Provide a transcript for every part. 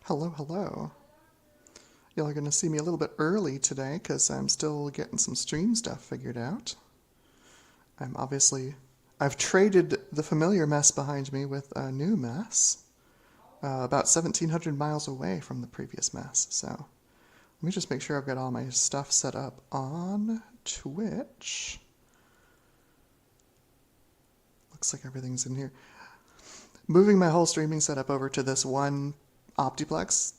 Hello, hello. Y'all are going to see me a little bit early today because I'm still getting some stream stuff figured out. I've traded the familiar mess behind me with a new mess, about 1,700 miles away from the previous mess. So let me just make sure I've got all my stuff set up on Twitch. Looks like everything's in here. Moving my whole streaming setup over to this one Optiplex,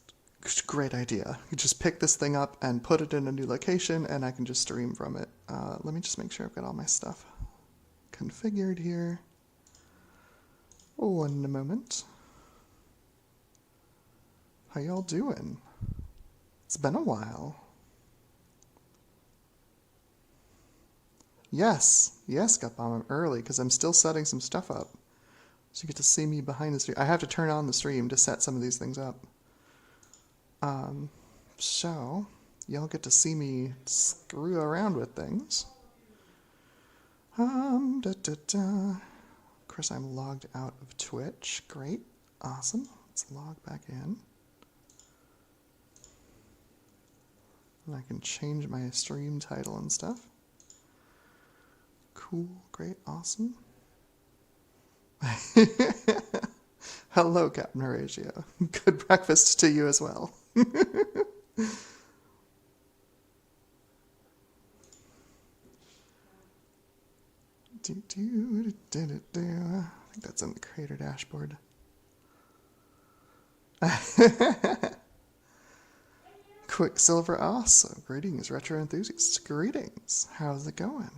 great idea. You just pick this thing up and put it in a new location and I can just stream from it. Let me just make sure I've got all my stuff configured here. One moment. How y'all doing? It's been a while. Yes, Gutbomb, I'm early because I'm still setting some stuff up. So you get to see me behind the stream. I have to turn on the stream to set some of these things up. So y'all get to see me screw around with things. Of course, I'm logged out of Twitch. Great, awesome. Let's log back in. And I can change my stream title and stuff. Cool, great, awesome. Hello, Captain Horatio. Good breakfast to you as well. I think that's in the creator dashboard. Quicksilver, awesome. Greetings, retro enthusiasts. Greetings. How's it going?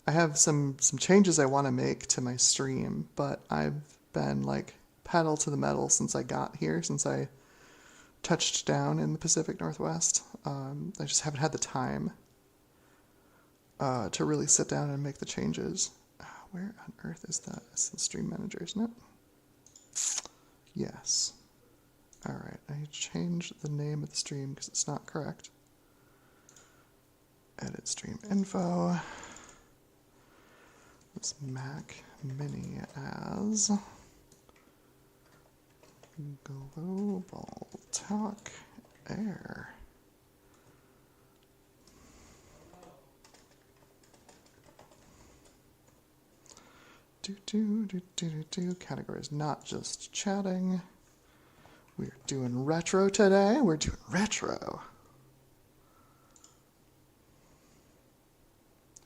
I have some changes I want to make to my stream, but I've been like pedal to the metal since I got here, since I touched down in the Pacific Northwest. I just haven't had the time to really sit down and make the changes. Where on earth is that? It's the stream manager, isn't it? Yes. Alright, I changed the name of the stream because it's not correct. Edit stream info. This Mac Mini as Global Talk Air. Categories, not just chatting. We're doing retro today. We're doing retro.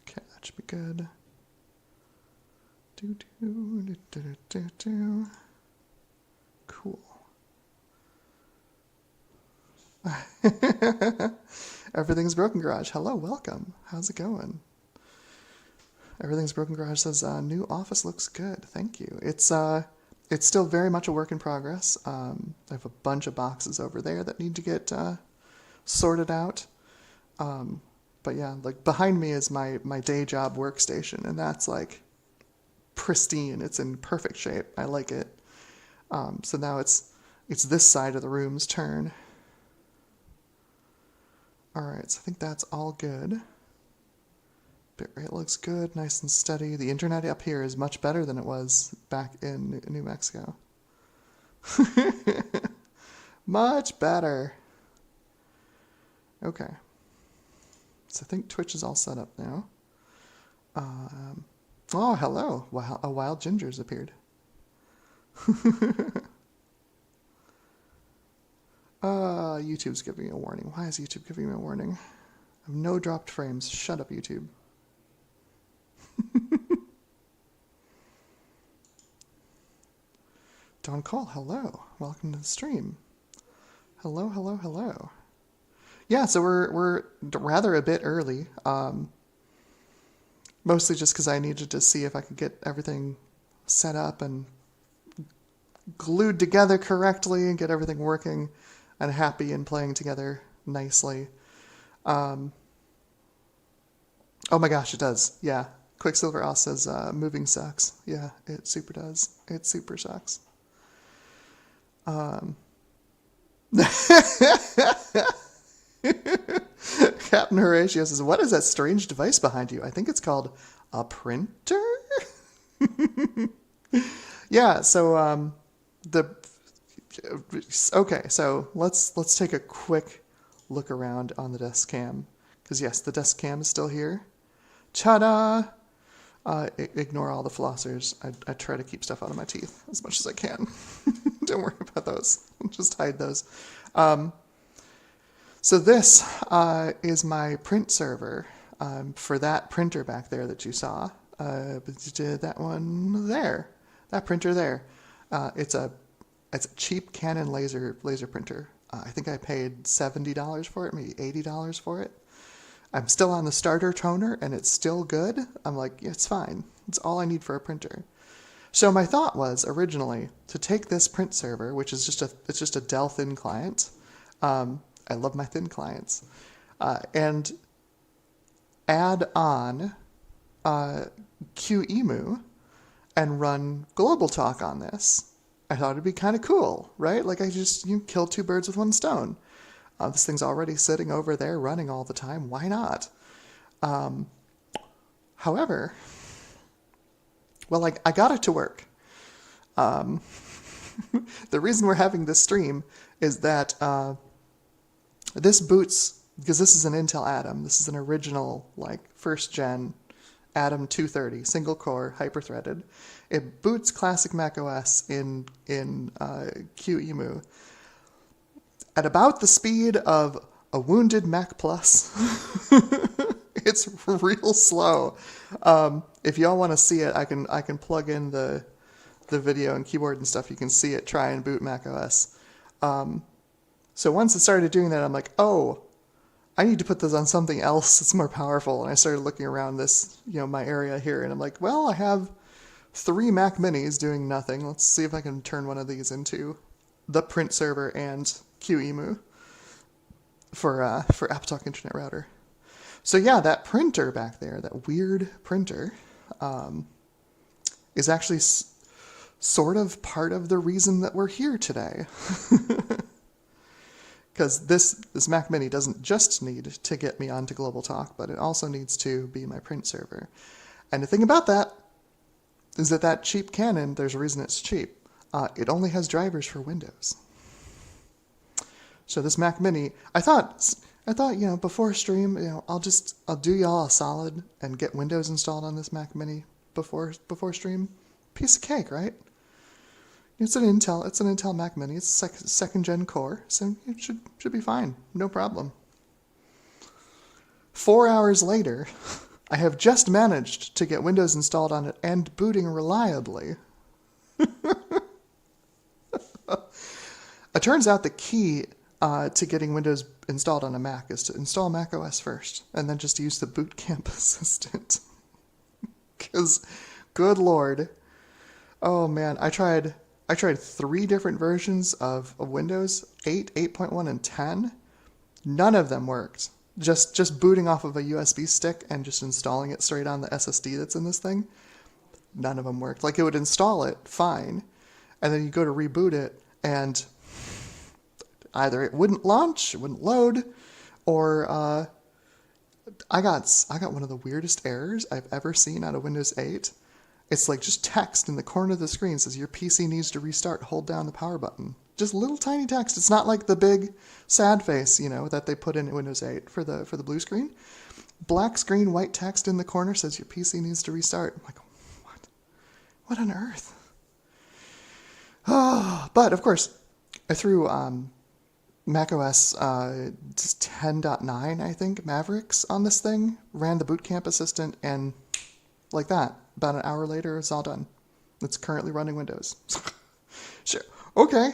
Okay, that should be good. Cool. Everything's Broken Garage. Hello, welcome. How's it going? Everything's Broken Garage says new office looks good. Thank you. It's still very much a work in progress. I have a bunch of boxes over there that need to get sorted out. But yeah, like behind me is my day job workstation, and that's like pristine. It's in perfect shape. I like it. So now it's this side of the room's turn. All right, so I think that's all good. Bitrate looks good, nice and steady. The internet up here is much better than it was back in New Mexico. Much better. Okay. So I think Twitch is all set up now. Oh, hello. Wow, a wild ginger's appeared. YouTube's giving me a warning. Why is YouTube giving me a warning? I have no dropped frames. Shut up, YouTube. Don Cole, hello. Welcome to the stream. Hello, hello, hello. Yeah, so we're rather a bit early. Mostly just because I needed to see if I could get everything set up and glued together correctly and get everything working and happy and playing together nicely. Oh my gosh, it does. Yeah. Quicksilver also says moving sucks. Yeah, it super does. It super sucks. Captain Horatio says, what is that strange device behind you? I think it's called a printer? Yeah, so Okay, so let's take a quick look around on the desk cam. Because yes, the desk cam is still here. Ta-da! Ignore all the flossers. I try to keep stuff out of my teeth as much as I can. Don't worry about those. Just hide those. So this is my print server for that printer back there that you saw. That one there. That printer there. It's a cheap Canon laser printer. I think I paid $70 for it, maybe $80 for it. I'm still on the starter toner and it's still good. I'm like, yeah, it's fine. It's all I need for a printer. So my thought was originally to take this print server, which is just a Dell thin client. I love my thin clients, and add on QEMU and run Global Talk on this. I thought it'd be kind of cool, right? Like you kill two birds with one stone. This thing's already sitting over there running all the time. Why not? However, well, I got it to work. The reason we're having this stream is that this boots, because this is an Intel Atom. This is an original, like, first gen Atom 230, single core, hyper-threaded. It boots classic Mac OS in QEMU at about the speed of a wounded Mac Plus. It's real slow. If y'all want to see it, I can plug in the video and keyboard and stuff. You can see it try and boot Mac OS. So once it started doing that, I'm like, oh, I need to put this on something else that's more powerful. And I started looking around this, my area here, and I'm like, well, I have 3 Mac Minis doing nothing. Let's see if I can turn one of these into the print server and QEMU for AppleTalk Internet Router. So yeah, that printer back there, that weird printer, is actually sort of part of the reason that we're here today. Because this Mac Mini doesn't just need to get me onto Global Talk, but it also needs to be my print server. And the thing about that is that cheap Canon, there's a reason it's cheap. It only has drivers for Windows. So this Mac Mini, I thought, before stream, I'll do y'all a solid and get Windows installed on this Mac Mini before stream. Piece of cake, right? It's an Intel Mac Mini. It's second gen core, so it should be fine. No problem. 4 hours later, I have just managed to get Windows installed on it and booting reliably. It turns out the key to getting Windows installed on a Mac is to install Mac OS first, and then just use the Boot Camp Assistant. Because, good lord, oh man, I tried 3 different versions of Windows, 8, 8.1, and 10. None of them worked. Just booting off of a USB stick and just installing it straight on the SSD that's in this thing, none of them worked. Like, it would install it fine, and then you go to reboot it, and either it wouldn't launch, it wouldn't load, or I got one of the weirdest errors I've ever seen out of Windows 8. It's like just text in the corner of the screen says your PC needs to restart, hold down the power button. Just little tiny text. It's not like the big sad face, that they put in Windows 8 for the blue screen. Black screen, white text in the corner says your PC needs to restart. I'm like, what? What on earth? Oh, but of course, I threw macOS 10.9, I think, Mavericks on this thing, ran the Boot Camp Assistant, and like that, about an hour later, it's all done. It's currently running Windows. Sure. Okay.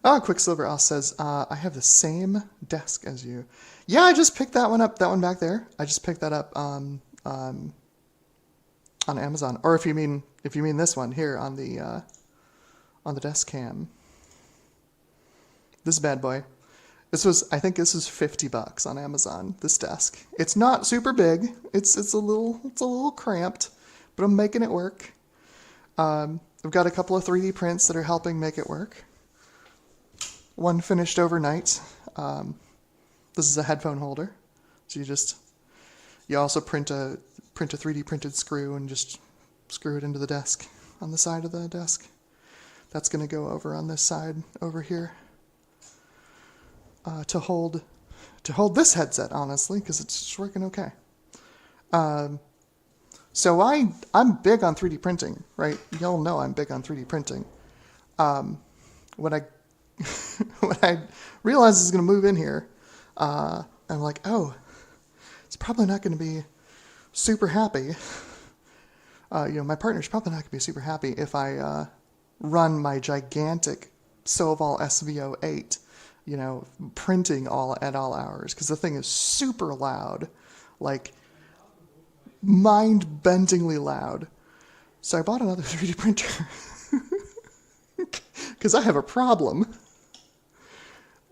Quicksilver Oz says, I have the same desk as you. Yeah, I just picked that one up, that one back there. I just picked that up on Amazon. Or if you mean this one here on the desk cam. This bad boy. I think this was $50 on Amazon, this desk. It's not super big. It's a little cramped, but I'm making it work. I've got a couple of 3D prints that are helping make it work. One finished overnight. This is a headphone holder. So you also print a 3D printed screw and just screw it into the desk. on the side of the desk. That's going to go over on this side over here to hold this headset, honestly, because it's just working okay. So I'm big on 3D printing, right? Y'all know I'm big on 3D printing. When I when I realized I was going to move in here, I'm like, oh, it's probably not going to be super happy. My partner's probably not going to be super happy if I run my gigantic Soval SVO8, printing at all hours, because the thing is super loud, like mind-bendingly loud. So I bought another 3D printer because I have a problem.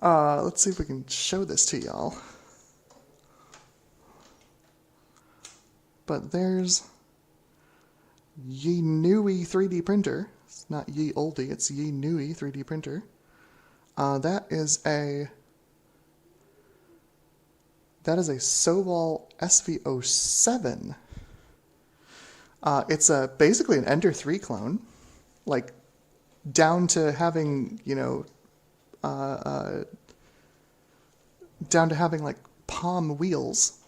Let's see if we can show this to y'all. But there's Ye Newy 3D printer. It's not Ye Oldie, it's Ye Newy 3D printer. That is a Soval SVO7. It's basically an Ender 3 clone, like down to having, like palm wheels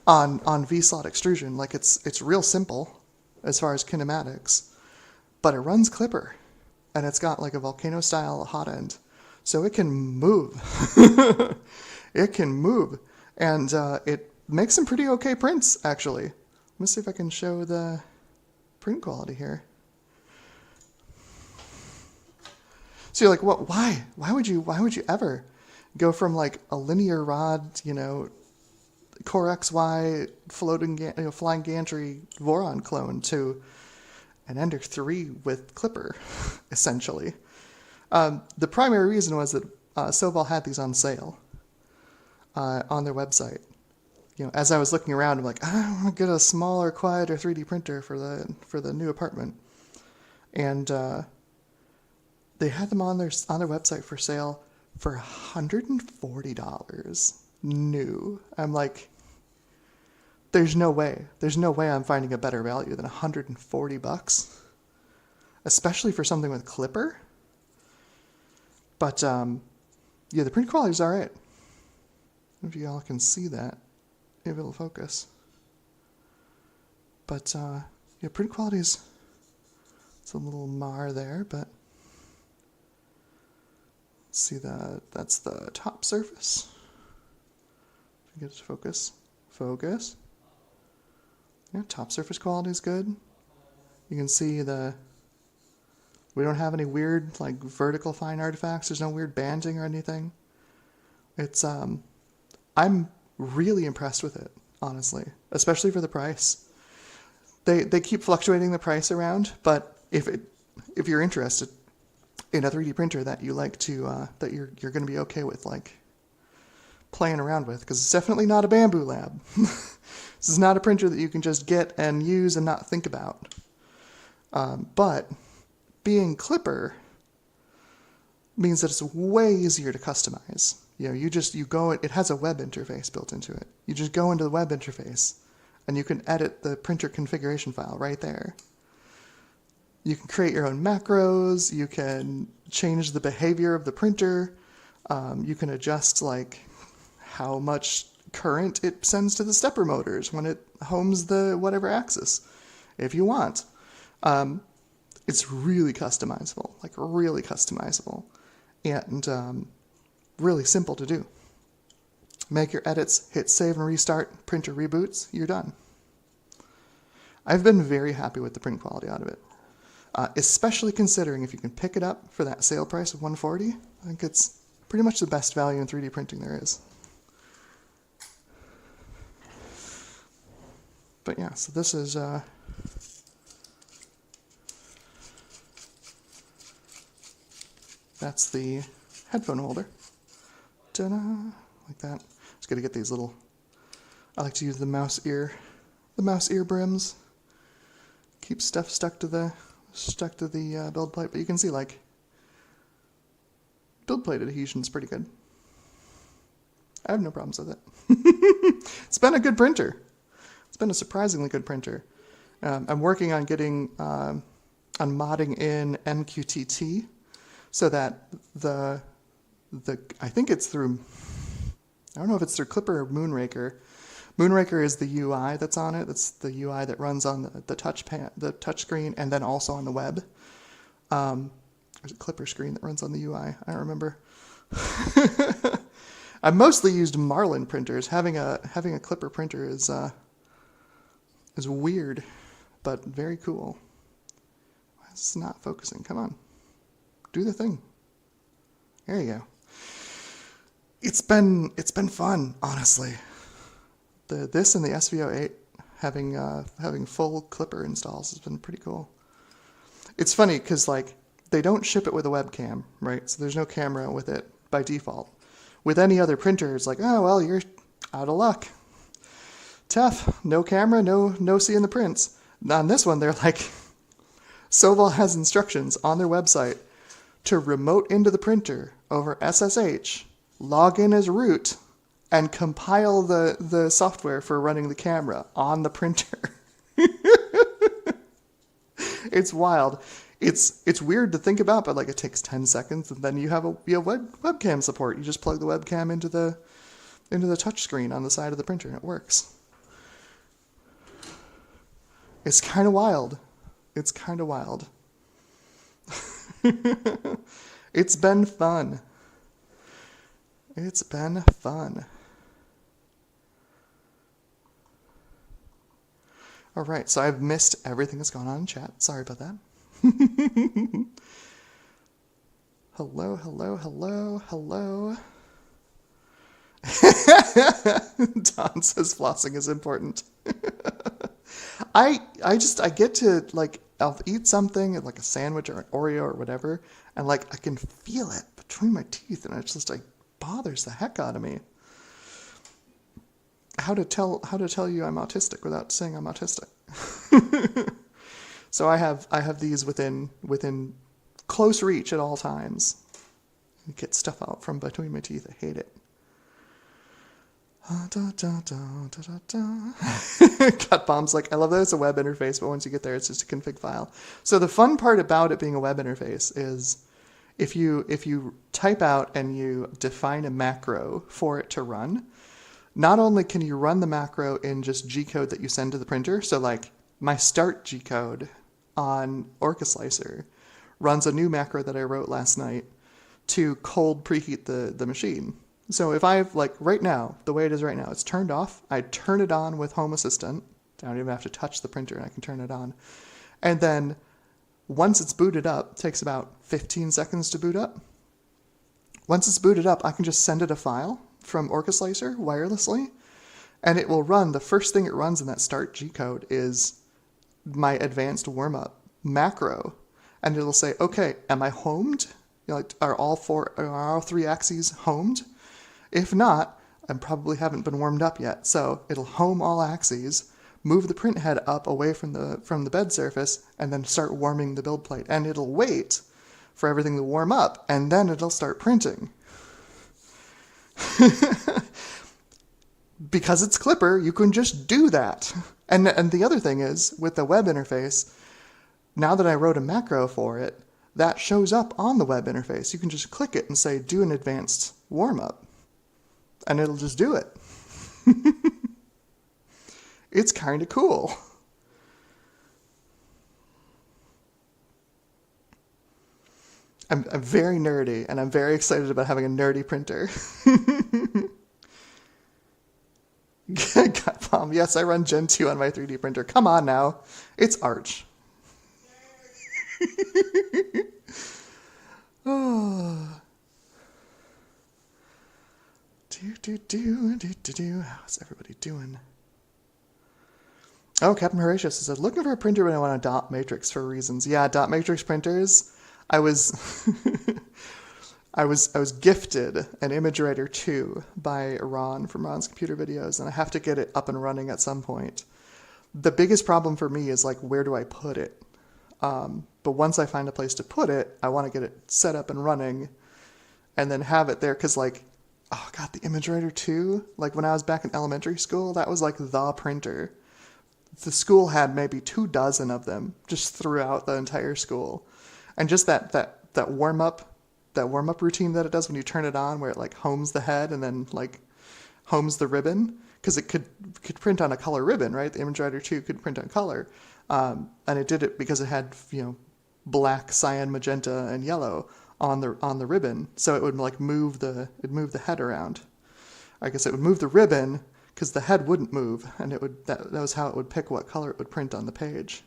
on V-slot extrusion. Like it's real simple as far as kinematics, but it runs Clipper, and it's got like a volcano style hot end, so it can move. It can move, and it makes some pretty okay prints, actually. Let me see if I can show the print quality here. So you're like, what? Why? Why would you ever go from like a linear rod, coax flying gantry Voron clone to an Ender 3 with Clipper, essentially? The primary reason was that Soval had these on sale on their website. As I was looking around, I'm like, I want to get a smaller, quieter 3D printer for the new apartment, and they had them on their website for sale for $140 new. I'm like, there's no way I'm finding a better value than $140, especially for something with Clipper. But the print quality's all right. If y'all can see that, if it'll focus. But print quality's, it's a little mar there, but let's see that's the top surface. If you get it to focus. Yeah, top surface quality is good. You can see we don't have any weird like vertical fine artifacts. There's no weird banding or anything. It's I'm really impressed with it, honestly, especially for the price. They keep fluctuating the price around, but if you're interested in a 3D printer that you like to that you're going to be okay with like playing around with, because it's definitely not a Bamboo Lab. This is not a printer that you can just get and use and not think about. But being Clipper means that it's way easier to customize. You go, it has a web interface built into it. You just go into the web interface and you can edit the printer configuration file right there. You can create your own macros, you can change the behavior of the printer, you can adjust like how much current it sends to the stepper motors when it homes the whatever axis, if you want. It's really customizable, and really simple to do. Make your edits, hit save and restart, printer reboots, you're done. I've been very happy with the print quality out of it, especially considering if you can pick it up for that sale price of $140. I think it's pretty much the best value in 3D printing there is. But yeah, so this is that's the headphone holder. Ta-da! Like that. Just gotta get these little, I like to use the mouse ear brims. Keep stuff stuck to the build plate, but you can see like build plate adhesion's pretty good. I have no problems with it. It's been a good printer. It's been a surprisingly good printer. I'm working on getting I'm modding in MQTT so that I think it's through, I don't know if it's through Clipper or Moonraker. Moonraker is the UI that's on it. That's the UI that runs on the touch screen, and then also on the web. There's a Clipper screen that runs on the UI. I don't remember. I mostly used Marlin printers. Having a Clipper printer is weird, but very cool. It's not focusing. Come on, do the thing. There you go. It's been fun, honestly. This and the SVO8 having full Clipper installs has been pretty cool. It's funny because like they don't ship it with a webcam, right? So there's no camera with it by default. With any other printer, it's like, oh well, you're out of luck. Tough, no camera, no seeing the prints. On this one, they're like, Soval has instructions on their website to remote into the printer over SSH, log in as root, and compile the software for running the camera on the printer. It's wild. It's weird to think about, but like it takes 10 seconds, and then you have webcam support. You just plug the webcam into the touch screen on the side of the printer, and it works. It's kind of wild. It's kind of wild. It's been fun. It's been fun. All right, so I've missed everything that's gone on in chat. Sorry about that. Hello, hello, hello, hello. Don says flossing is important. I get to, like, I'll eat something, like a sandwich or an Oreo or whatever, and like I can feel it between my teeth, and it's just like bothers the heck out of me. How to tell you I'm autistic without saying I'm autistic. So I have these within close reach at all times. Get stuff out from between my teeth. I hate it. Cut bombs like, I love that it's a web interface, but once you get there, it's just a config file. So the fun part about it being a web interface is if you type out and you define a macro for it to run, not only can you run the macro in just G-code that you send to the printer, so like my start G-code on OrcaSlicer runs a new macro that I wrote last night to cold preheat the machine. So if I've, like right now, the way it is right now, it's turned off. I turn it on with Home Assistant. I don't even have to touch the printer and I can turn it on. And then once it's booted up, it takes about 15 seconds to boot up. Once it's booted up, I can just send it a file from OrcaSlicer wirelessly, and it will run. The first thing it runs in that start G-code is my advanced warm-up macro. And it'll say, okay, am I homed? You know, like, are all three axes homed? If not, I probably haven't been warmed up yet. So it'll home all axes, move the print head up away from the bed surface, and then start warming the build plate. And it'll wait for everything to warm up, and then it'll start printing. Because it's Clipper, you can just do that. And the other thing is, with the web interface, now that I wrote a macro for it, that shows up on the web interface. You can just click it and say, do an advanced warm-up. And it'll just do it. It's kind of cool. I'm very nerdy, and I'm very excited about having a nerdy printer. Got bomb. Yes, I run Gen 2 on my 3D printer. Come on now. It's Arch. Oh. How's everybody doing? Oh, Captain Horatius says, looking for a printer when I want a dot matrix for reasons. Yeah, dot matrix printers. I was I was gifted an ImageWriter 2 by Ron from Ron's Computer Videos, and I have to get it up and running at some point. The biggest problem for me is like, where do I put it? But once I find a place to put it, I want to get it set up and running and then have it there. Because like, oh God, the ImageWriter 2, like when I was back in elementary school, that was like the printer. the school had maybe 24 of them just throughout the entire school. And just that warm up routine that it does when you turn it on, where it like homes the head and then like homes the ribbon, because it could print on a color ribbon, right? The Image Writer 2 could print on color, and it did it because it had black, cyan, magenta, and yellow on the ribbon, so it would like move the head around. I guess it would move the ribbon because the head wouldn't move, and that was how it would pick what color it would print on the page.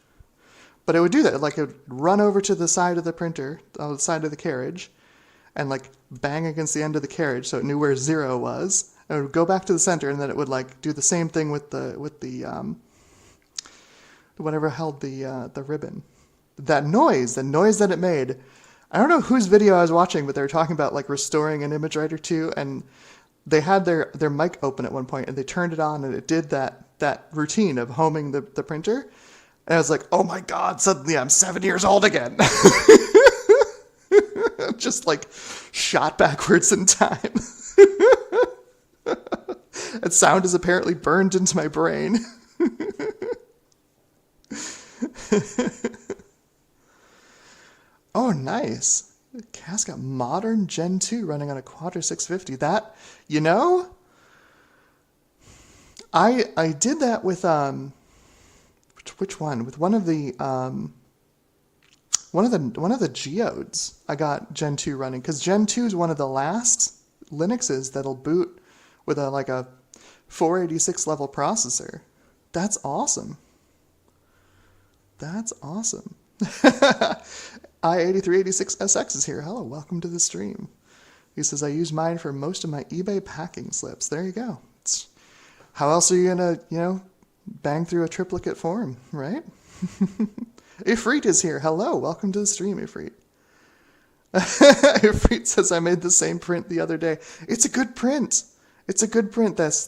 But it would do that, like it would run over to the side of the printer, on the side of the carriage, and like bang against the end of the carriage so it knew where 0 was. And it would go back to the center, and then it would like do the same thing with the whatever held the ribbon. That noise that it made. I don't know whose video I was watching, but they were talking about like restoring an Image Writer 2, and they had their mic open at one point, and they turned it on, and it did that routine of homing the printer. And I was like, oh my God, suddenly I'm 7 years old again. Just like shot backwards in time. That sound is apparently burned into my brain. Oh, nice. Cass got modern Gen 2 running on a Quadra 650. That, I did that with, which one? With one of the Geodes. I got Gen 2 running, because Gen 2 is one of the last Linuxes that'll boot with a 486 level processor. That's awesome. That's awesome. I8386SX is here. Hello, welcome to the stream. He says, I use mine for most of my eBay packing slips. There you go. How else are you gonna, bang through a triplicate form, right? Ifrit is here. Hello, welcome to the stream, Ifrit. Ifrit says, I made the same print the other day. It's a good print. It's a good print. This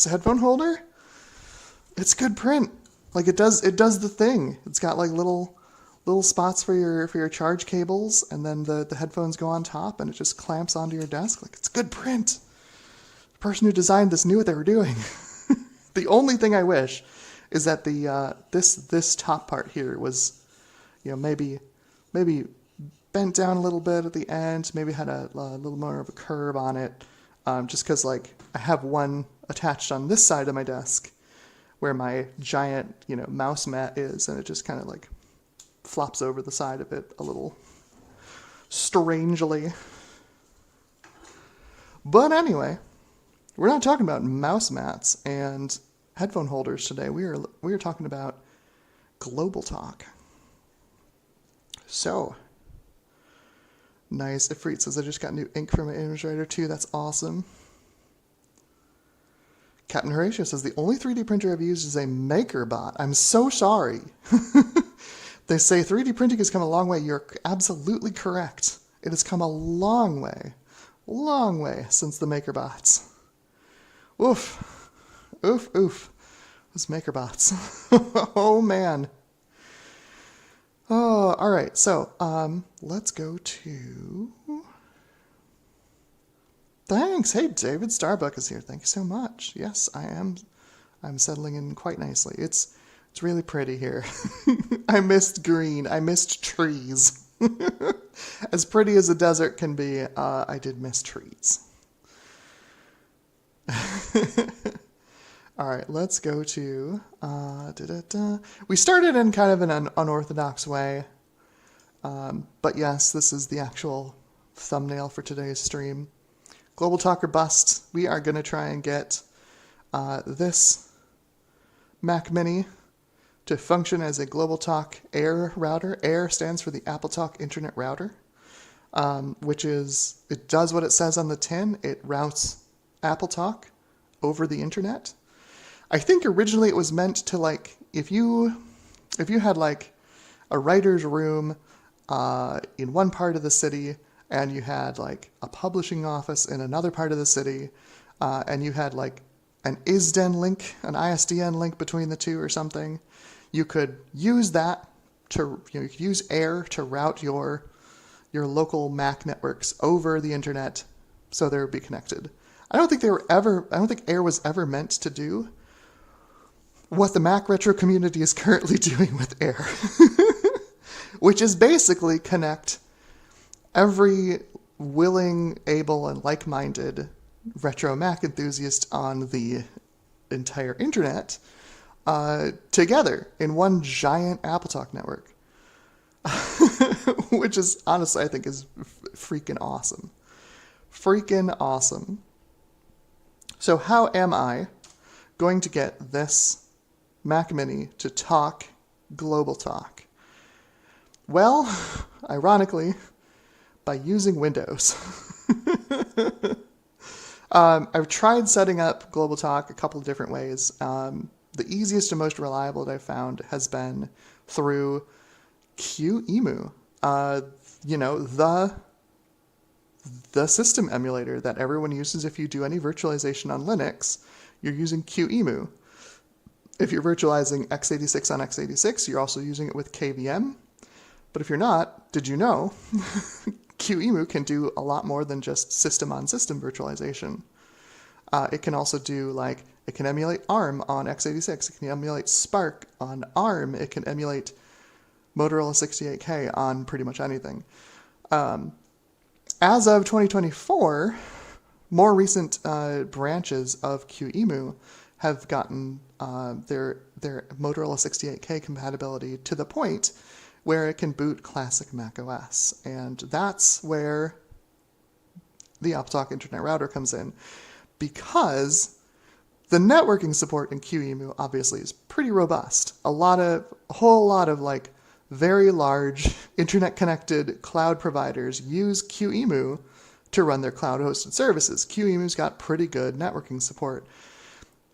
headphone holder. It's a good print. Like it does the thing. It's got like little spots for your charge cables, and then the headphones go on top, and it just clamps onto your desk. Like, it's a good print. The person who designed this knew what they were doing. The only thing I wish is that the this top part here was, maybe bent down a little bit at the end. Maybe had a little more of a curve on it. Just because like I have one attached on this side of my desk, where my giant mouse mat is, and it just kind of like flops over the side of it a little strangely. But anyway, we're not talking about mouse mats and headphone holders today. We are talking about Global Talk. So, nice. Ifrit says, I just got new ink for my Image Writer 2. That's awesome. Captain Horatio says, the only 3D printer I've used is a MakerBot. I'm so sorry. They say 3D printing has come a long way. You're absolutely correct. It has come a long way since the MakerBots. Oof. Oof, oof. Those MakerBots. Oh, man. Oh, all right. So, let's go to... Thanks. Hey, David Starbuck is here. Thank you so much. Yes, I am. I'm settling in quite nicely. It's really pretty here. I missed green. I missed trees. As pretty as a desert can be, I did miss trees. All right, let's go to... We started in kind of an unorthodox way. But yes, this is the actual thumbnail for today's stream. Global Talk or Bust. We are going to try and get this Mac Mini to function as a Global Talk Air router. Air stands for the AppleTalk Internet Router, which is, it does what it says on the tin. It routes AppleTalk over the internet. I think originally it was meant to, like, if you had like a writer's room in one part of the city, and you had like a publishing office in another part of the city, and you had like an ISDN link, an ISDN link between the two or something, you could use that to, you could use Air to route your local Mac networks over the internet so they would be connected. I don't think Air was ever meant to do what the Mac retro community is currently doing with Air, which is basically connect every willing, able, and like-minded retro Mac enthusiast on the entire internet together in one giant AppleTalk network, which is honestly, I think, is freaking awesome. Freaking awesome. So how am I going to get this Mac Mini to talk global talk? Well, ironically, by using Windows. I've tried setting up global talk a couple of different ways. The easiest and most reliable that I've found has been through QEMU. The system emulator that everyone uses if you do any virtualization on Linux, you're using QEMU. If you're virtualizing x86 on x86, you're also using it with KVM. But if you're not, did you know QEMU can do a lot more than just system-on-system virtualization. It can also do, like, it can emulate ARM on x86. It can emulate Spark on ARM. It can emulate Motorola 68K on pretty much anything. As of 2024, more recent branches of QEMU have gotten their Motorola 68K compatibility to the point where it can boot classic Mac OS. And that's where the AppleTalk Internet Router comes in, because the networking support in QEMU obviously is pretty robust. A whole lot of like very large internet-connected cloud providers use QEMU to run their cloud-hosted services. QEMU's got pretty good networking support,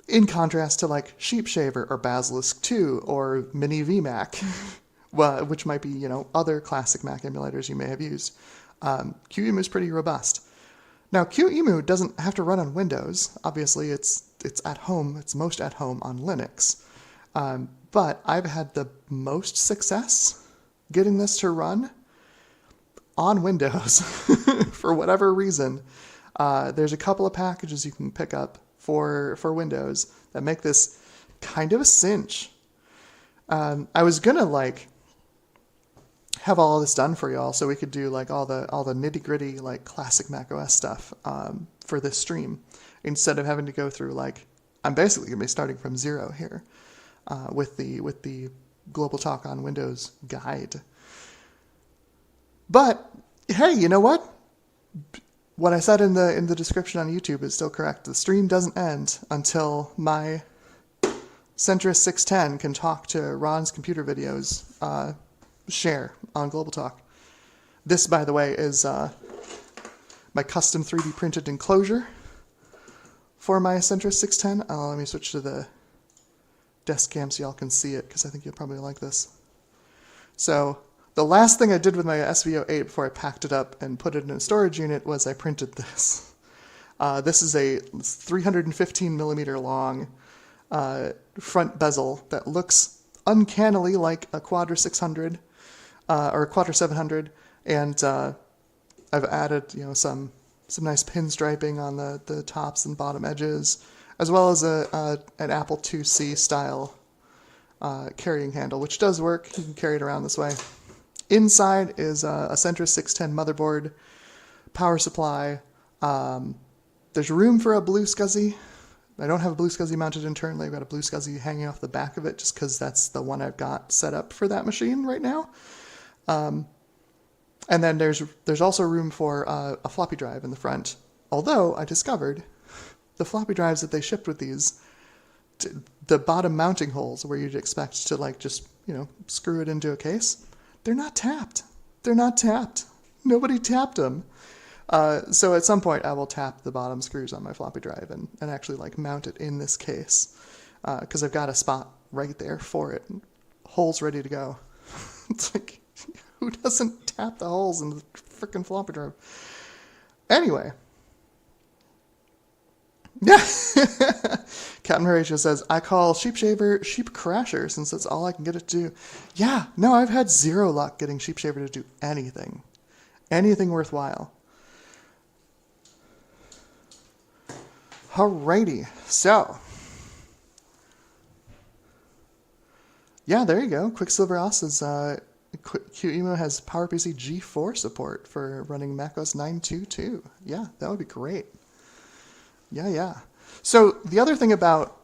in contrast to like Sheepshaver or Basilisk 2 or Mini VMac, well, which might be, other classic Mac emulators you may have used. QEMU is pretty robust. Now, QEMU doesn't have to run on Windows. Obviously, it's at home. It's most at home on Linux. But I've had the most success getting this to run on Windows for whatever reason. There's a couple of packages you can pick up for Windows that make this kind of a cinch. I was gonna have all this done for y'all so we could do all the nitty-gritty classic macOS stuff for this stream, instead of having to go through I'm basically gonna be starting from zero here with the Global Talk on Windows guide. But hey, you know what? What I said in the description on YouTube is still correct. The stream doesn't end until my Centrist 610 can talk to Ron's computer videos share on Global Talk. This, by the way, is my custom 3D printed enclosure for my Centrist 610. Let me switch to the desk cam so y'all can see it, because I think you'll probably like this. So the last thing I did with my SVO8 before I packed it up and put it in a storage unit was I printed this. This is a 315 millimeter long front bezel that looks uncannily like a Quadra 600 or a Quadra 700, and I've added some nice pinstriping on the tops and bottom edges, as well as an Apple IIc style carrying handle, which does work. You can carry it around this way. Inside is a Centrist 610 motherboard, power supply. There's room for a Blue SCSI. I don't have a Blue SCSI mounted internally. I've got a Blue SCSI hanging off the back of it just because that's the one I've got set up for that machine right now. And then there's also room for a floppy drive in the front. Although I discovered the floppy drives that they shipped with these, the bottom mounting holes where you'd expect to just screw it into a case, they're not tapped. They're not tapped. Nobody tapped them. So at some point I will tap the bottom screws on my floppy drive and actually mount it in this case, because I've got a spot right there for it. Holes ready to go. It's who doesn't tap the holes in the frickin' floppy drive? Anyway. Yeah. Captain Horatio says, I call Sheepshaver Sheep Crasher since that's all I can get it to do. Yeah, no, I've had zero luck getting Sheepshaver to do anything. Anything worthwhile. Alrighty, so Yeah, there you go. Quicksilver OS is QEMU has PowerPC G4 support for running macOS 9.2.2. Yeah, that would be great. Yeah, yeah. So the other thing about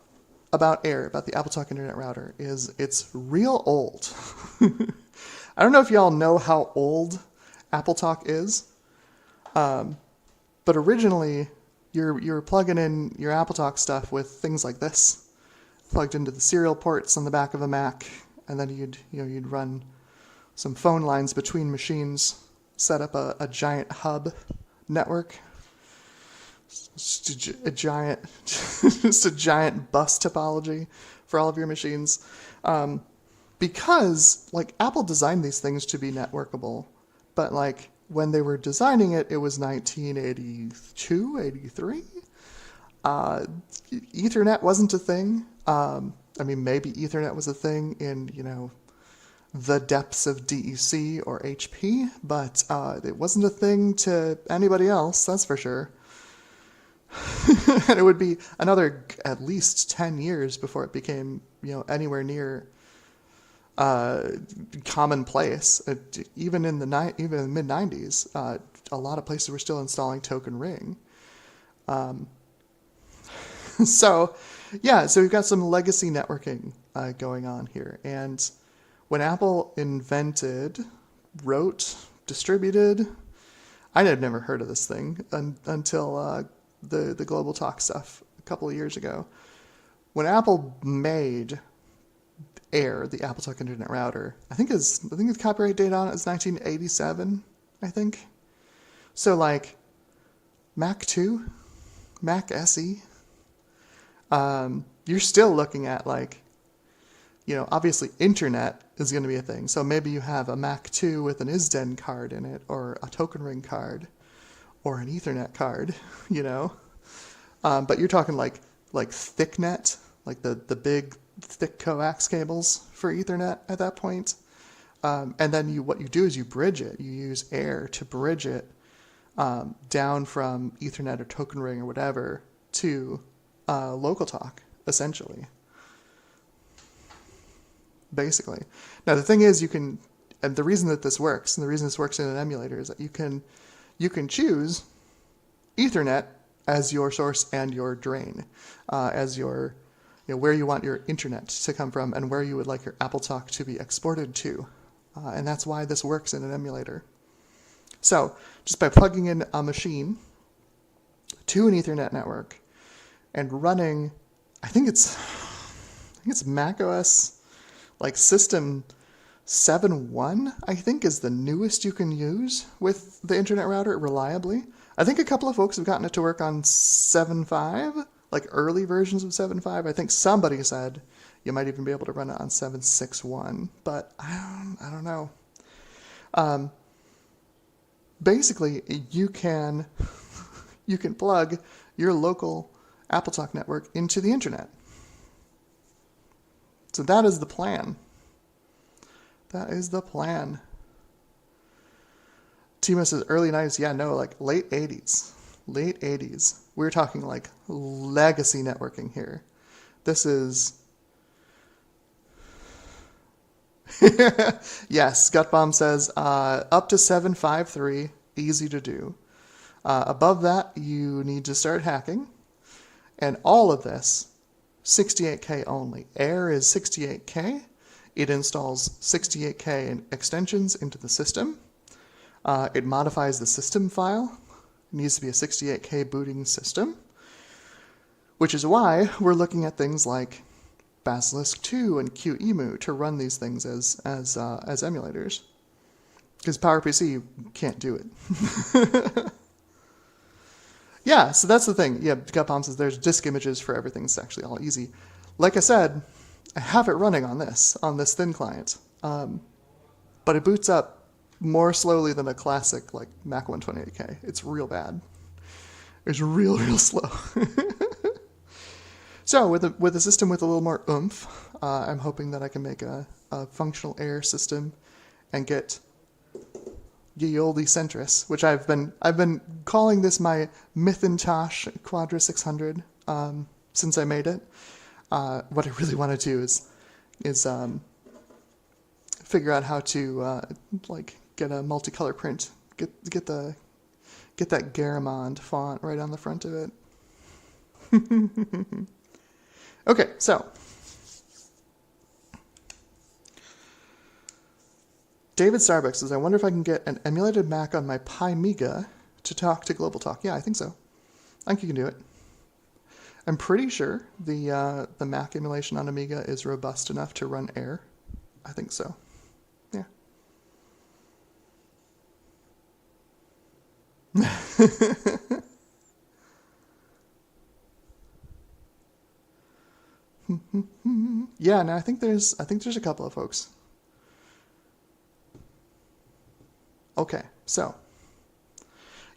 Air, about the AppleTalk Internet Router, is it's real old. I don't know if y'all know how old AppleTalk is, but originally you're plugging in your AppleTalk stuff with things like this, plugged into the serial ports on the back of a Mac, and then you'd run some phone lines between machines, set up a giant hub network, just a giant just a giant bus topology for all of your machines, because like Apple designed these things to be networkable, but like when they were designing it, it was 1982, 83. Ethernet wasn't a thing. I mean, maybe Ethernet was a thing in, the depths of DEC or HP, but it wasn't a thing to anybody else, that's for sure. And it would be another at least 10 years before it became, anywhere near commonplace. Even in the mid 90s, a lot of places were still installing Token Ring. So we've got some legacy networking going on here. And when Apple wrote, distributed, I had never heard of this thing until the Global Talk stuff a couple of years ago. When Apple made Air, the AppleTalk Internet Router, I think the copyright date on it is 1987, I think. So like Mac 2, Mac SE, you're still looking at like, obviously internet is going to be a thing. So maybe you have a Mac 2 with an ISDN card in it, or a Token Ring card, or an Ethernet card, But you're talking like ThickNet, like the big thick coax cables for Ethernet at that point. And then what you do is you bridge it. You use Air to bridge it down from Ethernet or Token Ring or whatever to local talk, essentially. Basically. Now the thing is, and the reason that this works, and the reason this works in an emulator, is that you can choose Ethernet as your source and your drain, as your where you want your internet to come from and where you would like your AppleTalk to be exported to, and that's why this works in an emulator. So just by plugging in a machine to an Ethernet network and running, I think it's macOS. Like System 7.1, I think, is the newest you can use with the Internet Router reliably. I think a couple of folks have gotten it to work on 7.5, like early versions of 7.5. I think somebody said you might even be able to run it on 7.6.1, but I don't know. Basically, you can plug your local AppleTalk network into the internet. So that is the plan. That is the plan. Timo says early 90s. Yeah, no, like late 80s. Late 80s. We're talking like legacy networking here. This is... Yes, Gutbomb says up to 7.5.3, easy to do. Above that, you need to start hacking. And all of this, 68K only. Air is 68K. It installs 68K extensions into the system. It modifies the system file. It needs to be a 68K booting system, which is why we're looking at things like Basilisk 2 and QEMU to run these things as emulators, because PowerPC can't do it. Yeah, so that's the thing. Yeah, Gutbomb says there's disk images for everything. It's actually all easy. Like I said, I have it running on this thin client, but it boots up more slowly than a classic like Mac 128K. It's real bad. It's real slow. So with a system with a little more oomph, I'm hoping that I can make a functional Air system and get ye olde Centris, which I've been calling this my Mythintosh Quadra 600 since I made it. What I really want to do is figure out how to like get a multicolor print, get that Garamond font right on the front of it. Okay, so David Starbucks says, I wonder if I can get an emulated Mac on my Pi Mega to talk to Global Talk. Yeah, I think so. I think you can do it. I'm pretty sure the Mac emulation on Amiga is robust enough to run Air. I think so. Yeah. Yeah, no, I think there's a couple of folks. Okay, so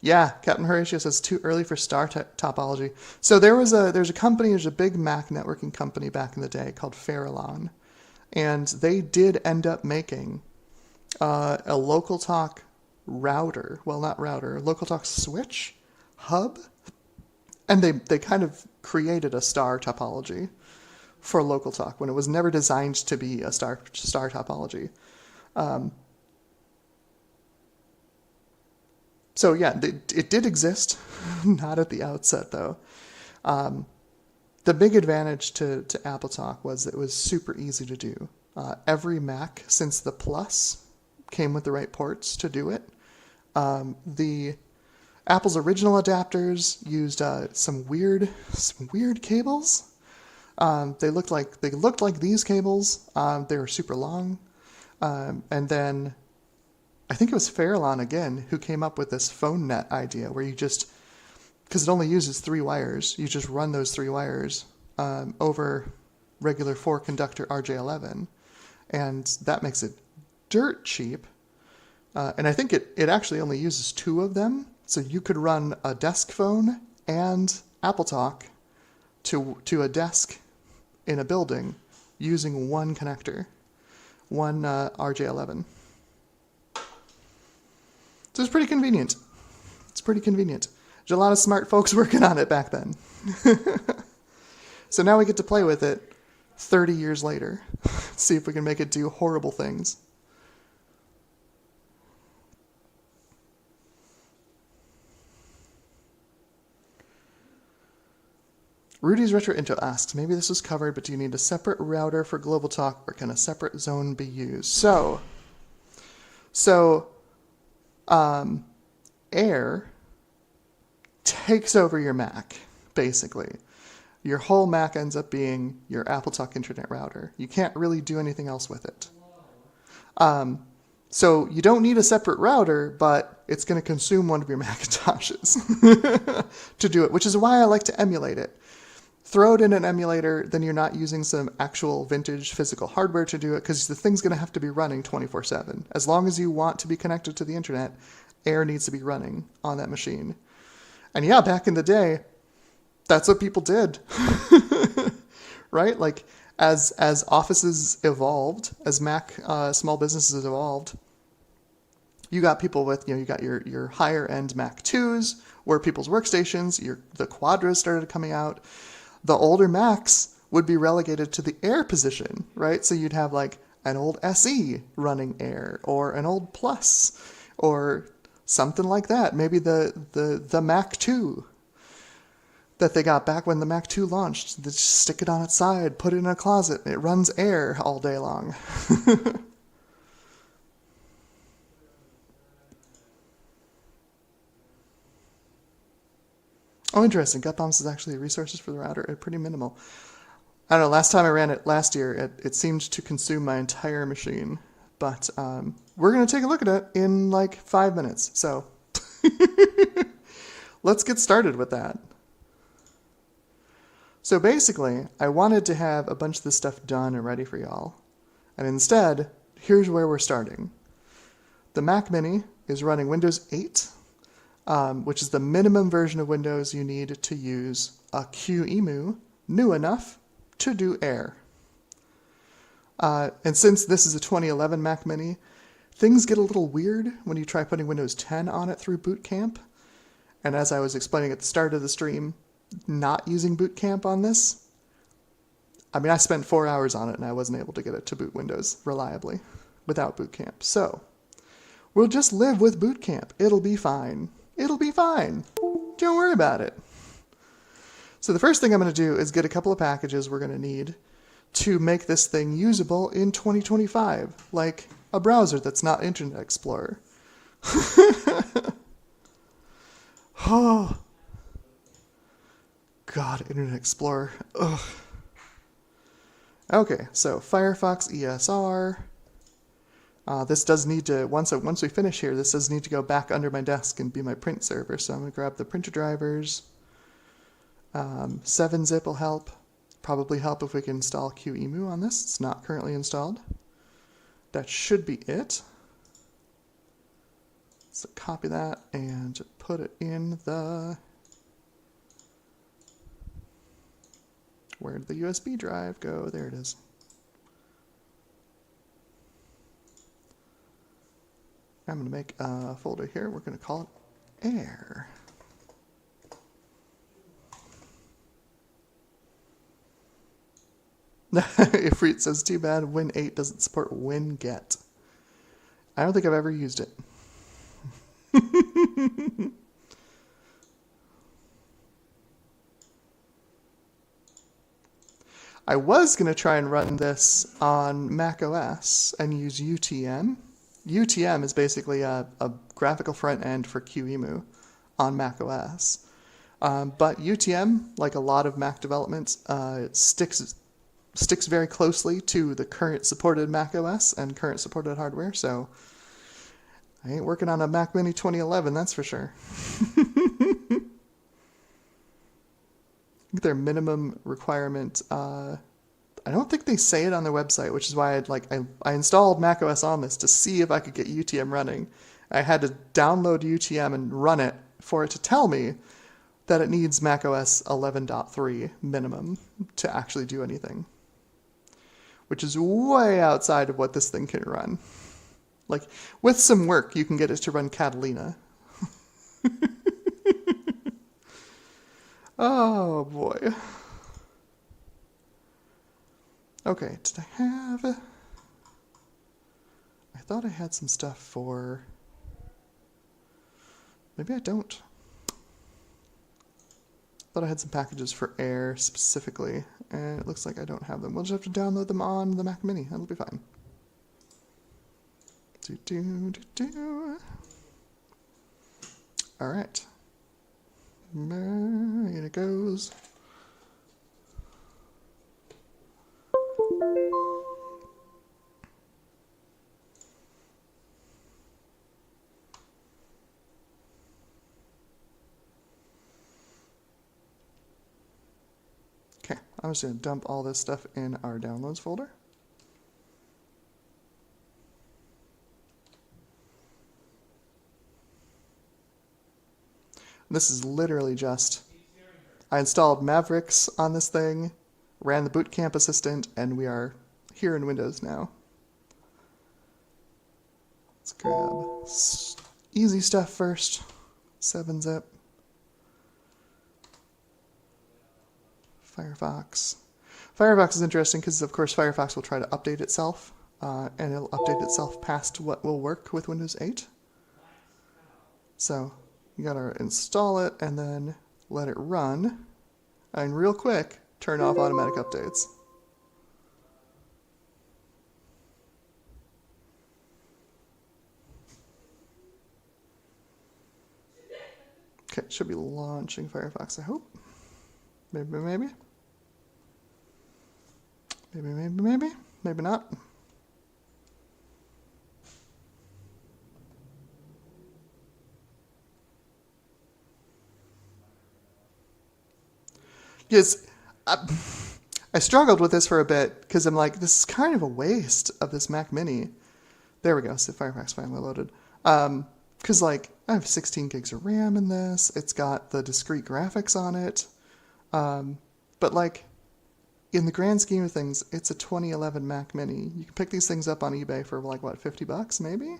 yeah, Captain Horatio says too early for star topology. So there's a big Mac networking company back in the day called Farallon, and they did end up making a local talk router. Well, not router, local talk switch hub, and they kind of created a star topology for local talk when it was never designed to be a star topology. So yeah, it did exist, not at the outset though. The big advantage to AppleTalk was it was super easy to do. Every Mac since the Plus came with the right ports to do it. The Apple's original adapters used some weird cables. They looked like these cables. They were super long, and then I think it was Farallon again who came up with this phone net idea where you just, because it only uses 3 wires, you just run those 3 wires over regular 4-conductor RJ11, and that makes it dirt cheap. And I think it actually only uses 2 of them, so you could run a desk phone and AppleTalk to a desk in a building using one connector, one RJ11. So it's pretty convenient. There's a lot of smart folks working on it back then. So now we get to play with it 30 years later. See if we can make it do horrible things. Rudy's Retro Into asks, maybe this was covered, but do you need a separate router for Global Talk, or can a separate zone be used? So Air takes over your Mac, basically. Your whole Mac ends up being your AppleTalk Internet router. You can't really do anything else with it. So you don't need a separate router, but it's going to consume one of your Macintoshes to do it, which is why I like to emulate it. Throw it in an emulator, then you're not using some actual vintage physical hardware to do it, because the thing's going to have to be running 24/7. As long as you want to be connected to the internet, Air needs to be running on that machine. And yeah, back in the day, that's what people did. Right? Like, as offices evolved, as Mac small businesses evolved, you got people with, you got your higher end Mac 2s, where people's workstations, the Quadras started coming out. The older Macs would be relegated to the Air position, right? So you'd have like an old SE running Air, or an old Plus, or something like that. Maybe the Mac 2 that they got back when the Mac 2 launched. They just stick it on its side, put it in a closet, and it runs Air all day long. Oh, interesting. GutBombs is actually resources for the router are pretty minimal. I don't know, last time I ran it last year, it seemed to consume my entire machine. But we're going to take a look at it in like 5 minutes. So let's get started with that. So basically, I wanted to have a bunch of this stuff done and ready for y'all. And instead, here's where we're starting. The Mac Mini is running Windows 8. Which is the minimum version of Windows you need to use a QEMU new enough to do Air. And since this is a 2011 Mac Mini, things get a little weird when you try putting Windows 10 on it through Boot Camp. And as I was explaining at the start of the stream, not using Boot Camp on this, I mean, I spent 4 hours on it and I wasn't able to get it to boot Windows reliably. without Boot Camp. So we'll just live with Boot Camp. It'll be fine. It'll be fine. Don't worry about it. So the first thing I'm going to do is get a couple of packages we're going to need to make this thing usable in 2025, like a browser that's not Internet Explorer. Oh, God, Internet Explorer. Ugh. Okay, so Firefox ESR. This does need to, once we finish here, this does need to go back under my desk and be my print server. So I'm going to grab the printer drivers. 7-zip will help. Probably help if we can install QEMU on this. It's not currently installed. That should be it. So copy that and put it in the... Where did the USB drive go? There it is. I'm going to make a folder here. We're going to call it Air. Ifrit says, too bad Win 8 doesn't support WinGet. I don't think I've ever used it. I was going to try and run this on Mac OS and use UTM. UTM is basically a graphical front end for QEMU on Mac OS. But UTM, like a lot of Mac development, it sticks very closely to the current supported Mac OS and current supported hardware, so I ain't working on a Mac Mini 2011, that's for sure. Their minimum requirement, I don't think they say it on their website, which is why I installed macOS on this to see if I could get UTM running. I had to download UTM and run it for it to tell me that it needs macOS 11.3 minimum to actually do anything, which is way outside of what this thing can run. Like, with some work, you can get it to run Catalina. Oh, boy. Okay, did I have... I thought I had some stuff for... Maybe I don't. Thought I had some packages for Air specifically, and it looks like I don't have them. We'll just have to download them on the Mac Mini. That'll be fine. All right. Here it goes. Okay, I'm just going to dump all this stuff in our downloads folder. This is literally just, I installed Mavericks on this thing, ran the Boot Camp Assistant, and we are here in Windows now. Let's grab easy stuff first. 7-zip. Firefox. Firefox is interesting because, of course, Firefox will try to update itself, and it'll update itself past what will work with Windows 8. So you gotta install it and then let it run, and real quick, turn off automatic updates. Okay, should be launching Firefox, I hope. Maybe. Maybe not. Yes, I struggled with this for a bit because I'm like, this is kind of a waste of this Mac Mini. There we go, so Firefox finally loaded. Because like, I have 16 gigs of RAM in this, it's got the discrete graphics on it, but like, in the grand scheme of things, it's a 2011 Mac Mini. You can pick these things up on eBay for like, what, 50 bucks maybe?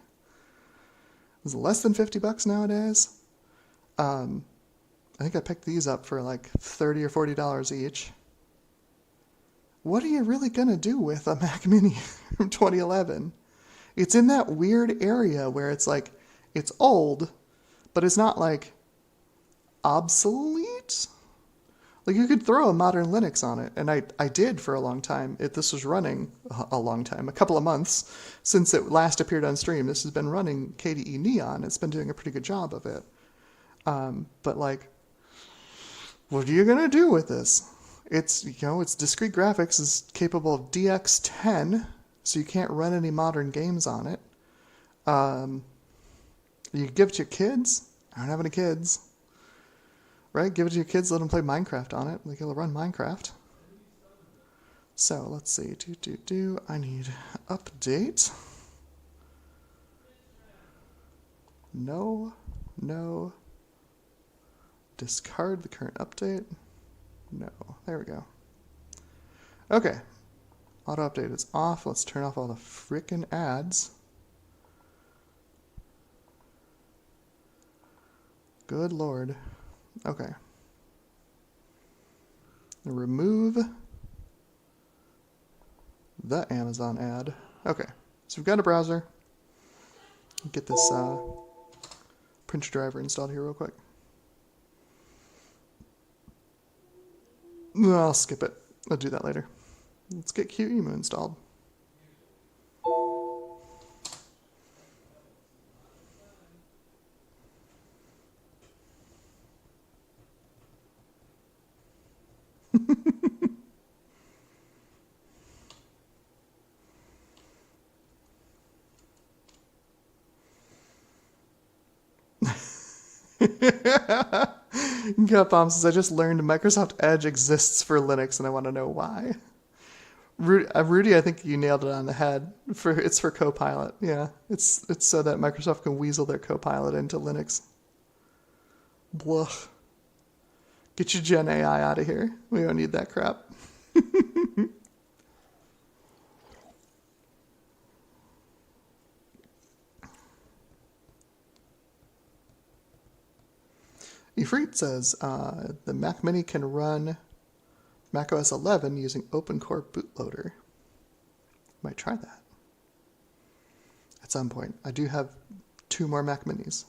Is it less than 50 bucks nowadays? I think I picked these up for like $30 or $40 each. What are you really gonna do with a Mac Mini from 2011? It's in that weird area where it's like, it's old, but it's not like obsolete. Like you could throw a modern Linux on it, and I did for a long time. This was running a long time, a couple of months since it last appeared on stream. This has been running KDE Neon. It's been doing a pretty good job of it. But like, what are you gonna do with this? It's it's discrete graphics is capable of DX10, so you can't run any modern games on it. You give it to your kids. I don't have any kids. Right? Give it to your kids, let them play Minecraft on it. Like it'll run Minecraft. So let's see. I need update. No. Discard the current update. No. There we go. Okay. Auto update is off. Let's turn off all the frickin' ads. Good Lord. Okay. Remove the Amazon ad. Okay. So we've got a browser. Get this printer driver installed here real quick. No, I'll skip it. I'll do that later. Let's get QEMU installed. Gutbomb says, I just learned Microsoft Edge exists for Linux and I want to know why. Rudy, I think you nailed it on the head. It's for Copilot. Yeah, it's so that Microsoft can weasel their Copilot into Linux. Blah. Get your Gen AI out of here. We don't need that crap. Ifrit says the Mac Mini can run macOS 11 using OpenCore bootloader. Might try that at some point. I do have 2 more Mac Minis.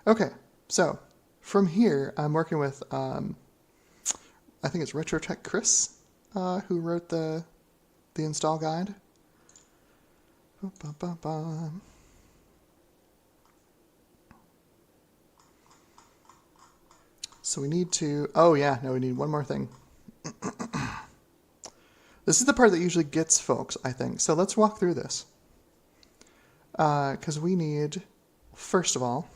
Okay, so from here, I'm working with, I think it's RetroTech Chris, who wrote the install guide. So we need to, we need one more thing. This is the part that usually gets folks, I think. So let's walk through this. Because we need, first of all,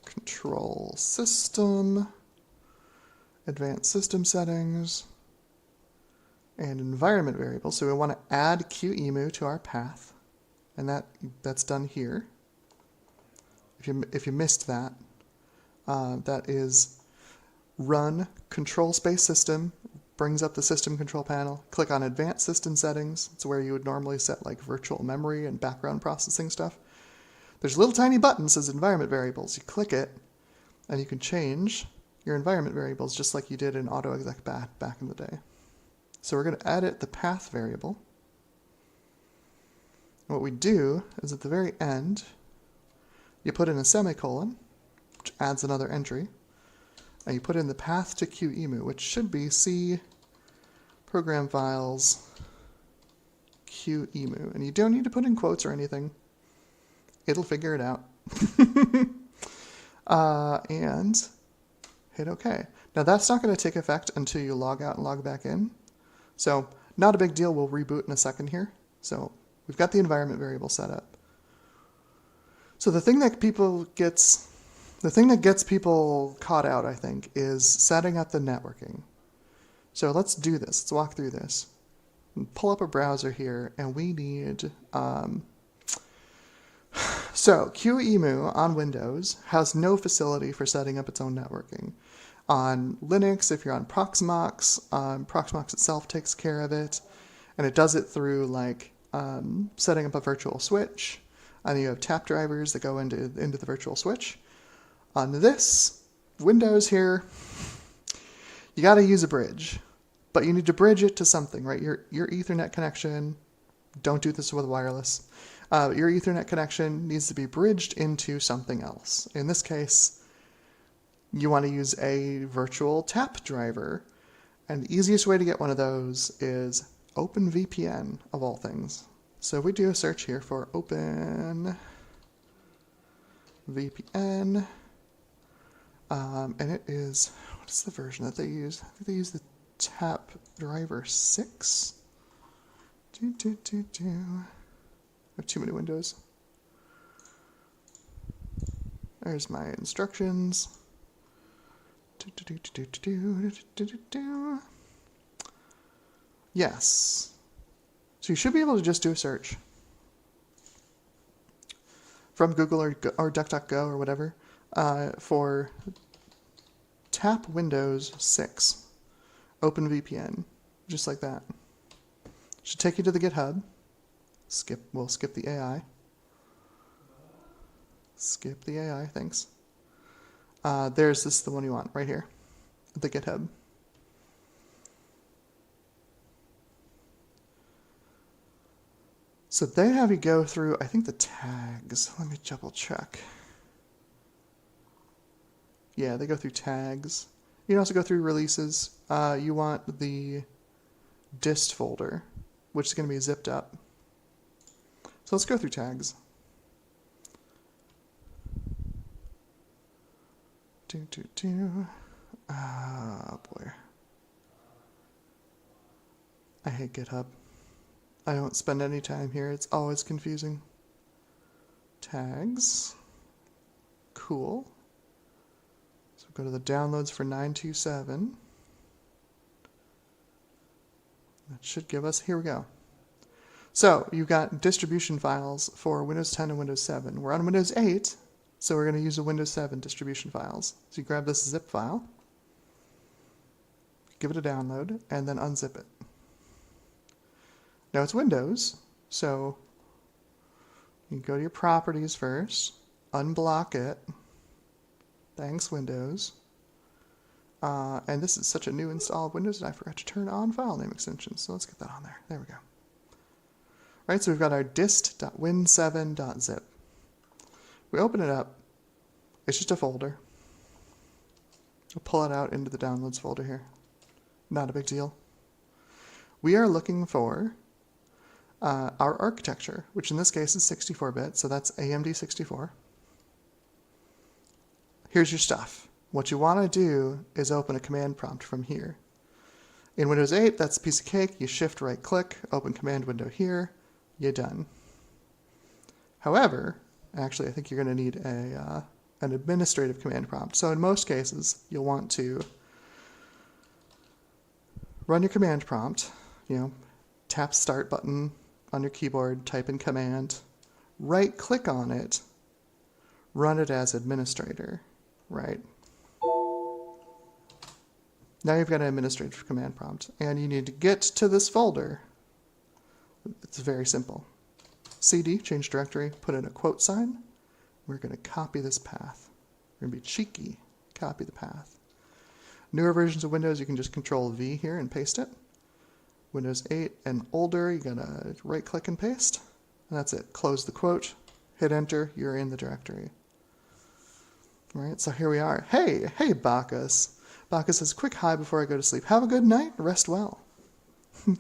control system, advanced system settings, and environment variables. So we want to add QEMU to our path, and that's done here. If you missed that, that is run control space system, brings up the system control panel. Click on advanced system settings. It's where you would normally set like virtual memory and background processing stuff. There's a little tiny button that says environment variables. You click it, and you can change your environment variables just like you did in AutoExec back in the day. So we're going to edit the path variable. And what we do is at the very end, you put in a semicolon, which adds another entry, and you put in the path to QEMU, which should be C program files QEMU. And you don't need to put in quotes or anything. It'll figure it out. And hit OK. Now that's not going to take effect until you log out and log back in. So not a big deal. We'll reboot in a second here. So we've got the environment variable set up. So the thing that gets people caught out, I think, is setting up the networking. So let's do this. Let's walk through this. Pull up a browser here, and we need. So QEMU on Windows has no facility for setting up its own networking. On Linux, if you're on Proxmox, Proxmox itself takes care of it, and it does it through like setting up a virtual switch, and you have tap drivers that go into the virtual switch. On this, Windows here, you got to use a bridge, but you need to bridge it to something, right? Your Ethernet connection, don't do this with wireless. Your Ethernet connection needs to be bridged into something else. In this case, you want to use a virtual tap driver. And the easiest way to get one of those is OpenVPN, of all things. So we do a search here for OpenVPN, and it is, what is the version that they use? I think they use the tap driver 6. I have too many windows. There's my instructions. Yes. So you should be able to just do a search from Google or DuckDuckGo or whatever for tap Windows 6 OpenVPN, just like that. Should take you to the GitHub. We'll skip the AI. Skip the AI, thanks. There's the one you want, right here, the GitHub. So they have you go through, I think, the tags. Let me double check. Yeah, they go through tags. You can also go through releases. You want the dist folder, which is going to be zipped up. So let's go through tags. Oh boy. I hate GitHub. I don't spend any time here. It's always confusing. Tags. Cool. So go to the downloads for 927. That should give us, here we go. So you've got distribution files for Windows 10 and Windows 7. We're on Windows 8, so we're going to use the Windows 7 distribution files. So you grab this zip file, give it a download, and then unzip it. Now it's Windows, so you go to your properties first, unblock it. Thanks, Windows. And this is such a new install of Windows that I forgot to turn on file name extensions. So let's get that on there. There we go. Right, so we've got our dist.win7.zip. We open it up. It's just a folder. We'll pull it out into the downloads folder here. Not a big deal. We are looking for our architecture, which in this case is 64-bit, so that's AMD 64. Here's your stuff. What you want to do is open a command prompt from here. In Windows 8, that's a piece of cake. You shift right click, open command window here, you're done. However, actually I think you're going to need an administrative command prompt. So in most cases, you'll want to run your command prompt, tap start button on your keyboard, type in command, right click on it, run it as administrator, right? Now you've got an administrative command prompt, and you need to get to this folder. It's very simple. CD, change directory, put in a quote sign. We're going to copy this path. We're going to be cheeky, copy the path. Newer versions of Windows, you can just Control V here and paste it. Windows 8 and older, you gotta right click and paste. And that's it. Close the quote, hit enter, you're in the directory. All right, so here we are. Hey, Bacchus. Bacchus says, quick hi before I go to sleep. Have a good night, rest well.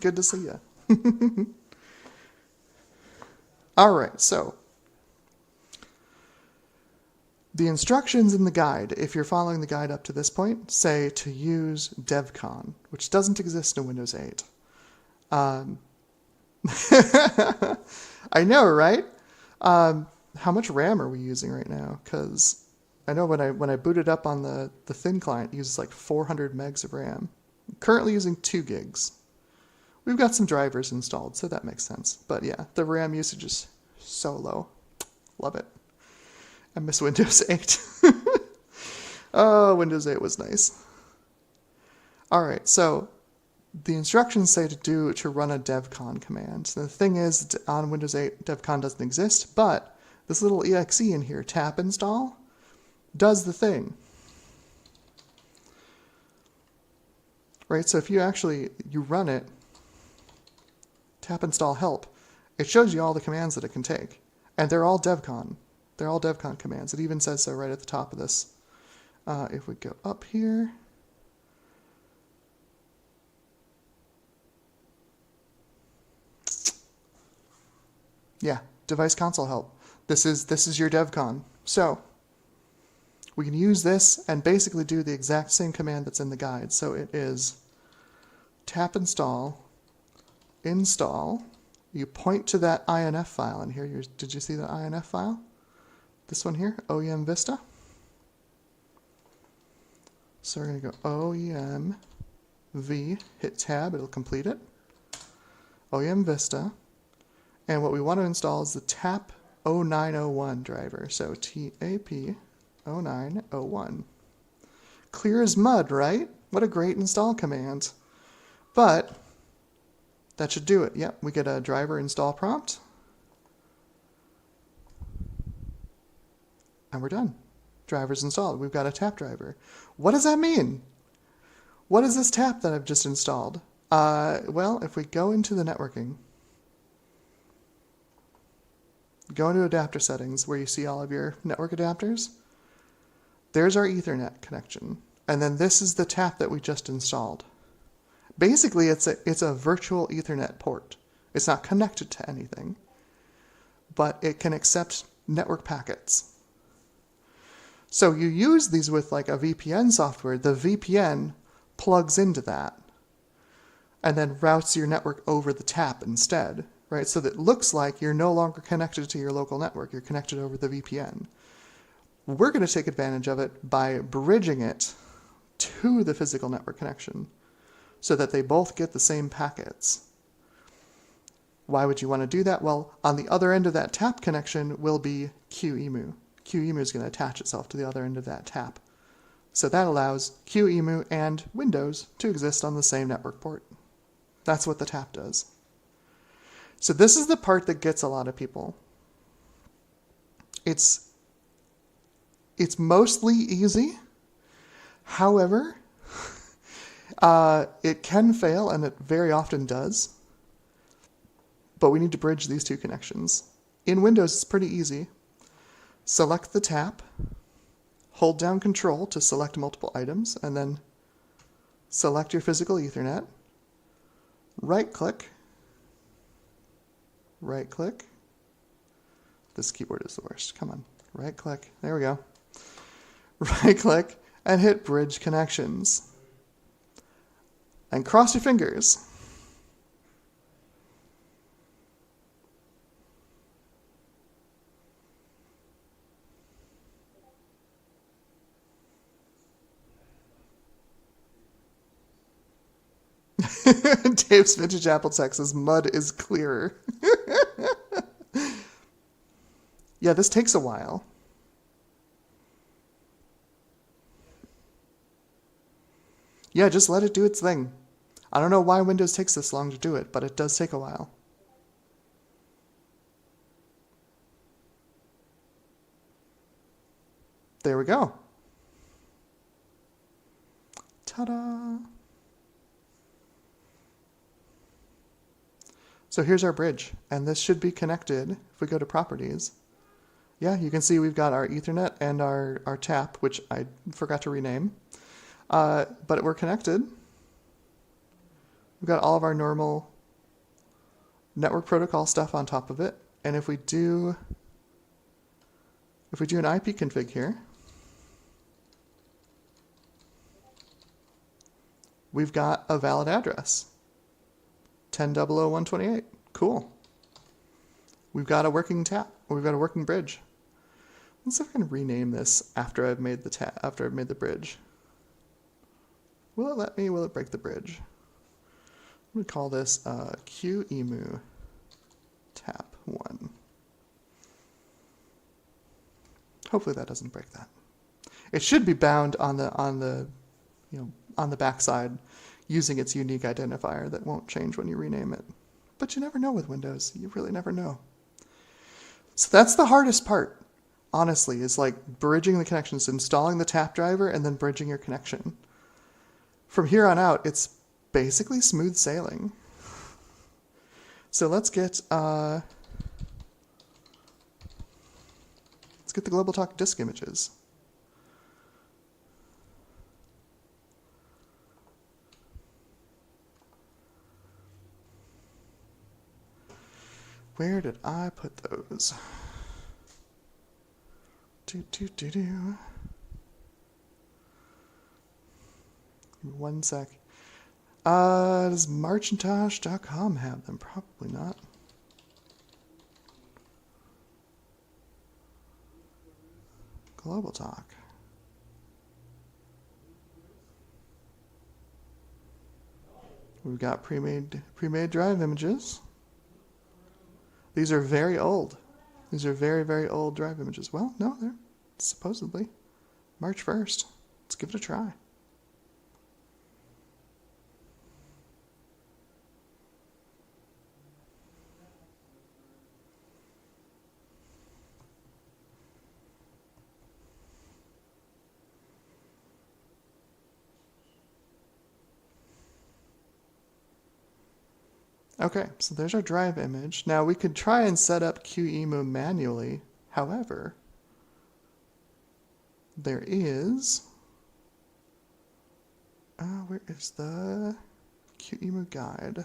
Good to see you. All right, so the instructions in the guide, if you're following the guide up to this point, say to use devcon, which doesn't exist in Windows 8. I know, right? How much RAM are we using right now? Because I know when I boot it up on the thin client, it uses like 400 megs of RAM. I'm currently using 2 gigs. We've got some drivers installed, so that makes sense. But yeah, the RAM usage is so low. Love it. I miss Windows 8. Oh, Windows 8 was nice. All right, so the instructions say to run a devcon command. The thing is, on Windows 8, devcon doesn't exist, but this little exe in here, tap install, does the thing. right? So if you run it, tap install help, it shows you all the commands that it can take. And they're all devcon. They're all devcon commands. It even says so right at the top of this. If we go up here, yeah, device console help. This is your devcon. So we can use this and basically do the exact same command that's in the guide. So it is tap install, install. You point to that INF file, and here, did you see the INF file? This one here, OEM Vista. So we're going to go OEM V, hit tab, it'll complete it. OEM Vista. And what we want to install is the TAP 0901 driver. So TAP 0901. Clear as mud, right? What a great install command. But that should do it. Yep, we get a driver install prompt. And we're done. Driver's installed. We've got a tap driver. What does that mean? What is this tap that I've just installed? Well, if we go into the networking, go into adapter settings where you see all of your network adapters, there's our Ethernet connection. And then this is the tap that we just installed. Basically, it's a virtual Ethernet port. It's not connected to anything, but it can accept network packets. So you use these with like a VPN software. The VPN plugs into that and then routes your network over the tap instead, right? So that it looks like you're no longer connected to your local network. You're connected over the VPN. We're going to take advantage of it by bridging it to the physical network connection so that they both get the same packets. Why would you want to do that? Well, on the other end of that tap connection will be QEMU. QEMU is going to attach itself to the other end of that tap. So that allows QEMU and Windows to exist on the same network port. That's what the tap does. So this is the part that gets a lot of people. It's mostly easy. However, it can fail, and it very often does. But we need to bridge these two connections. In Windows, it's pretty easy. Select the tap, hold down Control to select multiple items, and then select your physical Ethernet. Right-click. Right-click. This keyboard is the worst. Come on. Right-click. There we go. Right-click and hit Bridge Connections. And cross your fingers. Dave's Vintage AppleTalk says mud is clearer. Yeah, this takes a while. Yeah, just let it do its thing. I don't know why Windows takes this long to do it, but it does take a while. There we go. Ta-da! So here's our bridge, and this should be connected if we go to Properties. Yeah, you can see we've got our Ethernet and our tap, which I forgot to rename. But we're connected. We've got all of our normal network protocol stuff on top of it. And if we do an IP config here, we've got a valid address. 10.00.128. Cool. We've got a working tap. We've got a working bridge. Let's see if I can rename this after I've made the bridge. Will it let me? Will it break the bridge? I'm going to call this QEMU tap 1. Hopefully that doesn't break that. It should be bound on the backside using its unique identifier that won't change when you rename it. But you never know with Windows. You really never know. So that's the hardest part, honestly, is like bridging the connections, installing the tap driver, and then bridging your connection. From here on out, it's basically smooth sailing. So let's get the Global Talk disk images. Where did I put those? Give me 1 sec. Does Marchintosh.com have them? Probably not. Global Talk. We've got pre-made drive images. These are very old. These are very, very old drive images. Well, no, they're supposedly March 1st. Let's give it a try. Okay, so there's our drive image. Now we could try and set up QEMU manually. However, there is... where is the QEMU guide?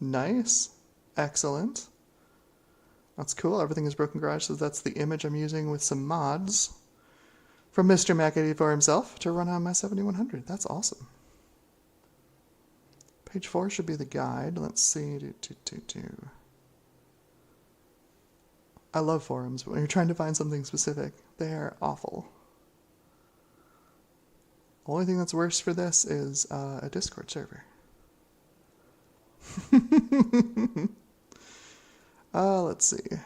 Nice. Excellent. That's cool. Everything is Broken Garage, so that's the image I'm using with some mods from Mr. Mac84 himself to run on my 7100. That's awesome. Page 4 should be the guide. Let's see. I love forums, but when you're trying to find something specific, they're awful. Only thing that's worse for this is a Discord server. Let's see.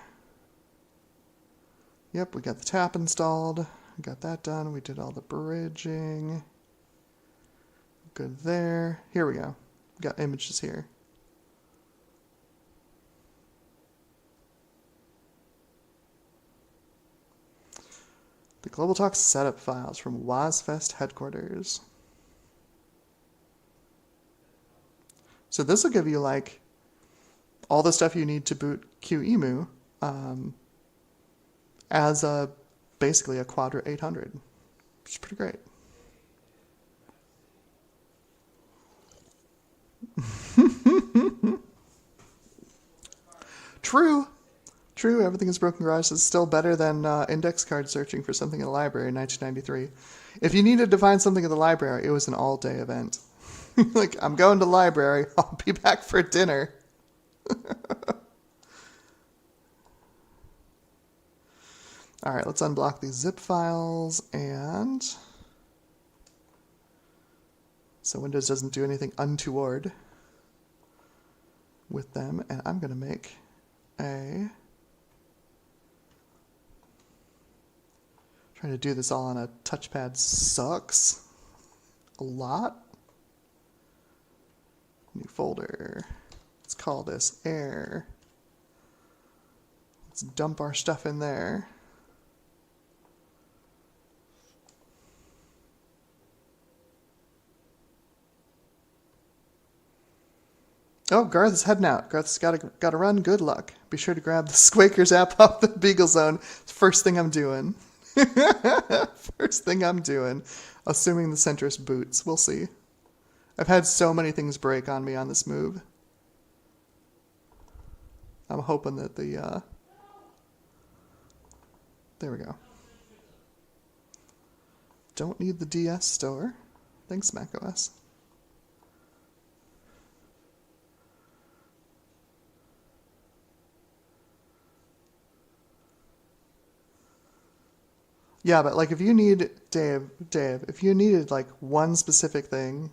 Yep, we got the tap installed. We got that done. We did all the bridging. Good there. Here we go. We got images here. The Global Talk setup files from WASFest headquarters. So this will give you like all the stuff you need to boot QEMU as basically a Quadra 800, which is pretty great. True. Everything is Broken Garage is still better than index card searching for something in the library in 1993. If you needed to find something in the library, it was an all-day event. Like, I'm going to the library. I'll be back for dinner. All right, let's unblock these zip files, and so Windows doesn't do anything untoward with them, and I'm going to make trying to do this all on a touchpad sucks a lot. New folder. Let's call this air. Let's dump our stuff in there. Oh, Garth is heading out. Garth's got to run. Good luck. Be sure to grab the Squakers app off the Beagle Zone. First thing I'm doing. First thing I'm doing. Assuming the centrist boots. We'll see. I've had so many things break on me on this move. I'm hoping that the... There we go. Don't need the DS store. Thanks, macOS. Yeah, but like if you need, Dave, if you needed like one specific thing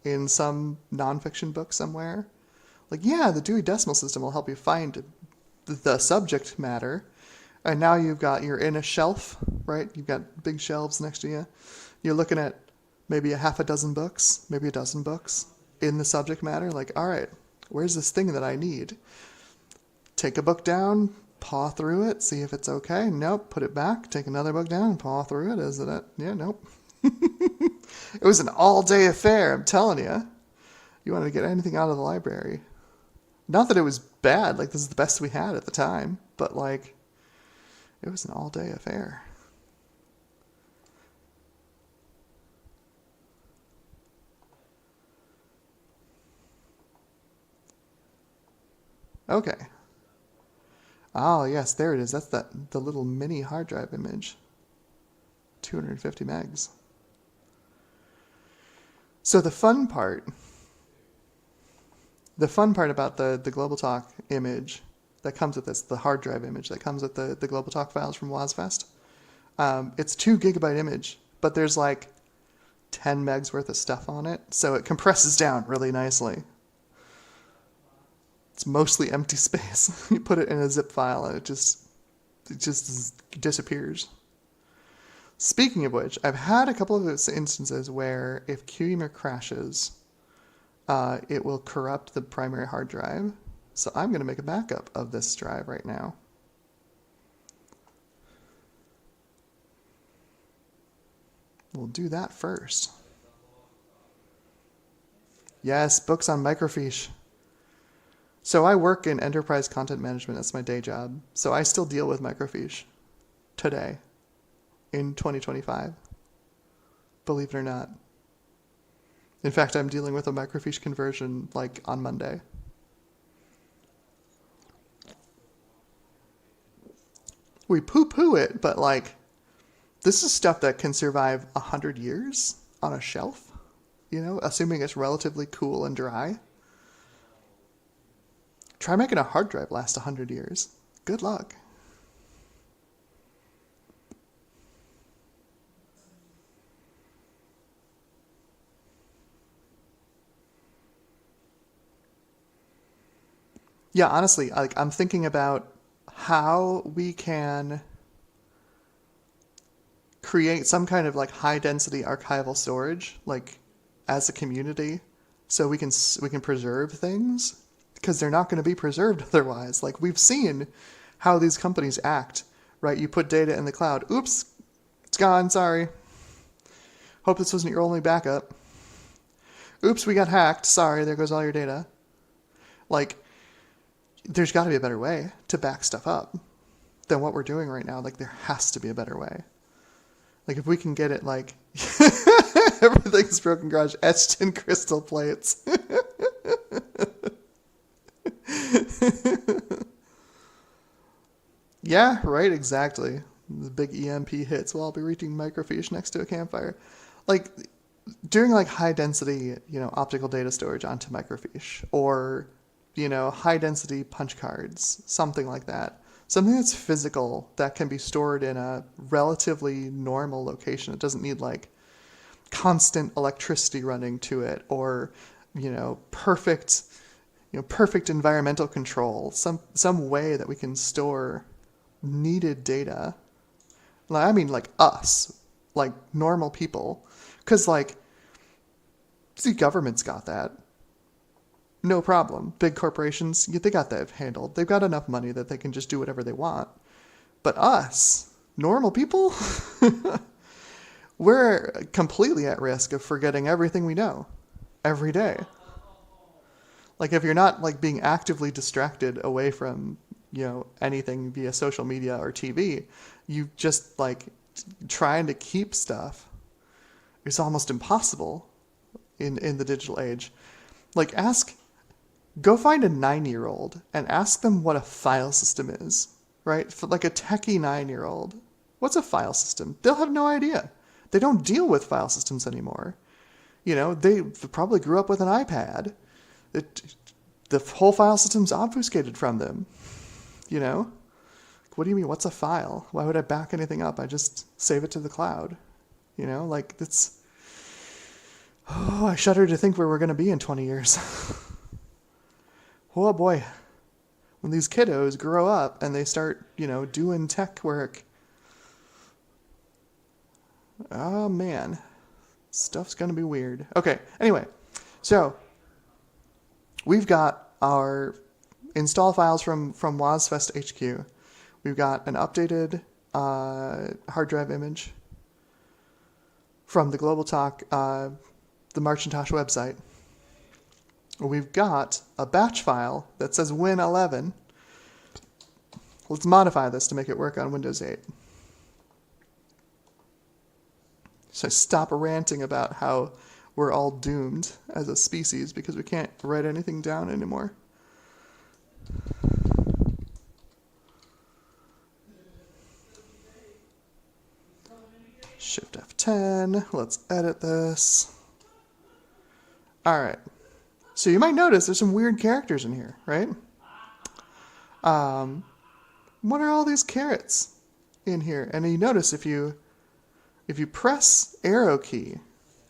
in some nonfiction book somewhere, like, yeah, the Dewey Decimal System will help you find the subject matter. And now you're in a shelf, right? You've got big shelves next to you. You're looking at maybe a half a dozen books, maybe a dozen books. in the subject matter. Like, all right, where's this thing that I need? Take a book down, paw through it, see if it's okay. Nope, put it back, take another book down, paw through it. Is it? Yeah, nope. It was an all-day affair, I'm telling you. You wanted to get anything out of the library. Not that it was bad, like this is the best we had at the time, but like, it was an all-day affair. Okay. Oh, yes, there it is. That's the little mini hard drive image. 250 megs. So the fun part about the Global Talk image that comes with this, the hard drive image that comes with the Global Talk files from WASFest, it's 2 gigabyte image, but there's like 10 megs worth of stuff on it, so it compresses down really nicely. It's mostly empty space. You put it in a zip file and it just disappears. Speaking of which, I've had a couple of instances where if QEMU crashes, it will corrupt the primary hard drive. So I'm going to make a backup of this drive right now. We'll do that first. Yes, books on microfiche. So I work in enterprise content management. That's my day job. So I still deal with microfiche today in 2025. Believe it or not. In fact, I'm dealing with a microfiche conversion like on Monday. We poo-poo it, but like, this is stuff that can survive 100 years on a shelf, you know, assuming it's relatively cool and dry. Try making a hard drive last 100 years. Good luck. Yeah, honestly, like I'm thinking about how we can create some kind of like high density archival storage, like as a community, so we can preserve things, because they're not going to be preserved otherwise. Like we've seen how these companies act, right? You put data in the cloud. Oops, it's gone. Sorry. Hope this wasn't your only backup. Oops, we got hacked. Sorry, there goes all your data. Like, there's got to be a better way to back stuff up than what we're doing right now. Like, there has to be a better way. Like, if we can get it, like, everything's broken garage etched in crystal plates. Yeah, right, exactly. The big EMP hits while I'll be reaching microfiche next to a campfire. Like, doing like high density, you know, optical data storage onto microfiche, or, you know, high density punch cards, something like that. Something that's physical that can be stored in a relatively normal location. It doesn't need like constant electricity running to it, or, you know, perfect environmental control, some way that we can store needed data. Like, I mean, like us, like normal people, because like the government's got that, no problem. Big corporations, they got that handled. They've got enough money that they can just do whatever they want. But us, normal people, we're completely at risk of forgetting everything we know every day. Like if you're not like being actively distracted away from, you know, anything via social media or TV, you just like trying to keep stuff is almost impossible in the digital age. Like go find a 9-year-old and ask them what a file system is, right? For like a techie 9-year-old, what's a file system? They'll have no idea. They don't deal with file systems anymore. You know, they probably grew up with an iPad. The whole file system's obfuscated from them, you know? What do you mean, what's a file? Why would I back anything up? I just save it to the cloud, you know? Like, I shudder to think where we're going to be in 20 years. Oh boy, when these kiddos grow up and they start, you know, doing tech work, oh man, stuff's going to be weird. Okay, anyway, so we've got our install files from WASFest HQ. We've got an updated hard drive image from the Global Talk, the Marchintosh website. We've got a batch file that says Win11. Let's modify this to make it work on Windows 8. So stop ranting about how we're all doomed as a species because we can't write anything down anymore. Shift F10. Let's edit this. All right. So you might notice there's some weird characters in here, right? What are all these carrots in here? And you notice if you press arrow key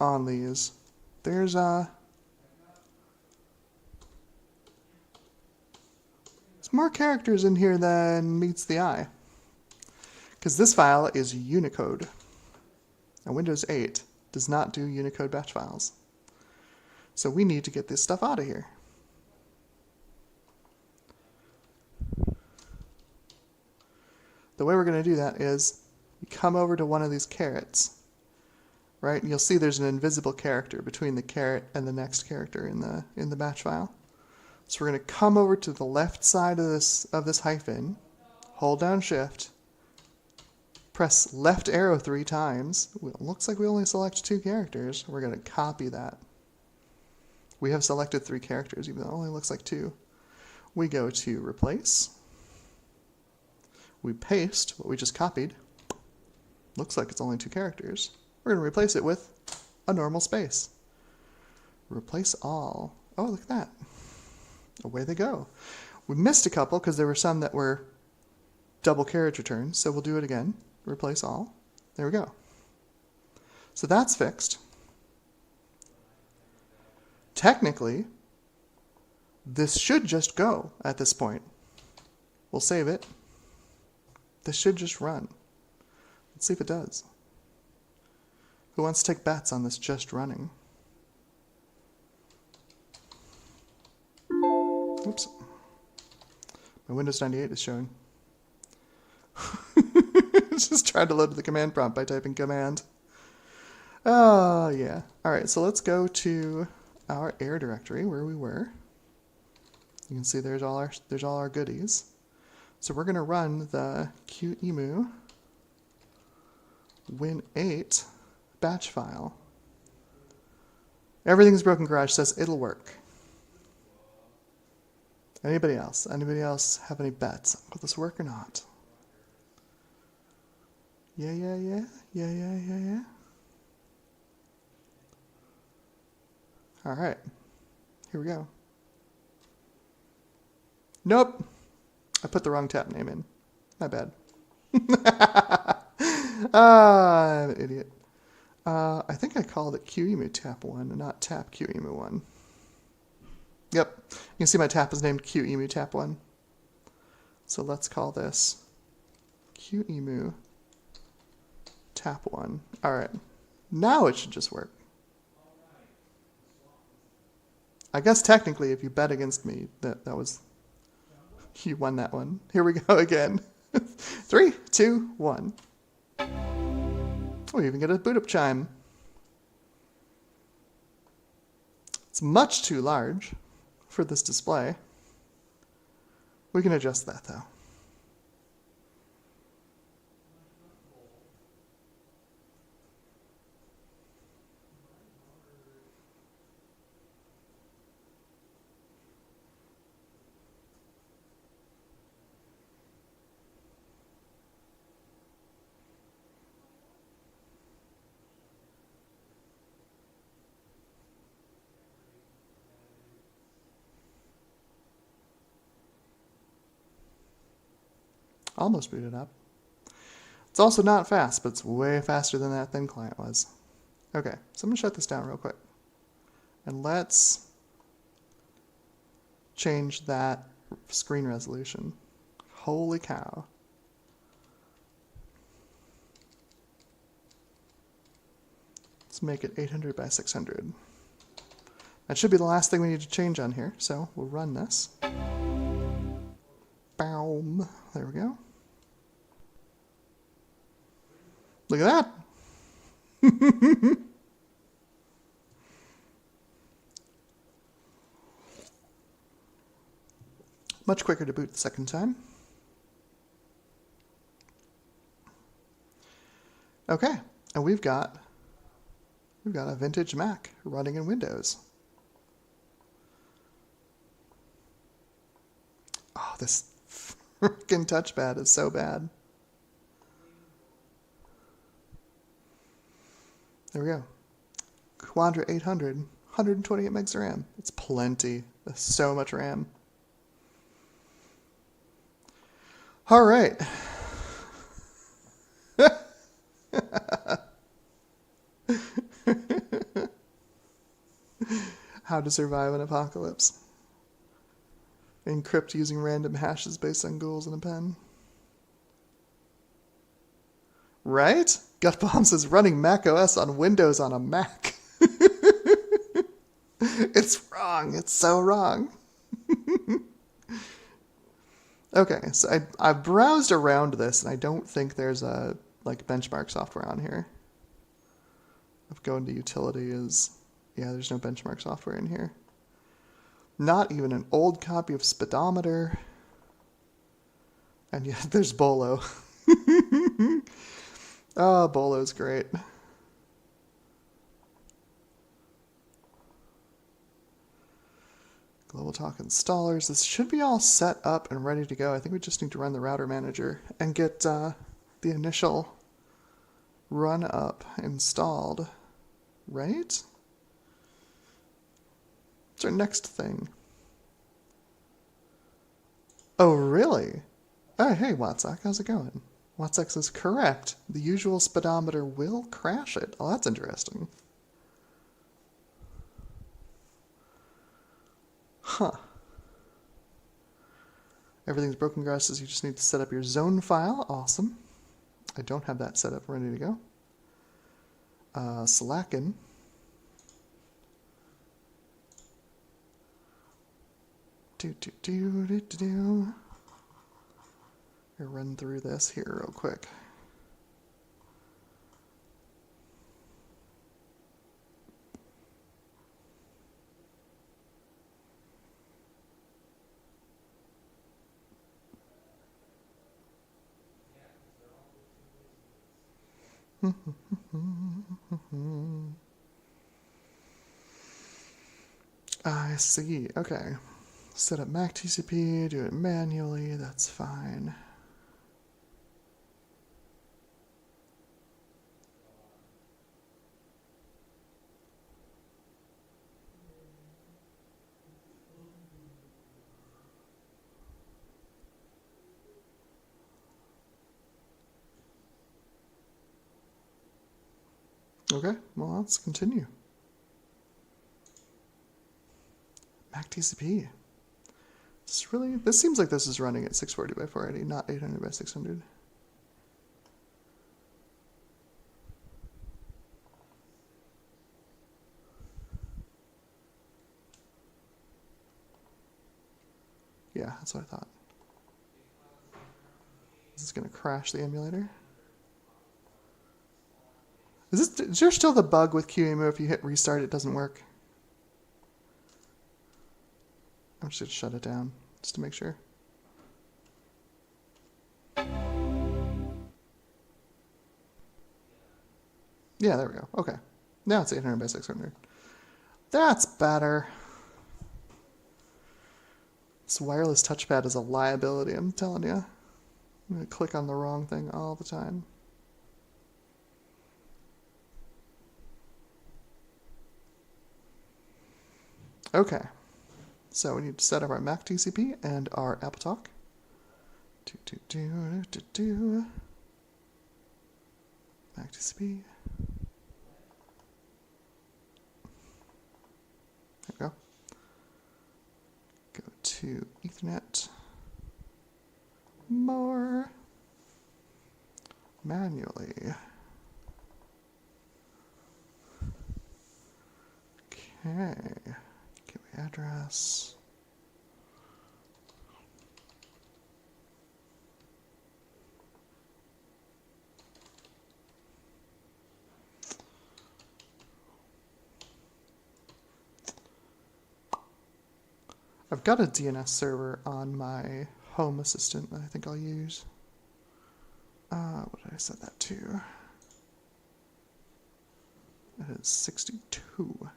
on these, there's more characters in here than meets the eye. Because this file is Unicode. And Windows 8 does not do Unicode batch files. So we need to get this stuff out of here. The way we're going to do that is you come over to one of these carrots, right? And you'll see there's an invisible character between the caret and the next character in the batch file. So we're going to come over to the left side of this hyphen, hold down Shift, press left arrow 3 times. It looks like we only select 2 characters. We're going to copy that. We have selected 3 characters, even though it only looks like 2. We go to Replace. We paste what we just copied. Looks like it's only 2 characters. We're going to replace it with a normal space. Replace all. Oh, look at that. Away they go. We missed a couple because there were some that were double carriage returns, so we'll do it again. Replace all. There we go. So that's fixed. Technically, this should just go at this point. We'll save it. This should just run. Let's see if it does. Who wants to take bets on this just running? Oops. My Windows 98 is showing. Just tried to load the command prompt by typing command. Oh, yeah. All right, so let's go to our air directory where we were. You can see there's all our goodies. So we're going to run the qemu win8 batch file. Everything's Broken Garage says it'll work. Anybody else? Anybody else have any bets? Will this work or not? Yeah. All right, here we go. Nope, I put the wrong tab name in. My bad. I'm an idiot. I think I called it QEMU tap 1 and not tap QEMU 1. Yep, you can see my tap is named QEMU tap 1. So let's call this QEMU tap 1. All right, now it should just work. I guess technically if you bet against me, that was, you won that one. Here we go again. 3, 2, 1. We even get a boot up chime. It's much too large for this display. We can adjust that though. Almost booted up. It's also not fast, but it's way faster than that thin client was. Okay, so I'm going to shut this down real quick. And let's change that screen resolution. Holy cow. Let's make it 800 by 600. That should be the last thing we need to change on here, so we'll run this. Boom. There we go. Look at that. Much quicker to boot the second time. Okay, and we've got a vintage Mac running in Windows. Oh, this freaking touchpad is so bad. There we go. Quadra 800, 128 megs of RAM. It's plenty. That's so much RAM. All right. How to survive an apocalypse. Encrypt using random hashes based on goals in a pen. Right? Gutbomb says running Mac OS on Windows on a Mac. It's wrong. It's so wrong. Okay, so I browsed around this, and I don't think there's a like benchmark software on here. If going to utility is, yeah, there's no benchmark software in here. Not even an old copy of Speedometer. And yet there's Bolo. Oh, Bolo's great. Global Talk installers. This should be all set up and ready to go. I think we just need to run the router manager and get the initial run up installed. Right? What's our next thing? Oh, really? Oh, hey, Watsock, how's it going? Watsock says, correct. The usual speedometer will crash it. Oh, that's interesting. Huh. Everything's broken, Garage says you just need to set up your zone file. Awesome. I don't have that set up ready to go. Slackin'. I'll run through this here real quick. I see. Okay. Set up Mac TCP, do it manually, that's fine. Okay, well, let's continue. Mac TCP. This seems like this is running at 640 by 480, not 800 by 600. Yeah, that's what I thought. Is this going to crash the emulator? Is there still the bug with QEMU if you hit restart it doesn't work? I'm just going to shut it down, just to make sure. Yeah, there we go. Okay. Now it's 800 by 600. That's better. This wireless touchpad is a liability, I'm telling you. I'm going to click on the wrong thing all the time. Okay. So we need to set up our Mac TCP and our AppleTalk. Mac TCP. There we go. Go to Ethernet. More. Manually. Okay. address. I've got a DNS server on my Home Assistant that I think I'll use. What did I set that to? It is 62.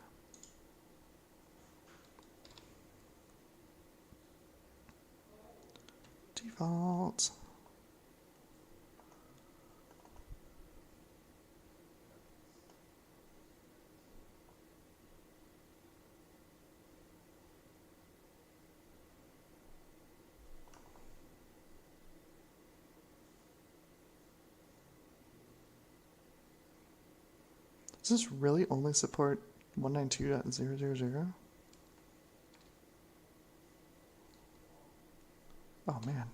Default. Does this really only support 192.0.0.0? Oh man.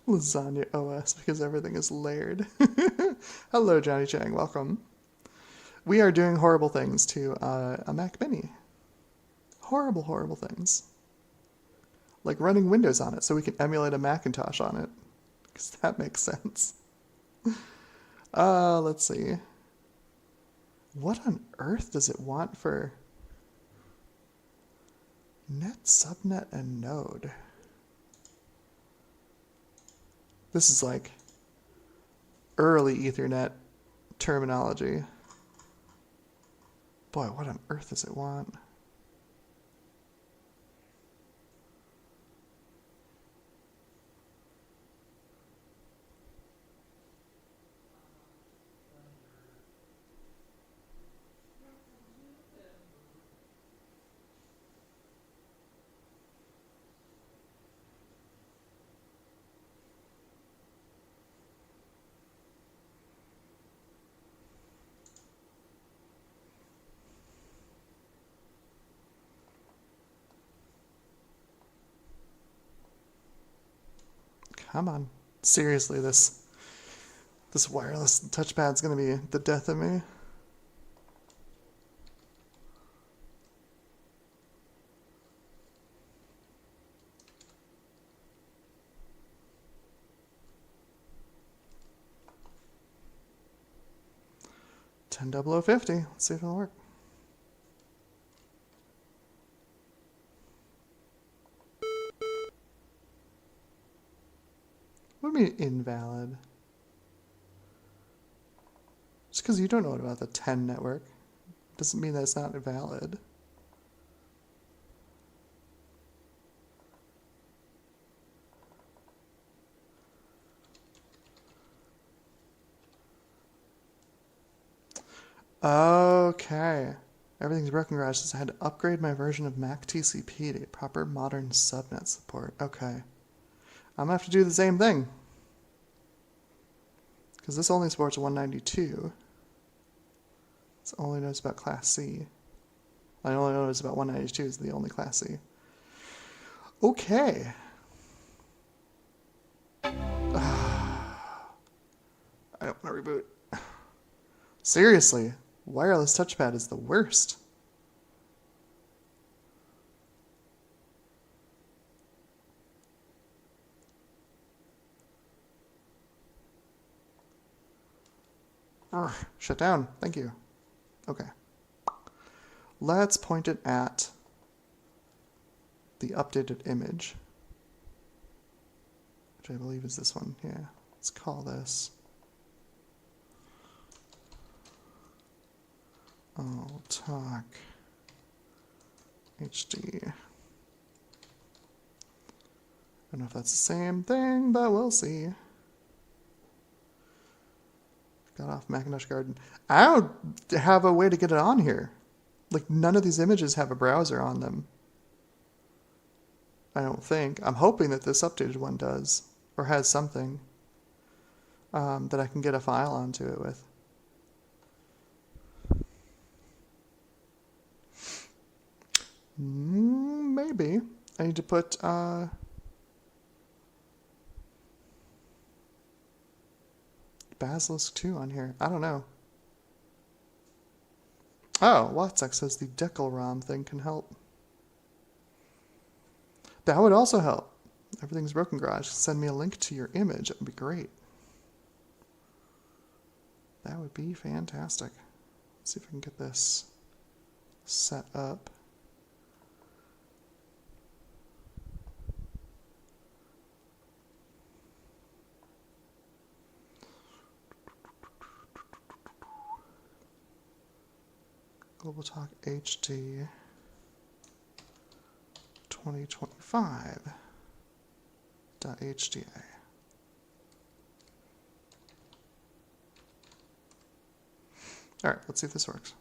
Lasagna OS because everything is layered. Hello, Johnny Chang. Welcome. We are doing horrible things to a Mac Mini. Horrible, horrible things. Like running Windows on it so we can emulate a Macintosh on it. Because that makes sense. Let's see. What on earth does it want for net, subnet, and node? This is like early Ethernet terminology. Boy, what on earth does it want? Come on. Seriously, this wireless touchpad's gonna be the death of me. $10,050. Let's see if it'll work. What do you mean invalid? Just because you don't know about the 10 network doesn't mean that it's not valid. Okay. Everything's broken, garage says I had to upgrade my version of Mac TCP to get proper modern subnet support. Okay. I'm gonna have to do the same thing. Because this only supports 192. It's only knows about Class C. I only knows about 192 is the only Class C. Okay. I don't want to reboot. Seriously, wireless touchpad is the worst. Shut down. Thank you. Okay. Let's point it at the updated image, which I believe is this one. Yeah. Let's call this AppleTalk HD. I don't know if that's the same thing, but we'll see. Got off Macintosh Garden. I don't have a way to get it on here. Like, none of these images have a browser on them. I don't think. I'm hoping that this updated one does, or has something that I can get a file onto it with. be. I need to put Basilisk 2 on here. I don't know. Oh, Watsek says the decal ROM thing can help. That would also help. Everything's Broken Garage. Send me a link to your image. It would be great. That would be fantastic. Let's see if I can get this set up. Global Talk HD 2025.hda. All right, let's see if this works.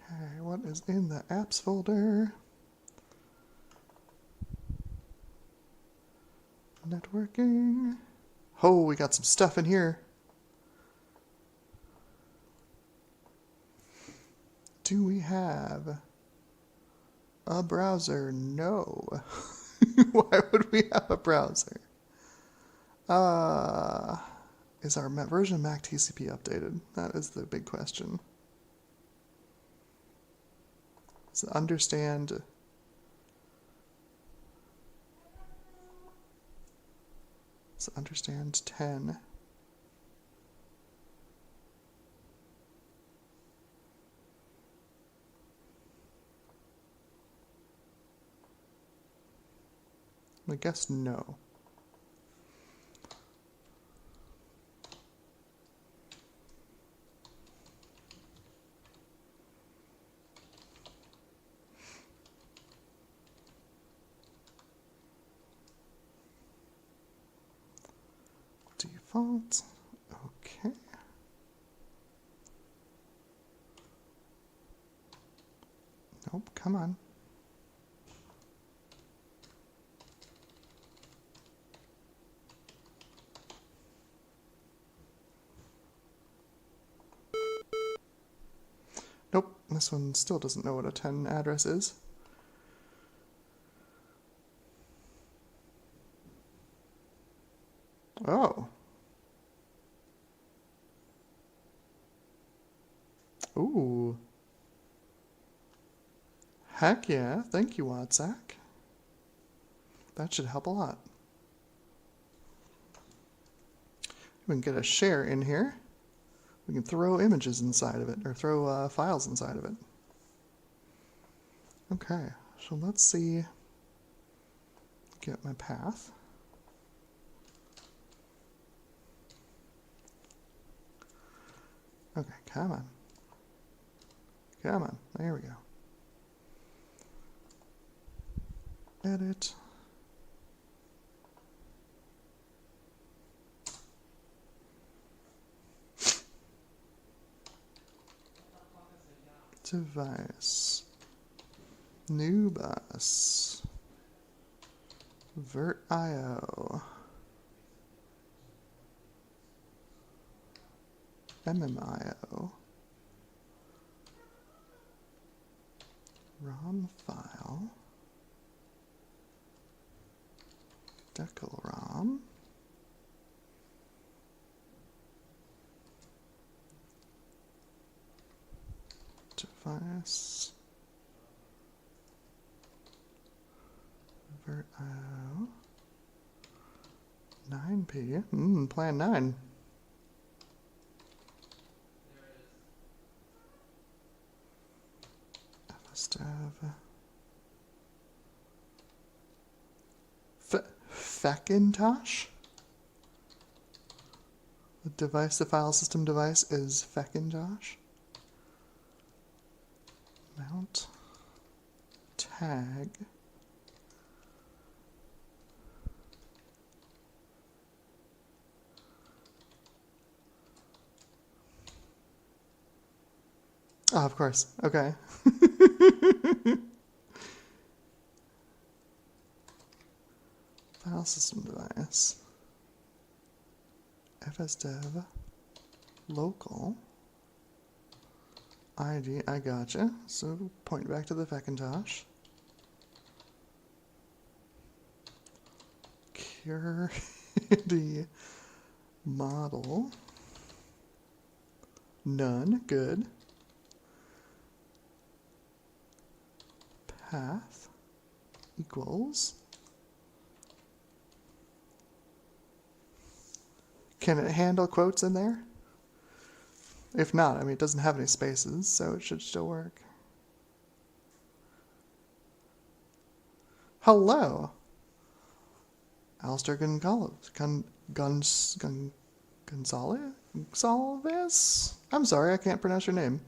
Okay, what is in the apps folder? Networking. Oh, we got some stuff in here. Do we have a browser? No. Why would we have a browser? Is our version of Mac TCP updated? That is the big question. Does it understand? Does it understand 10? I guess no. Default. Okay. Nope, come on. Nope, this one still doesn't know what a 10 address is. Oh. Ooh. Heck yeah, thank you, Watzak. That should help a lot. We can get a share in here. We can throw images inside of it, or throw files inside of it. Okay, so let's see. Get my path. Okay, come on. Come on, there we go. Edit. Device. New bus. VirtIO. MMIO. ROM file. Decal ROM. Device. VirtIO. 9P. Plan 9. FSDev. Feckintosh? The device, the file system device is Feckintosh. Mount. Tag. Oh, of course. Okay. File system device. fsdev local ID. I gotcha. So point back to the Macintosh. Security model. None. Good. Path equals. Can it handle quotes in there? If not, I mean, it doesn't have any spaces, so it should still work. Hello. Alistair Gonzalez? I'm sorry, I can't pronounce your name.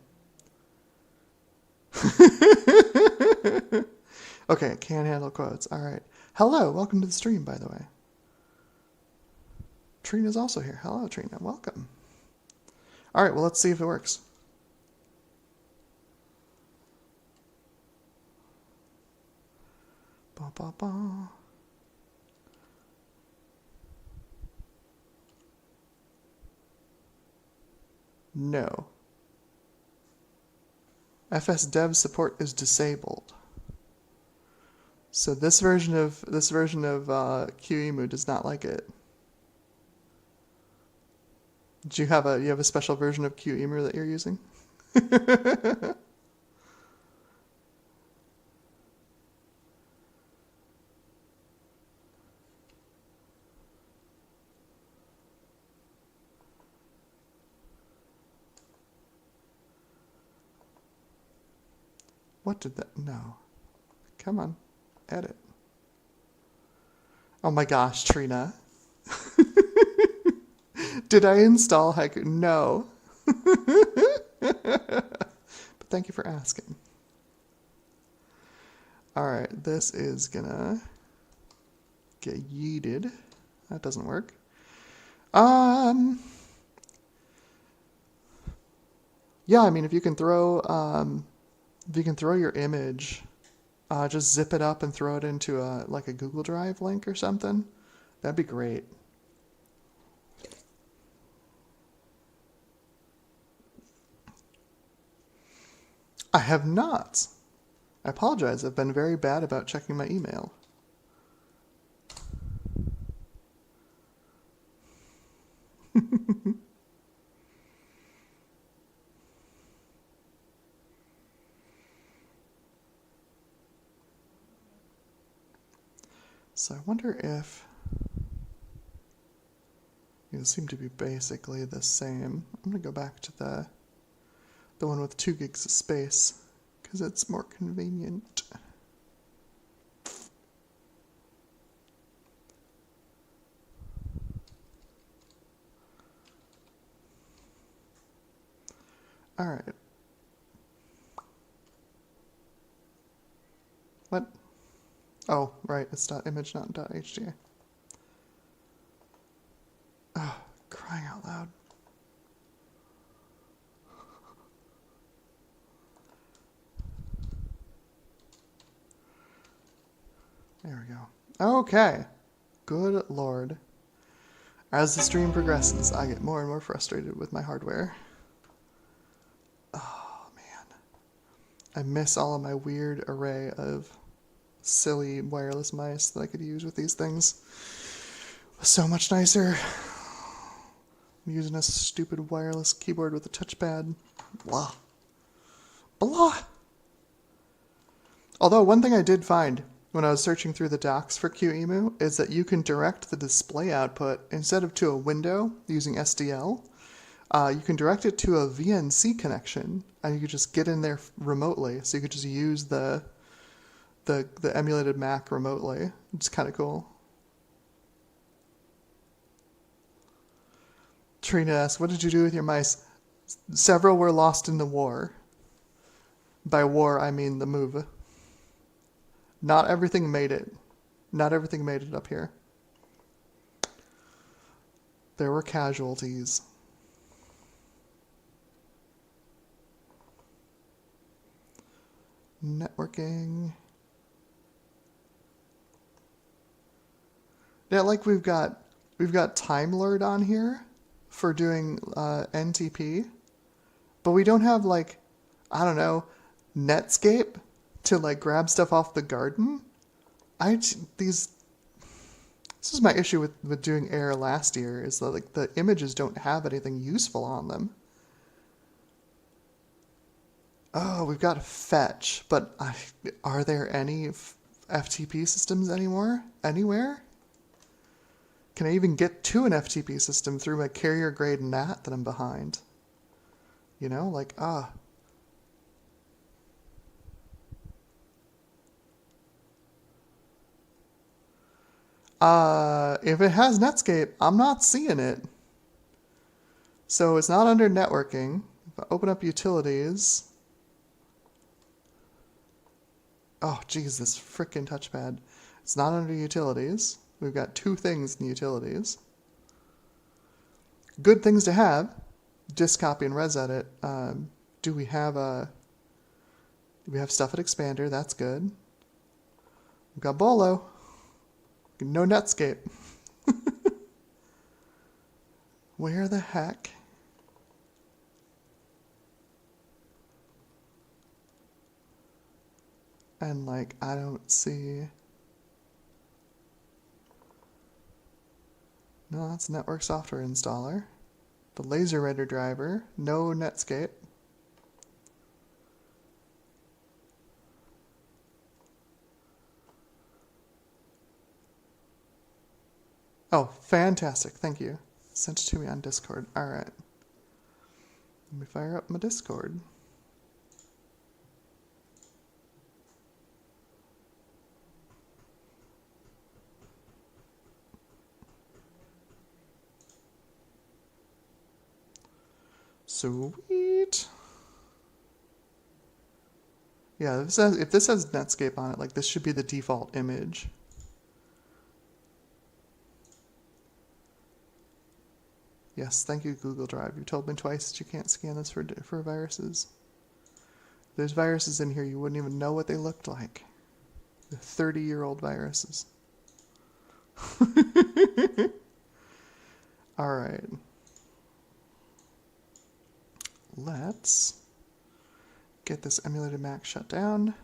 Okay, can't handle quotes. All right. Hello, welcome to the stream, by the way. Trina's also here. Hello, Trina. Welcome. All right, well, let's see if it works. Ba, ba, ba. No. FSDev support is disabled. So this version of QEMU does not like it. Do you have a special version of QEMU that you're using? What did that? No. Come on. Edit. Oh my gosh, Trina. Did I install Haiku? No. But thank you for asking. Alright, this is gonna get yeeted. That doesn't work. Yeah, I mean, if you can throw your image, just zip it up and throw it into like a Google Drive link or something, that'd be great. I have not. I apologize. I've been very bad about checking my email. So I wonder if these seem to be basically the same. I'm going to go back to the one with 2 gigs of space because it's more convenient. All right. What? Oh, right. It's .image, not .hda. Oh, crying out loud. There we go. Okay. Good Lord. As the stream progresses, I get more and more frustrated with my hardware. Oh, man. I miss all of my weird array of silly wireless mice that I could use with these things. So much nicer. I'm using a stupid wireless keyboard with a touchpad. Blah. Blah. Although one thing I did find when I was searching through the docs for QEMU is that you can direct the display output instead of to a window using SDL. You can direct it to a VNC connection, and you could just get in there remotely. So you could just use the emulated Mac remotely. It's kind of cool. Trina asks, what did you do with your mice? Several were lost in the war. By war, I mean the move. Not everything made it. Not everything made it up here. There were casualties. networking. Yeah, like we've got Time Lord on here for doing NTP, but we don't have like, I don't know, Netscape to like grab stuff off the garden. These This is my issue with doing air last year, is that like the images don't have anything useful on them. Oh, we've got fetch, but are there any FTP systems anymore? Anywhere? Can I even get to an FTP system through my carrier grade NAT that I'm behind? You know, like, if it has Netscape, I'm not seeing it. So it's not under networking. If I open up utilities, oh, geez, this frickin' touchpad. It's not under utilities. We've got two things in utilities. Good things to have. Disk copy and res edit. Do we have stuff at Expander? That's good. We've got Bolo. No Netscape. Where the heck? And like, I don't see. No, that's network software installer. The laser writer driver. No Netscape. Oh, fantastic. Thank you. Sent it to me on Discord. All right. Let me fire up my Discord. Sweet. Yeah, if this has Netscape on it, like this should be the default image. Yes, thank you, Google Drive. You told me twice that you can't scan this for viruses. There's viruses in here you wouldn't even know what they looked like. The 30-year-old viruses. All right. Let's get this emulated Mac shut down.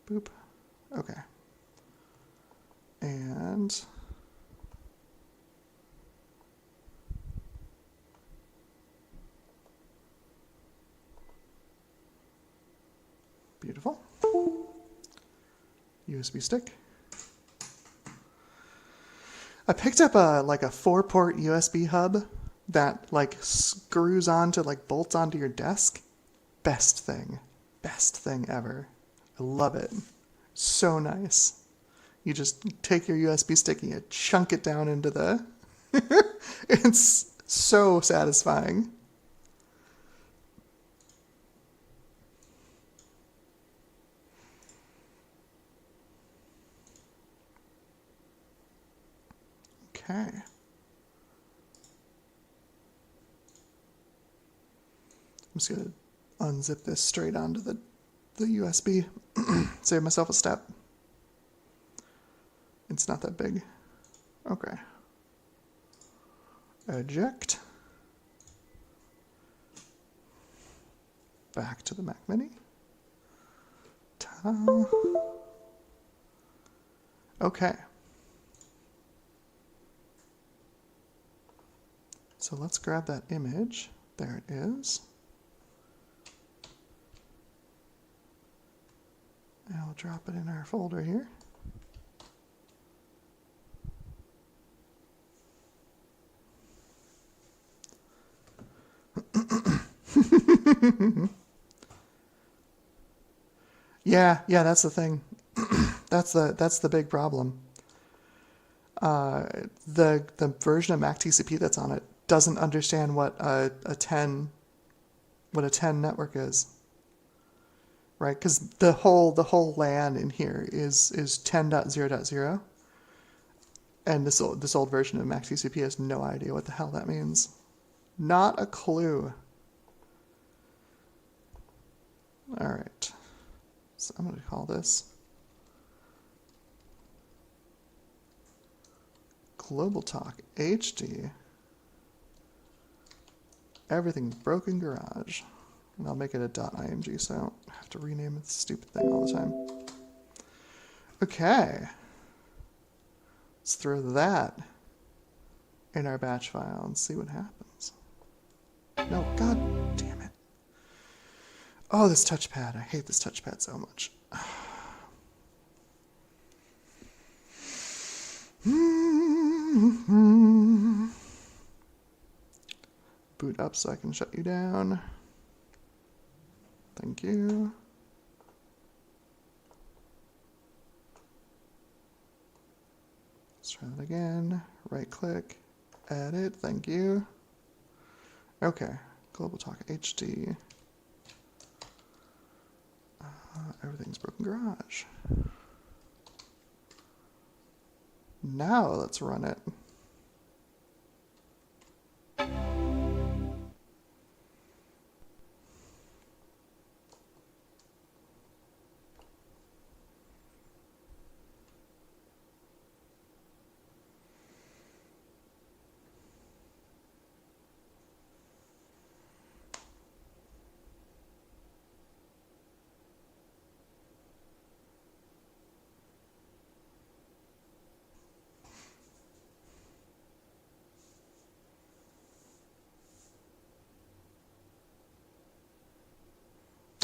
Boop. Okay. And beautiful. USB stick. I picked up a 4-port USB hub that like screws onto, like bolts onto your desk. Best thing ever. I love it. So nice. You just take your USB stick and you chunk it down into the... It's so satisfying. Okay. I'm just going to unzip this straight onto the USB. Save myself a step. It's not that big. Okay. Eject. Back to the Mac Mini. Ta-da. Okay. So let's grab that image. There it is. And I'll drop it in our folder here. Yeah, that's the thing. that's the big problem. The version of Mac TCP that's on it doesn't understand what a 10 network is. Right? Because the whole LAN in here is 10.0.0, and this old version of Mac TCP has no idea what the hell that means. Not a clue. All right. So I'm going to call this Global Talk HD. Everything's broken garage. And I'll make it a .img so I don't have to rename this stupid thing all the time. Okay. Let's throw that in our batch file and see what happens. No, god damn it. Oh, this touchpad. I hate this touchpad so much. Boot up so I can shut you down. Thank you. Let's try that again. Right click, edit, thank you. Okay, Global Talk HD. Everything's broken garage. Now let's run it.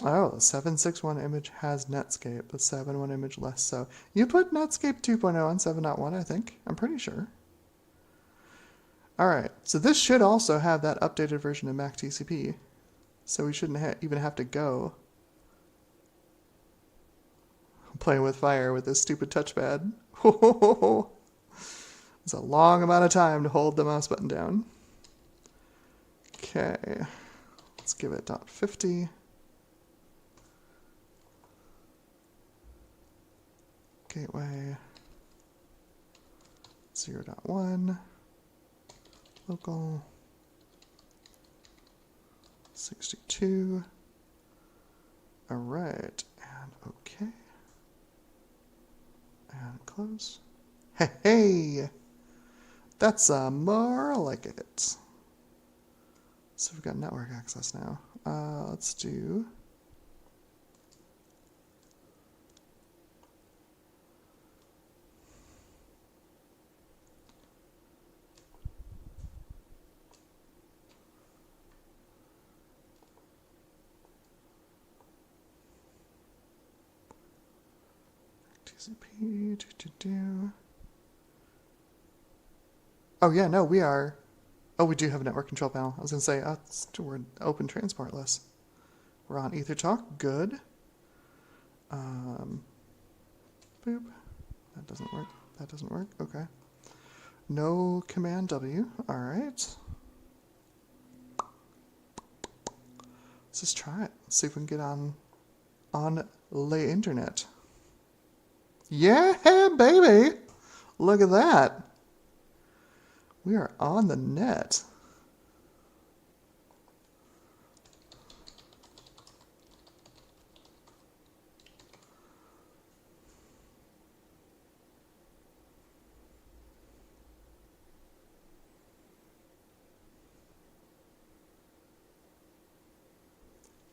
Oh, the 761 image has Netscape, the 7.1 image less so. You put Netscape 2.0 on 7.1, I think. I'm pretty sure. Alright, so this should also have that updated version of Mac TCP. So we shouldn't even have to go playing with fire with this stupid touchpad. It's a long amount of time to hold the mouse button down. Okay, let's give it .50. Gateway 0.1, local 62. All right, and okay, and close. Hey, that's more like it. So we've got network access now. Let's do. TCP, Oh yeah, no, we are. Oh, we do have a network control panel. I was gonna say, we're open transportless. We're on EtherTalk, good. Boop. That doesn't work. That doesn't work. Okay. No command W. All right. Let's just try it. Let's see if we can get on the internet. Yeah, baby! Look at that. We are on the net.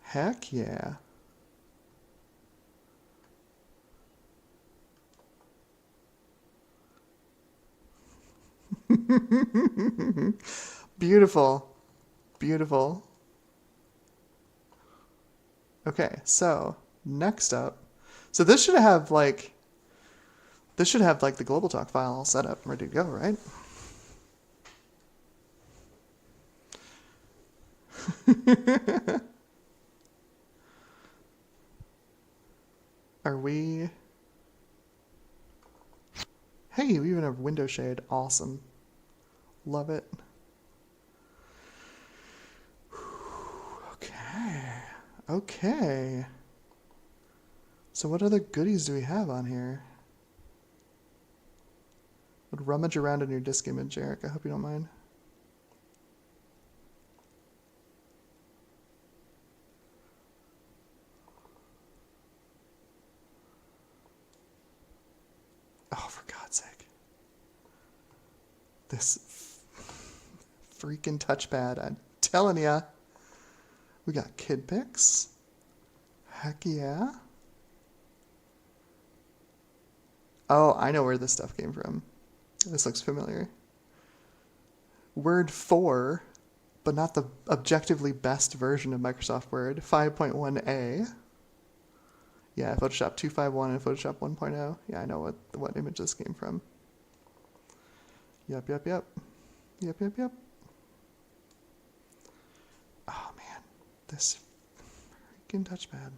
Heck yeah. Beautiful. Beautiful. Okay, so next up. So this should have like the Global Talk file all set up and ready to go, right? Are we? Hey, we even have window shade. Awesome. Love it. Okay. Okay. So what other goodies do we have on here? Would rummage around in your disk image, Eric. I hope you don't mind. This freaking touchpad, I'm telling ya. We got kid pics. Heck yeah. Oh, I know where this stuff came from. This looks familiar. Word 4, but not the objectively best version of Microsoft Word, 5.1a. Yeah, Photoshop 251 and Photoshop 1.0. Yeah, I know what image this came from. Yep. Yep. Oh man, this freaking touchpad.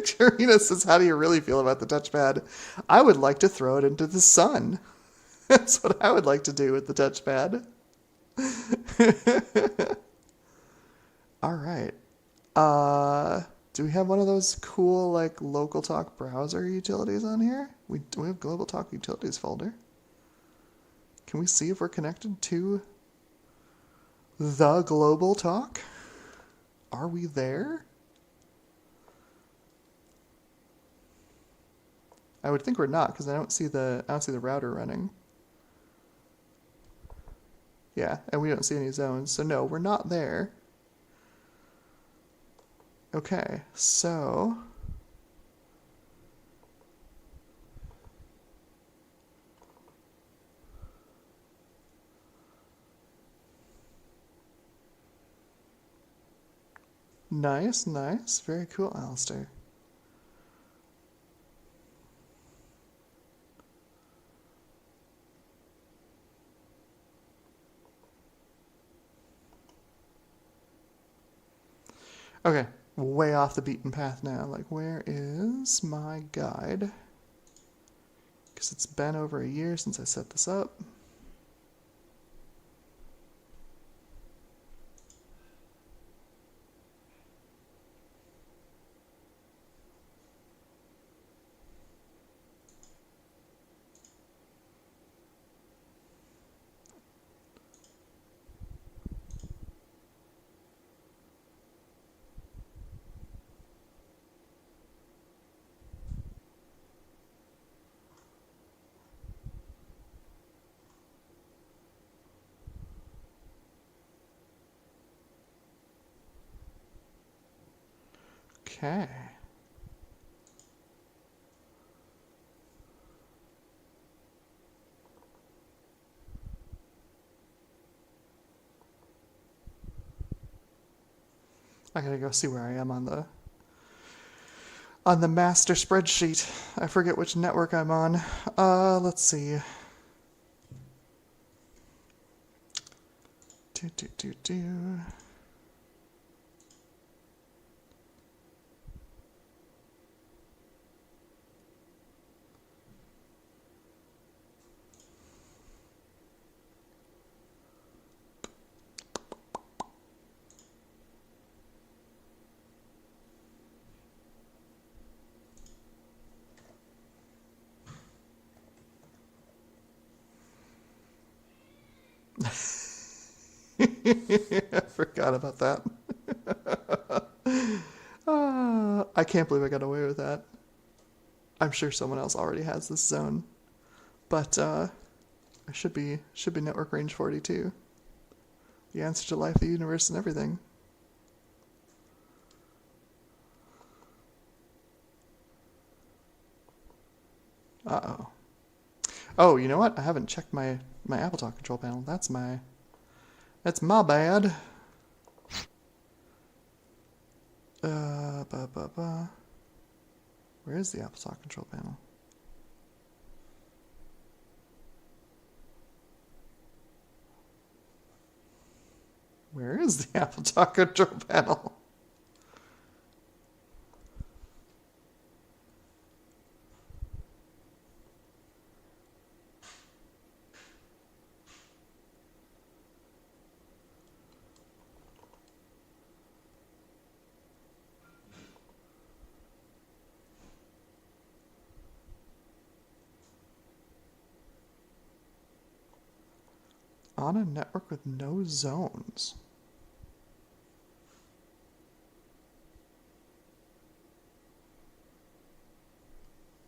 Karina says, how do you really feel about the touchpad? I would like to throw it into the sun. That's what I would like to do with the touchpad. All right. Do we have one of those cool, like, local talk browser utilities on here? We have global talk utilities folder. Can we see if we're connected to the global talk? Are we there? I would think we're not, because I don't see the router running. Yeah, and we don't see any zones, so no, we're not there. Okay, so nice, very cool, Alistair. Okay, way off the beaten path now. Like, where is my guide? Because it's been over a year since I set this up. Okay. I gotta go see where I am on the master spreadsheet. I forget which network I'm on. Let's see. Do. I forgot about that. I can't believe I got away with that. I'm sure someone else already has this zone, but I should be network range 42. The answer to life, the universe, and everything. Uh-oh. Oh, you know what? I haven't checked my AppleTalk control panel. That's my bad. Where is the AppleTalk control panel? Where is the AppleTalk control panel? On a network with no zones.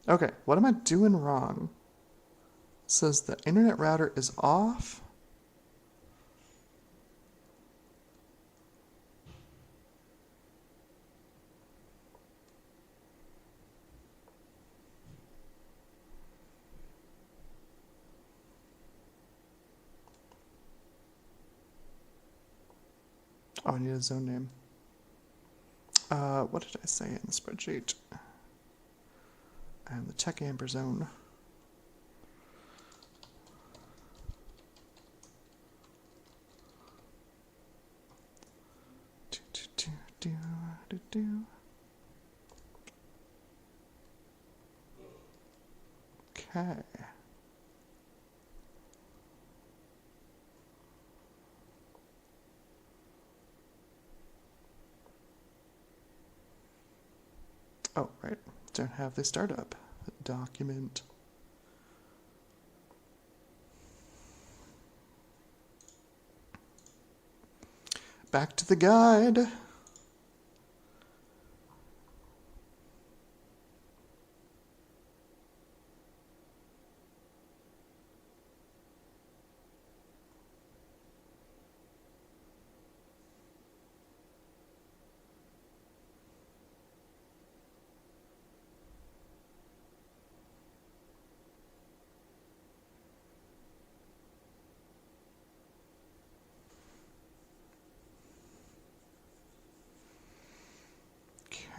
Okay, what am I doing wrong? Says the internet router is off. Oh, I need a zone name. What did I say in the spreadsheet? And the check amber zone. Okay. Oh, right. Don't have the startup document. Back to the guide.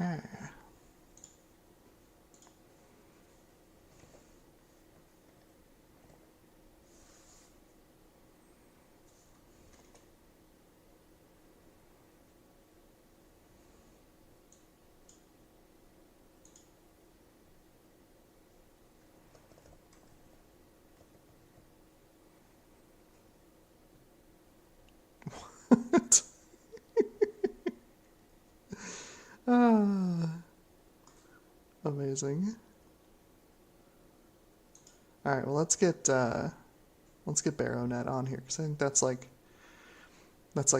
Okay. What? Ah, amazing. All right, well let's get BarrowNet on here because I think that's like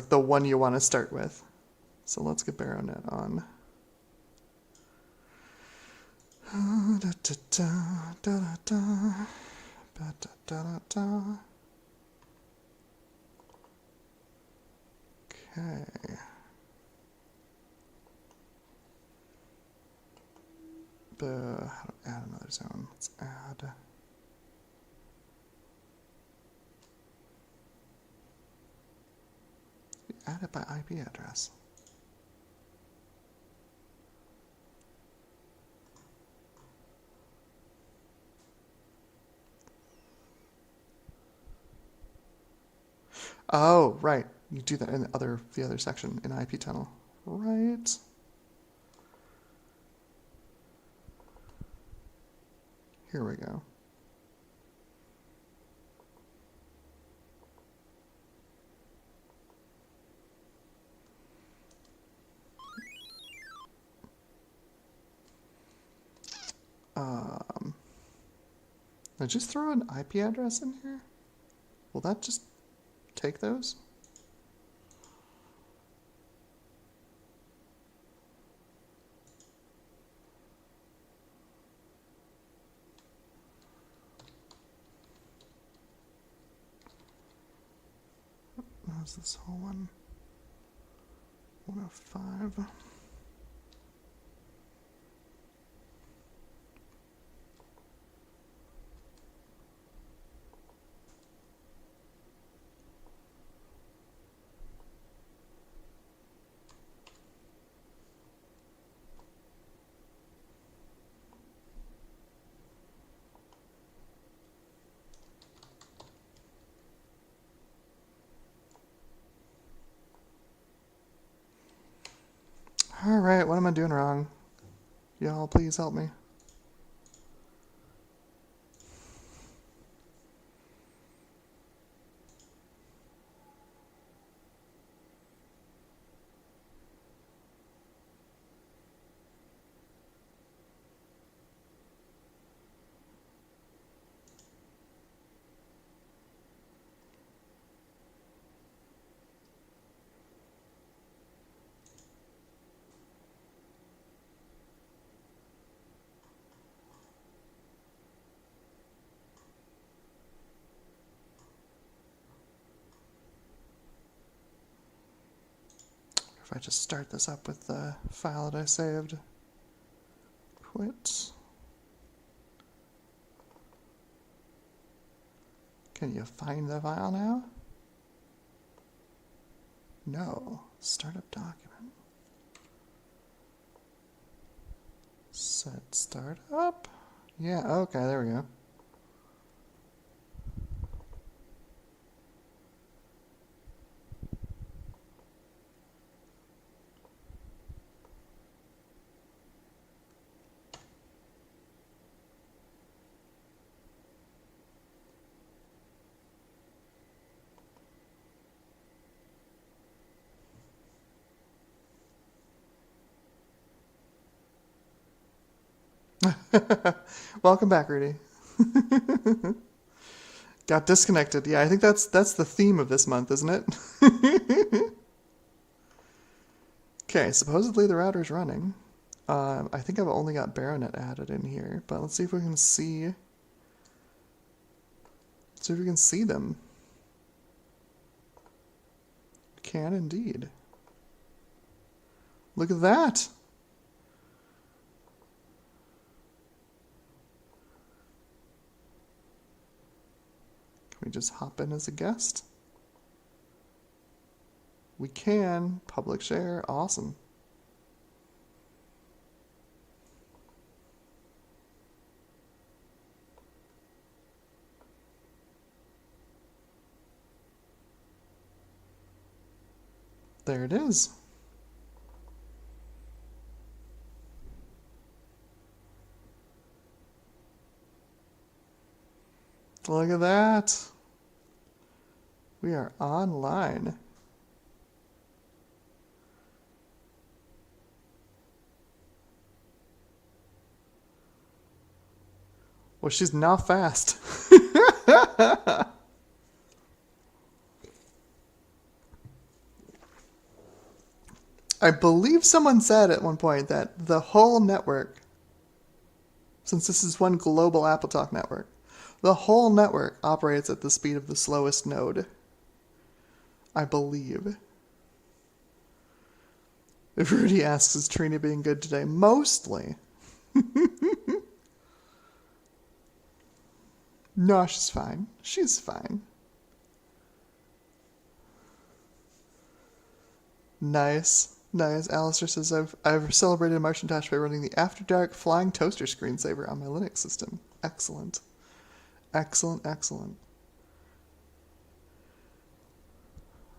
the one you want to start with. So let's get BarrowNet on. Okay. How to add another zone? Let's add. Add it by IP address. Oh, right. You do that in the other section in IP tunnel. Right. Here we go. I just throw an IP address in here? Will that just take those? How's this whole one? 105. Alright, what am I doing wrong? Y'all, please help me. If I just start this up with the file that I saved. Quit. Can you find the file now? No. Startup document. Set startup? Yeah, okay, there we go. Welcome back, Rudy. Got disconnected. Yeah, I think that's the theme of this month, isn't it? Okay, supposedly the router's running. I think I've only got Baronet added in here, but let's see if we can see. Let's see if we can see them. We can indeed. Look at that! Can we just hop in as a guest? We can. Public share. Awesome. There it is. Look at that. We are online. Well, she's now fast. I believe someone said at one point that the whole network, since this is one global AppleTalk network, the whole network operates at the speed of the slowest node. I believe. If Rudy asks, is Trina being good today? Mostly. No, she's fine. She's fine. Nice. Nice. Alistair says, I've celebrated Martian Dash by running the After Dark Flying Toaster screensaver on my Linux system. Excellent. Excellent, excellent.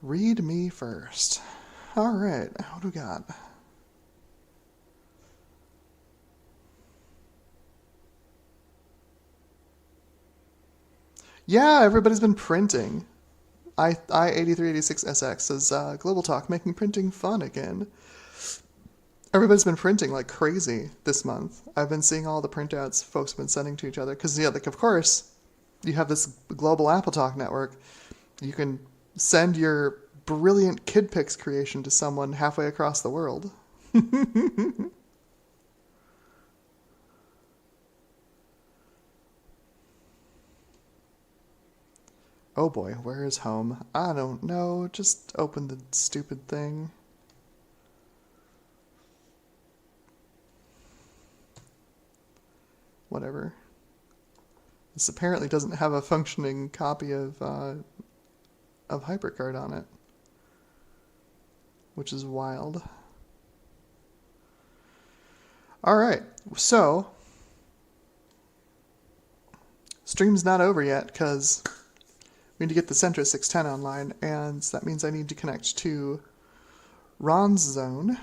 Read me first. Alright, what do we got? Yeah, everybody's been printing. I8386SX says, Global Talk, making printing fun again. Everybody's been printing like crazy this month. I've been seeing all the printouts folks have been sending to each other. Because, yeah, like, of course, you have this global AppleTalk network. You can send your brilliant KidPix creation to someone halfway across the world. Oh boy, where is home? I don't know. Just open the stupid thing. Whatever. This apparently doesn't have a functioning copy of HyperCard on it, which is wild. All right, so stream's not over yet because we need to get the Centra 610 online, and that means I need to connect to Ron's zone.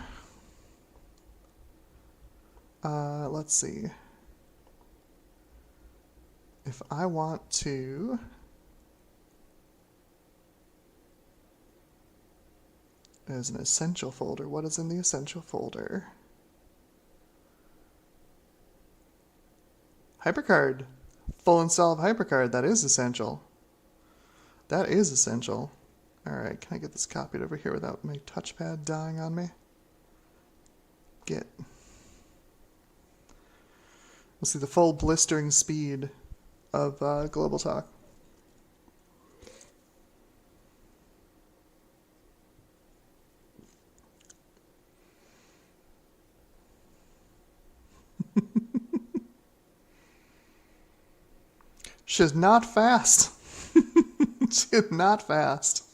Let's see. If I want to... There's an essential folder. What is in the essential folder? HyperCard. Full install of HyperCard. That is essential. That is essential. Alright, can I get this copied over here without my touchpad dying on me? Get. Let's see the full blistering speed of Global Talk. She's not fast. She's not fast.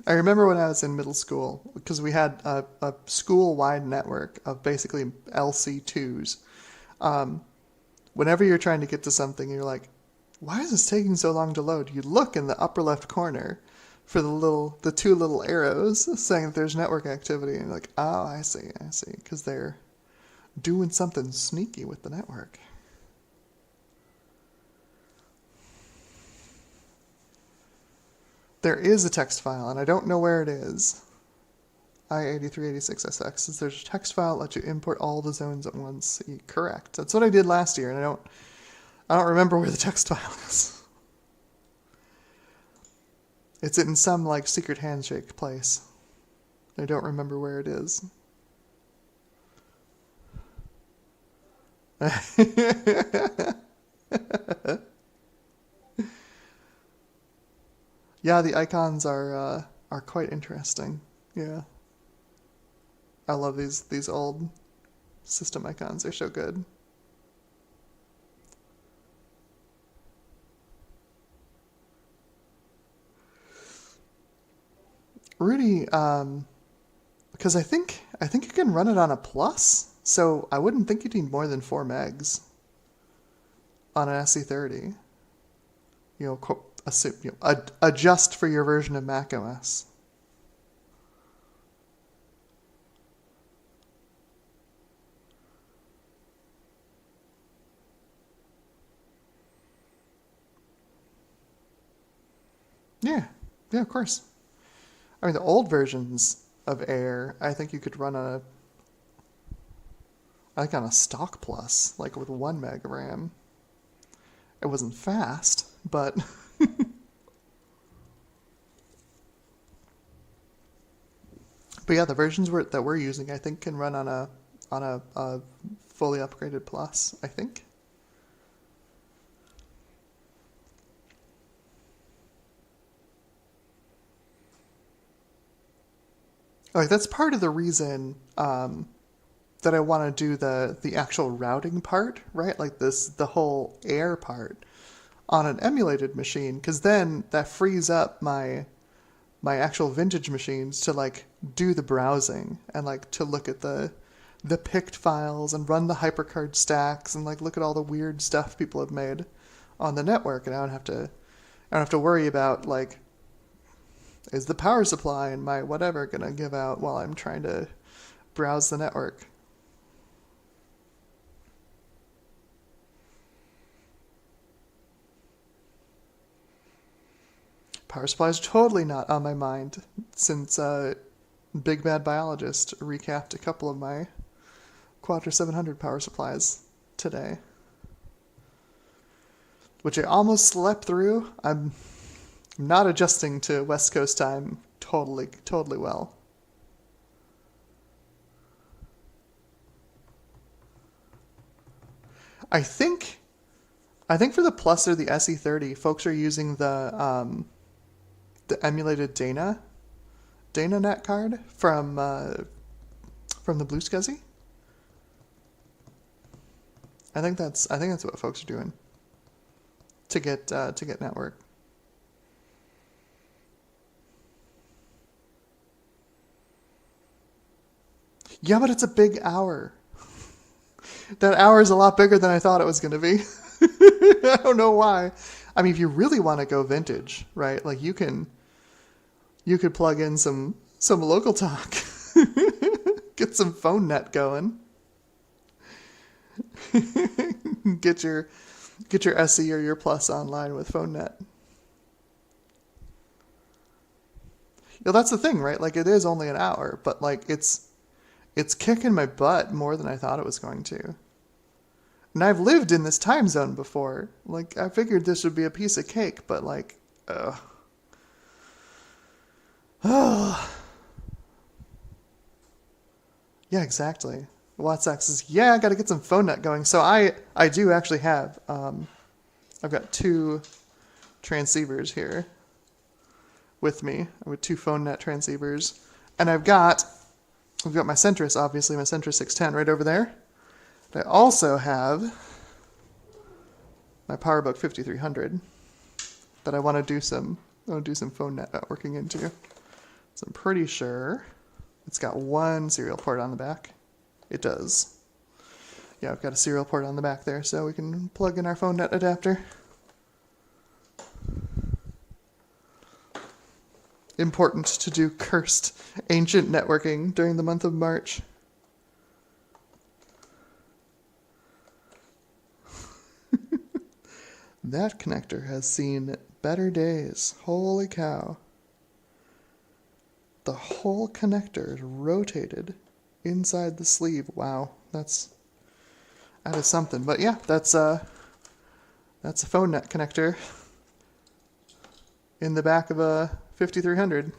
I remember when I was in middle school, because we had a school-wide network of basically LC2s. Whenever you're trying to get to something, you're like, why is this taking so long to load? You look in the upper left corner for the two little arrows saying that there's network activity, and you're like, oh, I see, because they're doing something sneaky with the network. There is a text file, and I don't know where it is. I8386SX says there's a text file that lets you import all the zones at once. Correct. That's what I did last year, and I don't remember where the text file is. It's in some like secret handshake place. I don't remember where it is. Yeah, the icons are quite interesting. Yeah. I love these old system icons. They're so good. Rudy, because I think you can run it on a plus, so I wouldn't think you'd need more than 4 megs on an SC30. Adjust for your version of macOS. Yeah, of course. I mean, the old versions of Air, I think you could run on a stock plus, like with 1 meg of RAM. It wasn't fast, but but yeah, the versions that we're using, I think, can run on a fully upgraded plus, I think. Like that's part of the reason that I want to do the actual routing part, right? Like the whole Air part on an emulated machine, because then that frees up my actual vintage machines to like do the browsing and like to look at the picked files and run the hypercard stacks and like look at all the weird stuff people have made on the network, and I don't have to worry about like, is the power supply and my whatever gonna give out while I'm trying to browse the network. Power supply is totally not on my mind since Big Bad Biologist recapped a couple of my Quadra 700 power supplies today, which I almost slept through. I'm not adjusting to West Coast time totally well. I think for the Plus or the SE30, folks are using the emulated Dana net card from the Blue SCSI. I think that's what folks are doing to get network. Yeah, but it's a big hour. That hour is a lot bigger than I thought it was going to be. I don't know why. I mean, if you really want to go vintage, right? Like you could plug in some local talk, get some phone net going, get your SE or your Plus online with phone net. That's the thing, right? Like it is only an hour, but like it's kicking my butt more than I thought it was going to. And I've lived in this time zone before. Like, I figured this would be a piece of cake, but like, yeah, exactly. WhatsApp says, yeah, I got to get some phone net going. So I do actually have, I've got 2 transceivers here with me. With 2 phone net transceivers. And I've got my Centris, obviously, my Centris 610 right over there. I also have my PowerBook 5300 that I want to do some phone networking into. So I'm pretty sure it's got one serial port on the back. It does. Yeah, I've got a serial port on the back there, so we can plug in our phone net adapter. Important to do cursed ancient networking during the month of March. That connector has seen better days. Holy cow. The whole connector is rotated inside the sleeve. Wow, that is something. But yeah, that's a phone net connector in the back of a 5300.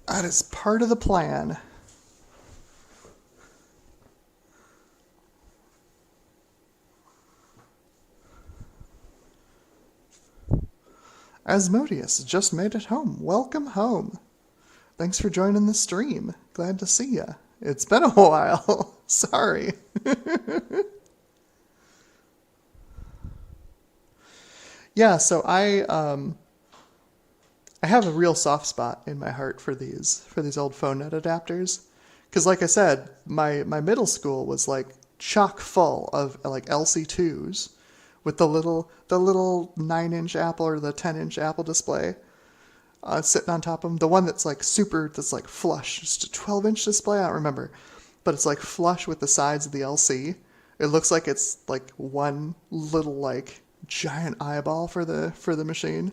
That is part of the plan. Asmodeus just made it home. Welcome home. Thanks for joining the stream. Glad to see ya. It's been a while. Sorry. Yeah, so I have a real soft spot in my heart for these old phone net adapters, because like I said, my middle school was like chock full of like LC2s with the little 9-inch Apple or the 10-inch Apple display sitting on top of them. The one that's like that's like flush, just a 12-inch display. I don't remember, but it's like flush with the sides of the LC. It looks like it's like one little like giant eyeball for the machine.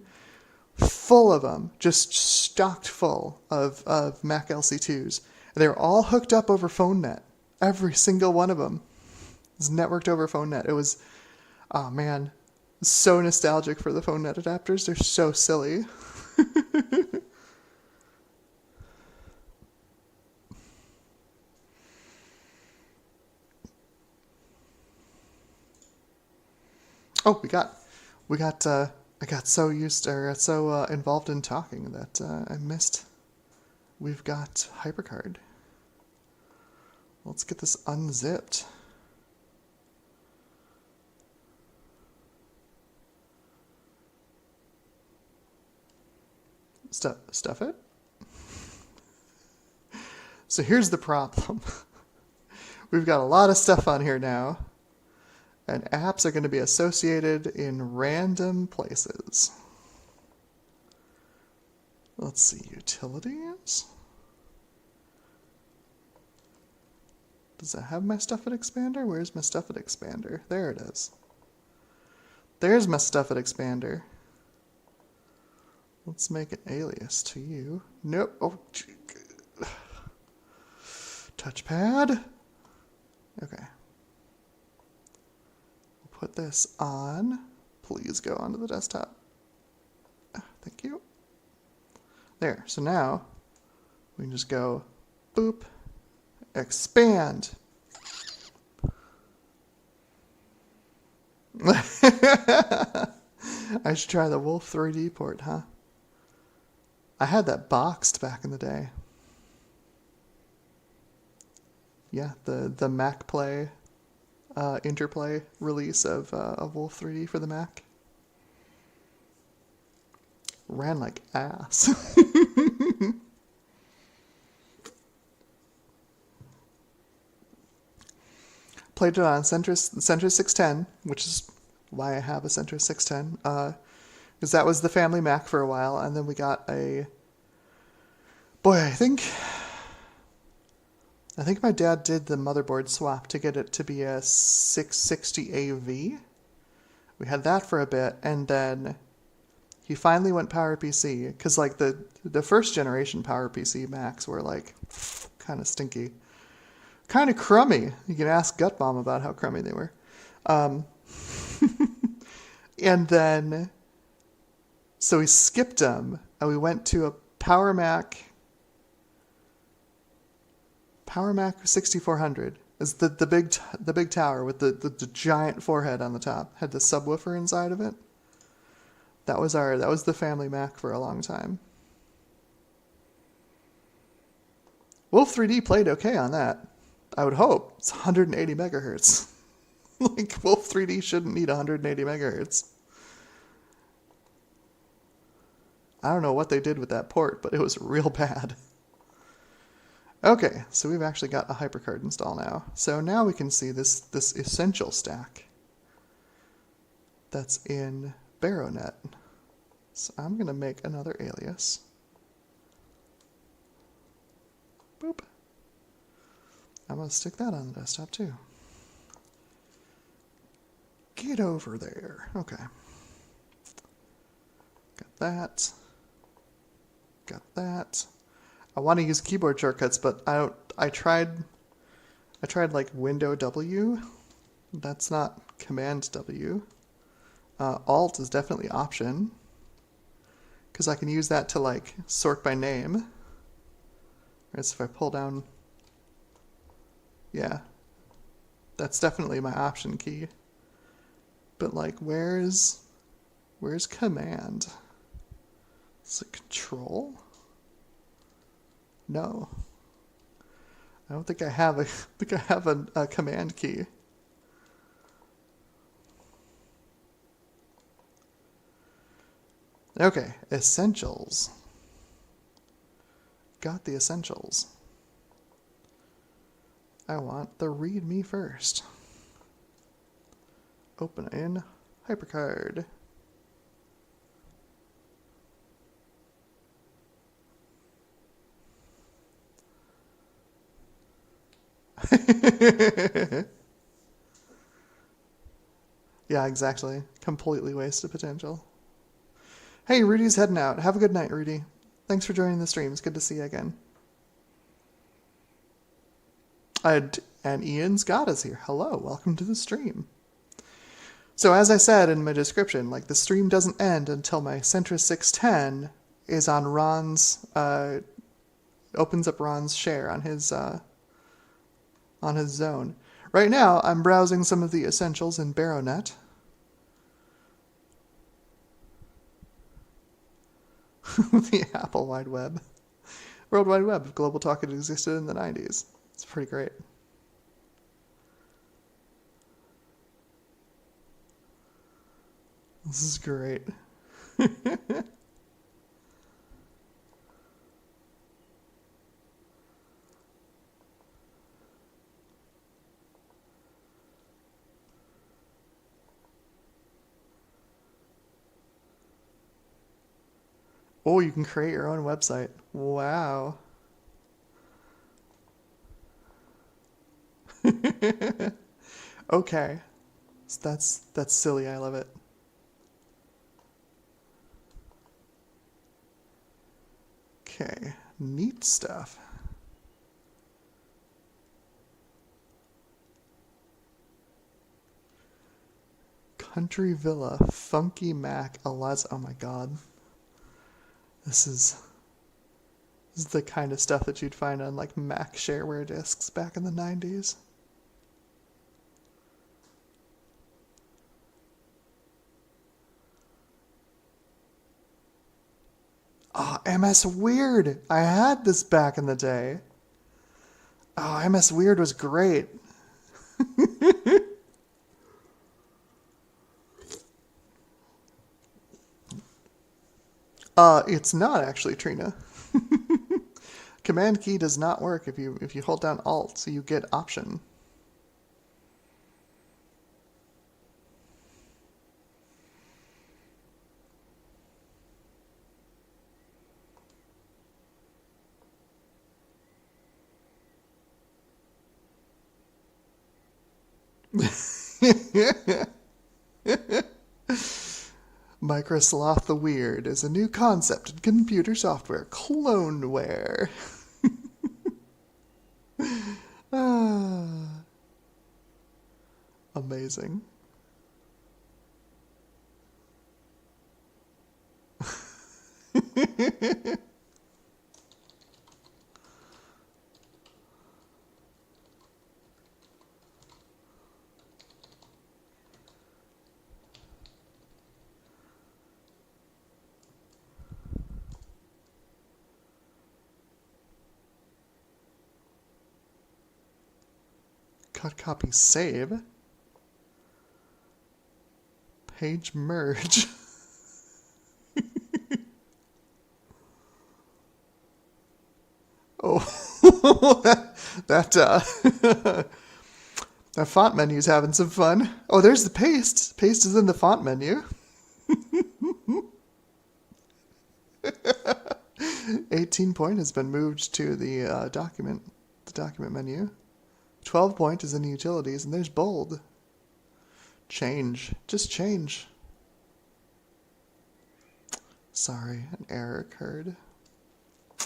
Full of them, just stocked full of Mac LC2s. And they were all hooked up over PhoneNet. Every single one of them was networked over PhoneNet. It was, oh man, so nostalgic for the PhoneNet adapters. They're so silly. Oh, I got so involved in talking that I missed. We've got HyperCard. Let's get this unzipped. Stuff it. So here's the problem. We've got a lot of stuff on here now, and apps are going to be associated in random places. Let's see, utilities? Does it have my Stuff It Expander? Where's my Stuff It Expander? There it is. There's my Stuff It Expander. Let's make an alias to you. Nope. Oh, touchpad. Okay. We'll put this on. Please go onto the desktop. Thank you. There. So now we can just go boop, expand. I should try the Wolf 3D port, huh? I had that boxed back in the day. Yeah, the Mac Play Interplay release of Wolf 3D for the Mac. Ran like ass. Played it on Centris 610, which is why I have a Centris 610. Because that was the family Mac for a while, and then we got a... Boy, I think my dad did the motherboard swap to get it to be a 660 AV. We had that for a bit, and then he finally went PowerPC, because like the first generation PowerPC Macs were like kind of stinky. Kind of crummy. You can ask Gutbomb about how crummy they were. And then... So we skipped them, and we went to a Power Mac 6400. It's the big tower with the giant forehead on the top. Had the subwoofer inside of it. That was the family Mac for a long time. Wolf 3D played okay on that. I would hope. It's 180 megahertz. Like, Wolf 3D shouldn't need 180 megahertz. I don't know what they did with that port, but it was real bad. Okay, so we've actually got a HyperCard install now. So now we can see this essential stack that's in Baronet. So I'm going to make another alias. Boop. I'm going to stick that on the desktop too. Get over there. Okay. Got that. Got that. I want to use keyboard shortcuts, but I tried like Window W. That's not Command W. Alt is definitely Option, because I can use that to like sort by name. Right, so if I pull down, yeah, that's definitely my Option key. But like, where's Command? Is it Control? No. I don't think I have a Command key. Okay, essentials. Got the essentials. I want the README first. Open in HyperCard. Yeah, exactly. Completely wasted potential. Hey, Rudy's heading out. Have a good night, Rudy. Thanks for joining the stream. It's good to see you again. And Ian Scott is here. Hello, welcome to the stream. So as I said in my description, like the stream doesn't end until my Centris 610 is on Ron's, opens up Ron's share on his zone. Right now, I'm browsing some of the essentials in Baronet. The Apple Wide Web. World Wide Web. Global Talk had existed in the 90s. It's pretty great. This is great. Oh, you can create your own website. Wow. Okay. So that's silly. I love it. Okay. Neat stuff. Country Villa, Funky Mac, Eliza. Oh my god. This is the kind of stuff that you'd find on like Mac shareware disks back in the 90s. Oh, MS Weird. I had this back in the day. Oh, MS Weird was great. It's not actually, Trina. Command key does not work if you hold down Alt, so you get Option. Microsloth the Weird is a new concept in computer software, cloneware. Ah, amazing. Cut, copy, save. Page merge. Oh, that that font menu's having some fun. Oh, there's the paste. Paste is in the font menu. 18 point has been moved to the document menu. 12 point is in the utilities, and there's bold. Change. Just change. Sorry, an error occurred. I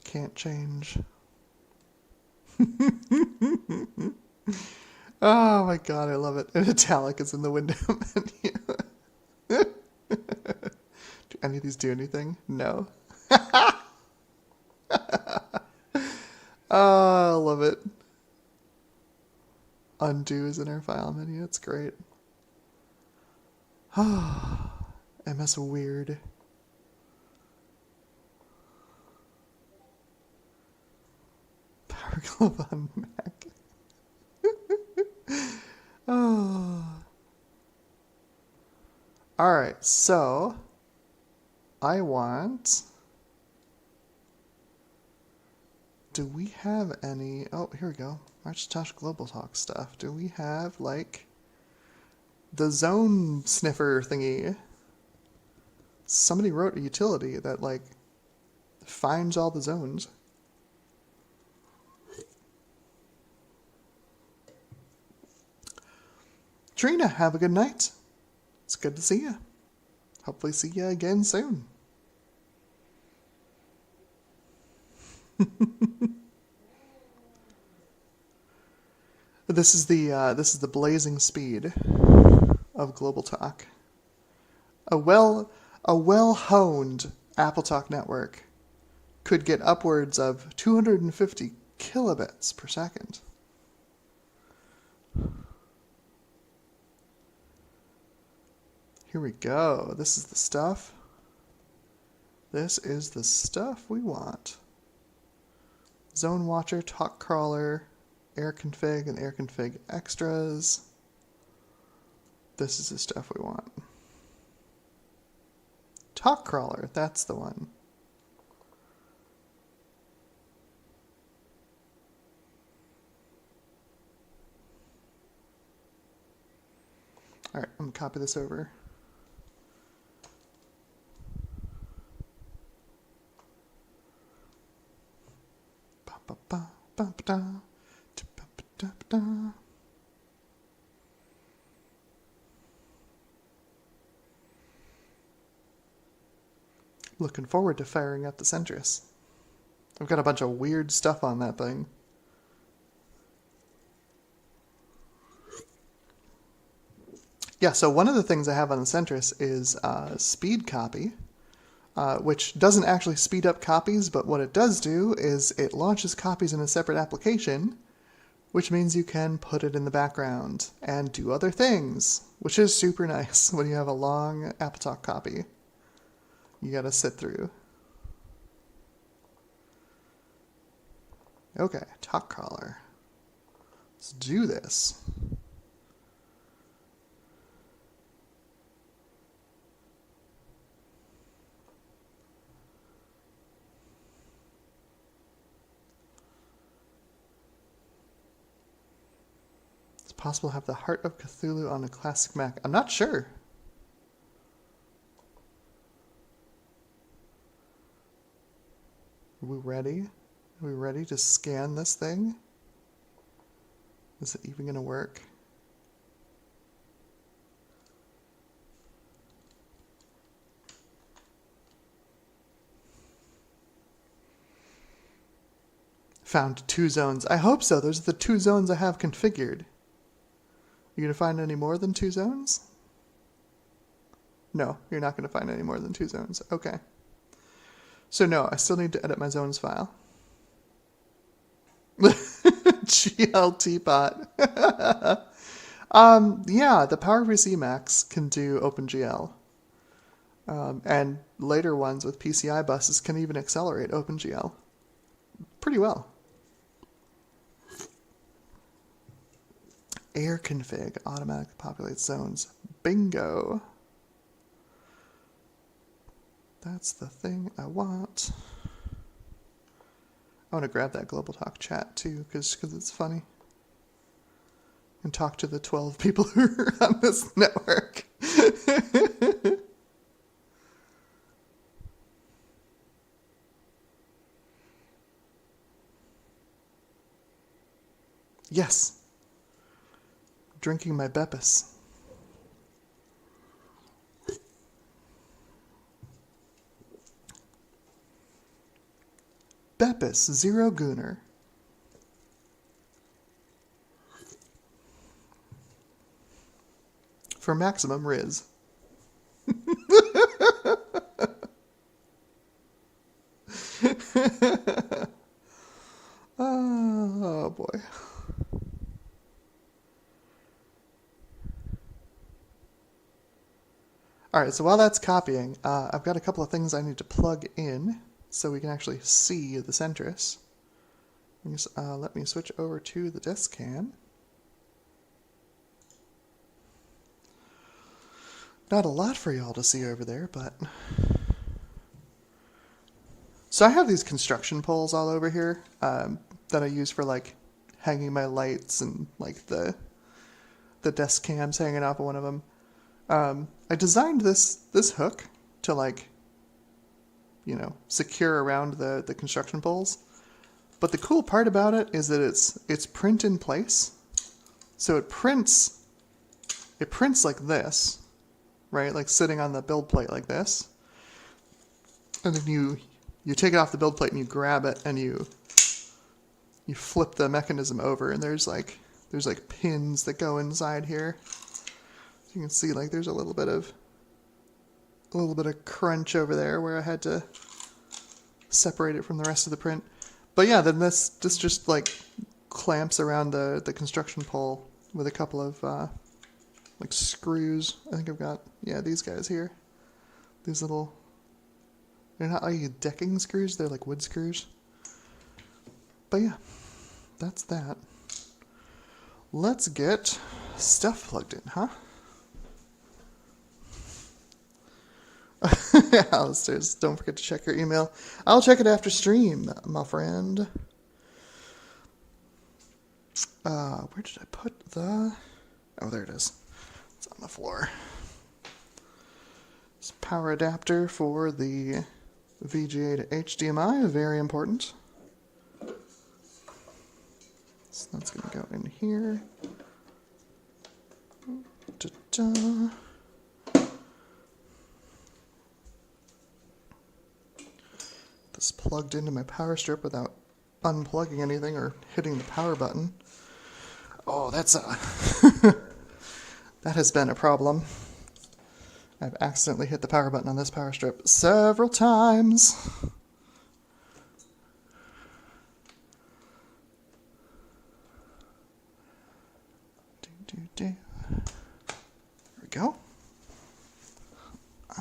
can't change. Oh my god, I love it. And italic is in the window menu. Do any of these do anything? No. Oh, I love it. Undo is in our file menu. It's great. MS weird. Power glove on Mac. Oh. Alright, so I want... Do we have any... Oh, here we go. March Tosh Global Talk stuff. Do we have, like, the zone sniffer thingy? Somebody wrote a utility that, like, finds all the zones. Trina, have a good night. It's good to see you. Hopefully see you again soon. This is the blazing speed of Global Talk. A well-honed AppleTalk network could get upwards of 250 kilobits per second. Here we go. This is the stuff. This is the stuff we want. Zone Watcher, Talk Crawler, Air Config, and Air Config Extras. This is the stuff we want. Talk Crawler, that's the one. Alright, I'm going to copy this over. Looking forward to firing up the Centris. I've got a bunch of weird stuff on that thing. Yeah, so one of the things I have on the Centris is speed copy, which doesn't actually speed up copies, but what it does do is it launches copies in a separate application, which means you can put it in the background and do other things, which is super nice when you have a long AppleTalk copy you gotta sit through. Okay, Talk Crawler. Let's do this. It's possible to have the Heart of Cthulhu on a classic Mac. I'm not sure. Are we ready? Are we ready to scan this thing? Is it even going to work? Found 2 zones. I hope so. Those are the 2 zones I have configured. You going to find any more than 2 zones? No, you're not going to find any more than 2 zones. Okay. So no, I still need to edit my zones file. GLT pot. Yeah, the PowerPC Macs can do OpenGL. And later ones with PCI buses can even accelerate OpenGL pretty well. Air config automatically populates zones. Bingo. That's the thing I want. I want to grab that Global Talk chat too, because it's funny. And talk to the 12 people who are on this network. Yes. Drinking my Beppis. Beppis Zero Gooner. For maximum Riz. Oh boy. Alright, so while that's copying, I've got a couple of things I need to plug in so we can actually see the centrus. Let me switch over to the disk cam. Not a lot for y'all to see over there, but... So I have these construction poles all over here that I use for like hanging my lights and like the desk cams hanging off of one of them. I designed this hook to like, you know, secure around the construction poles. But the cool part about it is that it's print in place. So it prints like this, right? Like sitting on the build plate like this. And then you take it off the build plate and you grab it and you flip the mechanism over, and there's like pins that go inside here. So you can see like there's a little bit of crunch over there where I had to separate it from the rest of the print. But yeah, then this just like clamps around the construction pole with a couple of like screws. I think I've got, yeah, these guys here. These little, they're not like decking screws, they're like wood screws. But yeah, that's that. Let's get stuff plugged in, huh? Alistair's, don't forget to check your email. I'll check it after stream, my friend. Where did I put the... Oh, there it is. It's on the floor. It's power adapter for the VGA to HDMI, very important. So that's going to go in here. Da-da. This plugged into my power strip without unplugging anything or hitting the power button. Oh, that's that has been a problem. I've accidentally hit the power button on this power strip several times. There we go.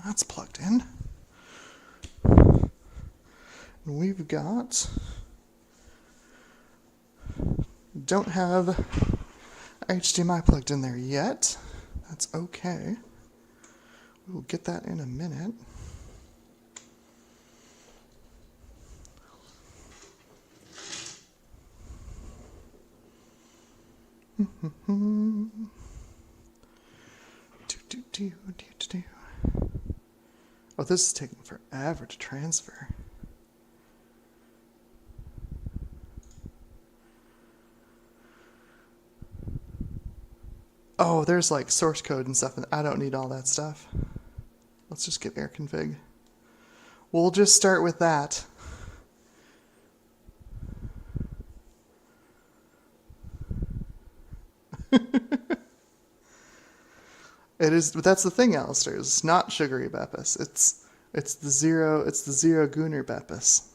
That's plugged in. And we've got... Don't have HDMI plugged in there yet. That's okay. We'll get that in a minute. Oh, this is taking forever to transfer. Oh, there's like source code and stuff, and I don't need all that stuff. Let's just get air config. We'll just start with that. It is, but that's the thing, Alistair. It's not sugary Beppis. It's the zero Gooner Beppis.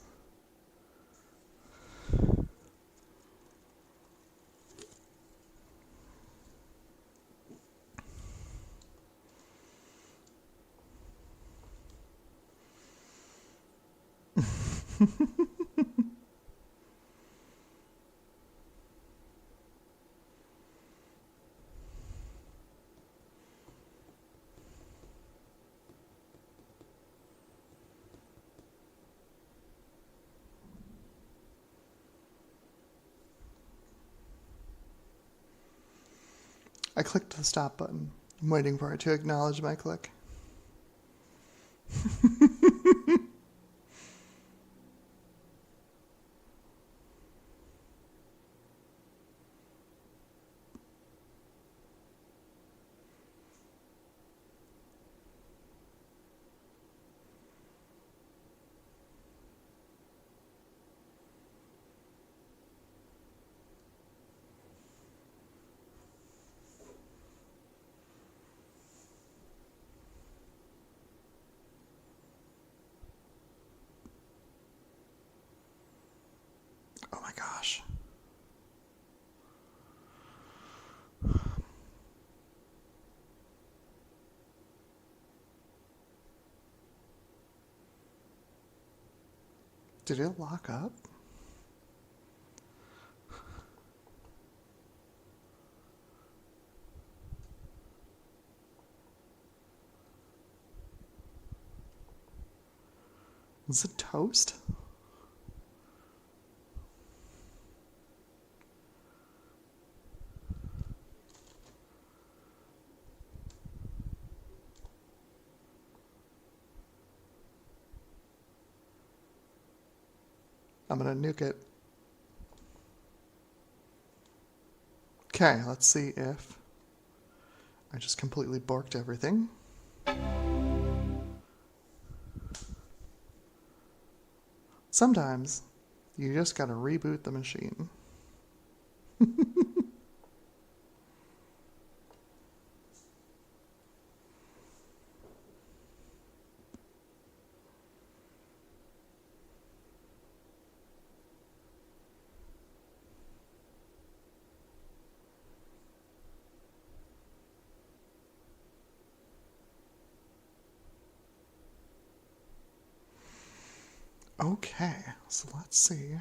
I clicked the stop button. I'm waiting for it to acknowledge my click. Oh my gosh. Did it lock up? Is it toast? I'm gonna nuke it. Okay, let's see if I just completely borked everything. Sometimes you just gotta reboot the machine. Okay, so let's see.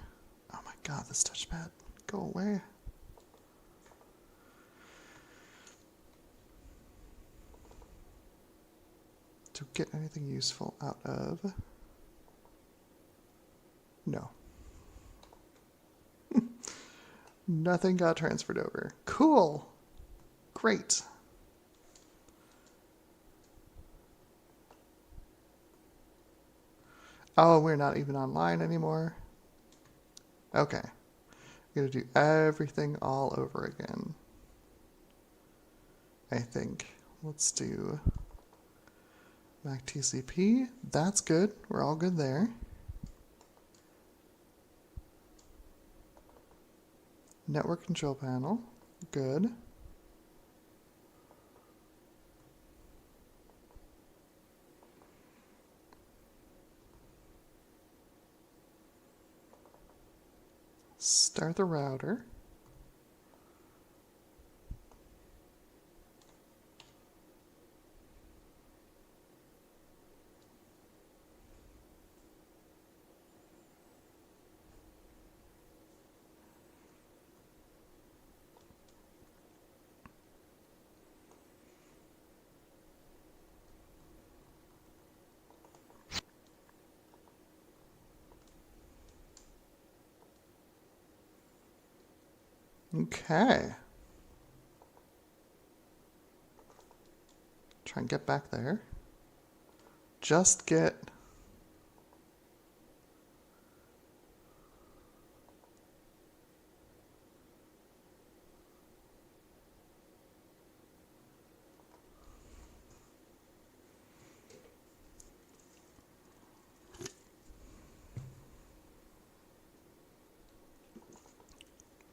Oh my god, this touchpad. Go away. To get anything useful out of... No. Nothing got transferred over. Cool. Great. Oh, we're not even online anymore. Okay. We're gonna do everything all over again. I think. Let's do Mac TCP. That's good. We're all good there. Network control panel. Good. Start the router. Okay. Try and get back there. Just get...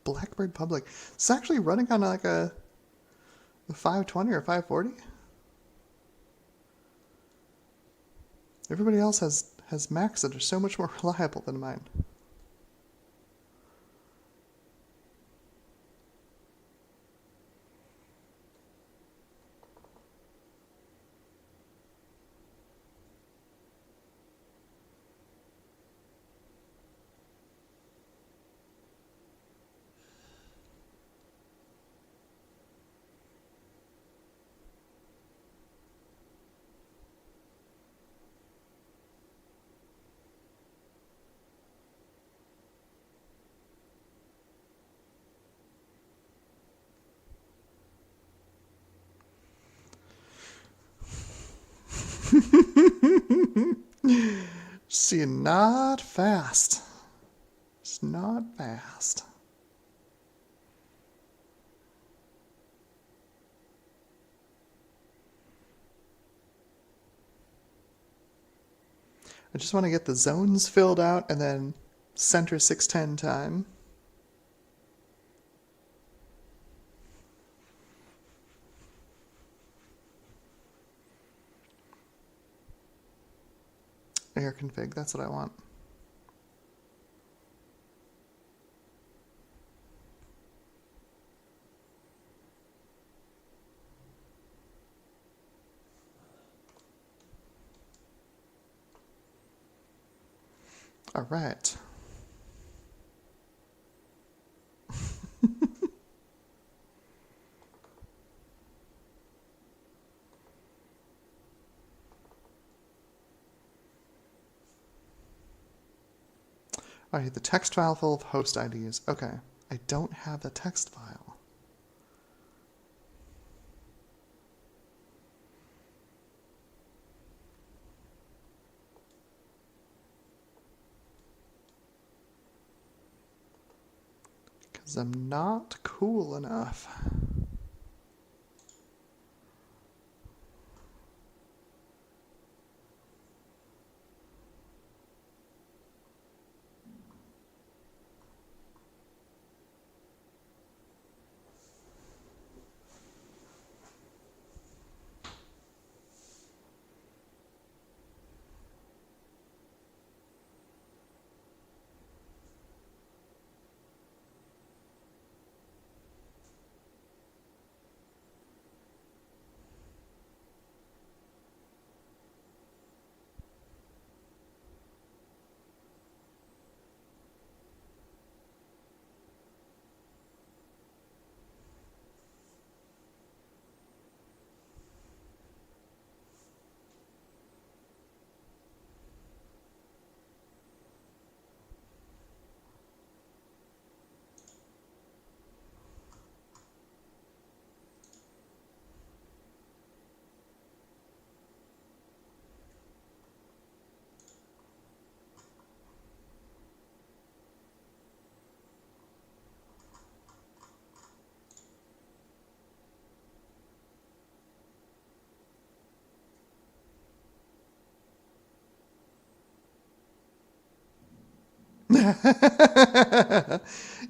Blackbird Public. It's actually running on like a 520 or 540. Everybody else has Macs that are so much more reliable than mine. See, not fast. It's not fast. I just want to get the zones filled out and then center 610 time. Air config, that's what I want. All right. All right, the text file full of host IDs. Okay, I don't have the text file. Because I'm not cool enough.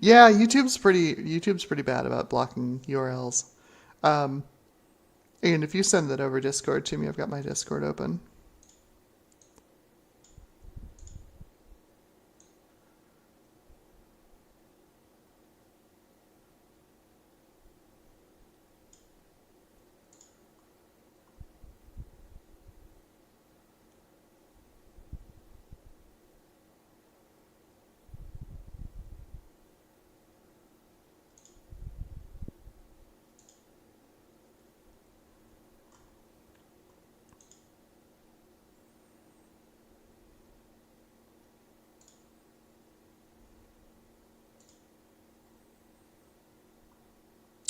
Yeah, YouTube's pretty bad about blocking URLs. Um, and if you send that over Discord to me, I've got my Discord open.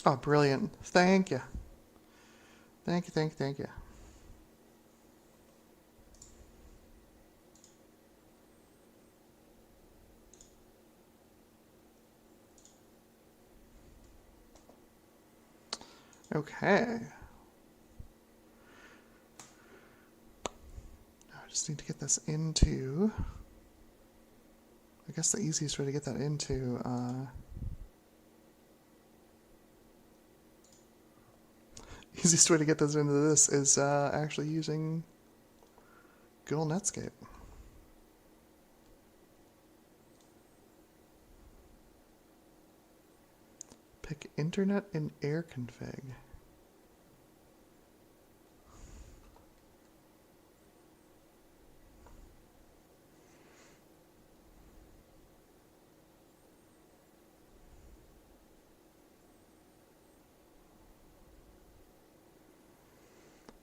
Oh, brilliant. Thank you. Thank you, thank you, thank you. Okay. Now I just need to get this into... I guess the easiest way to get that into... easiest way to get this into this is actually using Google Netscape. Pick Internet and Air config.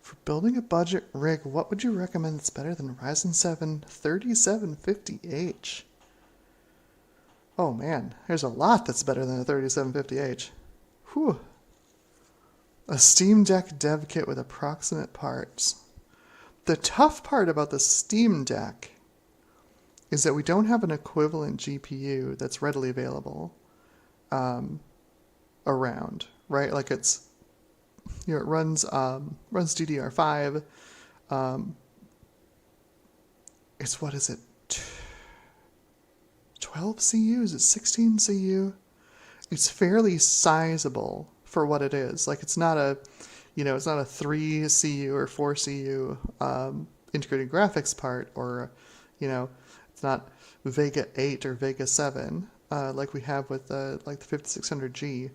For building a budget rig, what would you recommend that's better than Ryzen 7 3750H? Oh man, there's a lot that's better than a 3750H. Whew. A Steam Deck dev kit with approximate parts. The tough part about the Steam Deck is that we don't have an equivalent GPU that's readily available around, right? Like it's, it runs DDR5. It's, what is it? 12 CU? Is it 16 CU? It's fairly sizable for what it is. Like it's not a, it's not a 3 CU or 4 CU integrated graphics part, or, it's not Vega 8 or Vega 7 like we have with like the 5600G.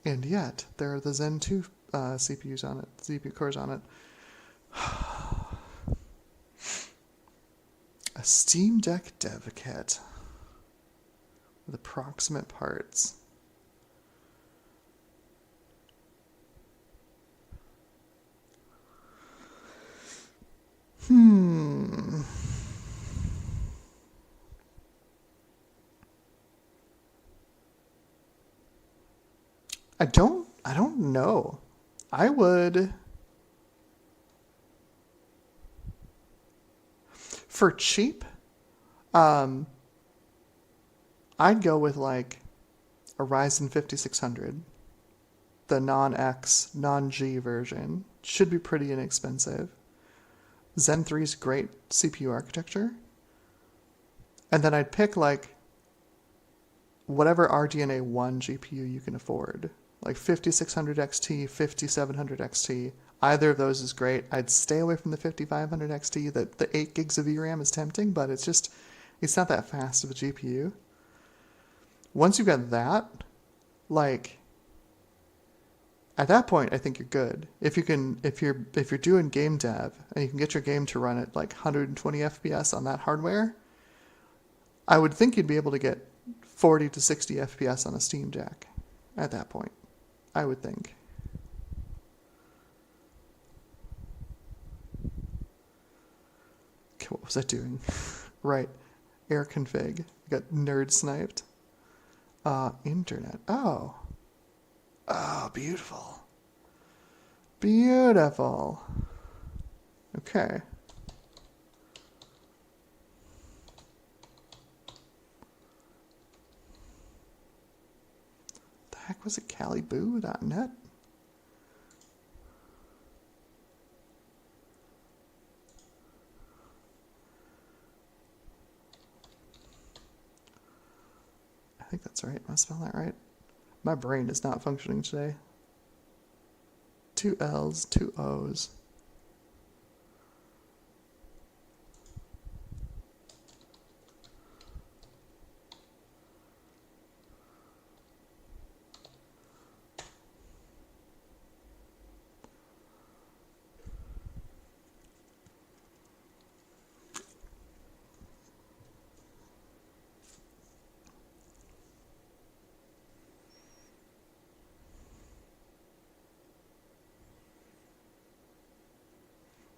And yet there are the Zen 2 CPUs on it, CPU cores on it. A Steam Deck dev kit with approximate parts. I don't know. I would, for cheap, I'd go with like a Ryzen 5600. The non-X, non-G version should be pretty inexpensive. Zen 3's great CPU architecture. And then I'd pick like whatever RDNA 1 GPU you can afford. Like 5600 XT, 5700 XT. Either of those is great. I'd stay away from the 5500 XT. The 8 gigs of VRAM is tempting, but it's not that fast of a GPU. Once you've got that, like, at that point, I think you're good. If you're doing game dev and you can get your game to run at like 120 FPS on that hardware, I would think you'd be able to get 40 to 60 FPS on a Steam Deck at that point. I would think. Okay, what was I doing? Right. Air config. Got nerd sniped. Internet. Oh. Oh, beautiful. Beautiful. Okay. The heck was it? Caliboo.net? I think that's right. Am I spelling that right? My brain is not functioning today. 2 L's, 2 O's.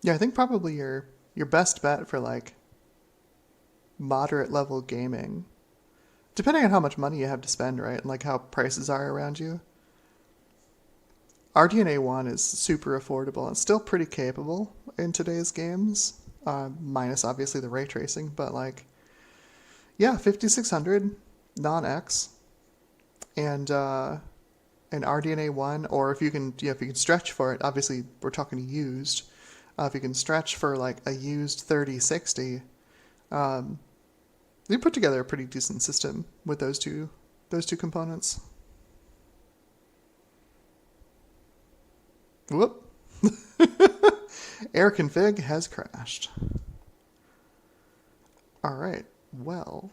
Yeah, I think probably your best bet for like moderate level gaming, depending on how much money you have to spend, right? And like how prices are around you. RDNA 1 is super affordable and still pretty capable in today's games, minus obviously the ray tracing, but like, yeah, 5600 non-X and RDNA 1, or if you can stretch for it, obviously we're talking used. If you can stretch for like a used 3060, they put together a pretty decent system with those two components. Whoop. Air config has crashed. All right. Well.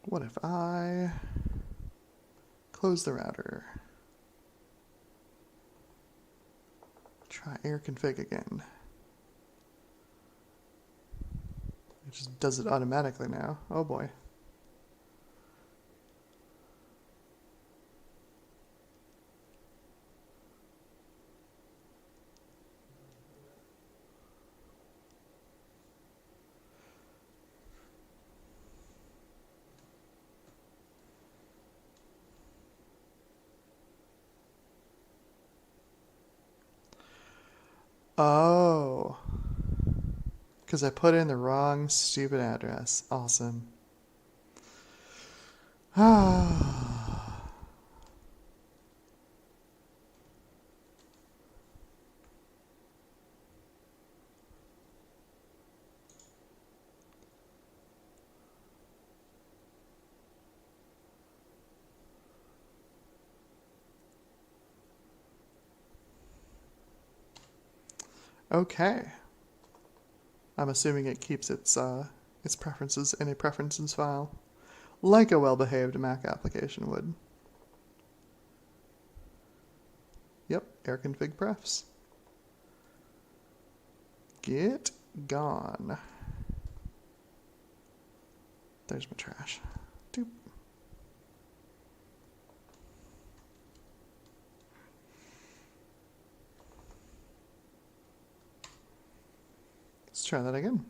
What if I close the router? Try air config again. It just does it automatically now. Oh boy. Oh, because I put in the wrong stupid address. Awesome. Ah. Okay. I'm assuming it keeps its preferences in a preferences file, like a well-behaved Mac application would. Yep, airconfig prefs. Get gone. There's my trash. Doop. Let's try that again.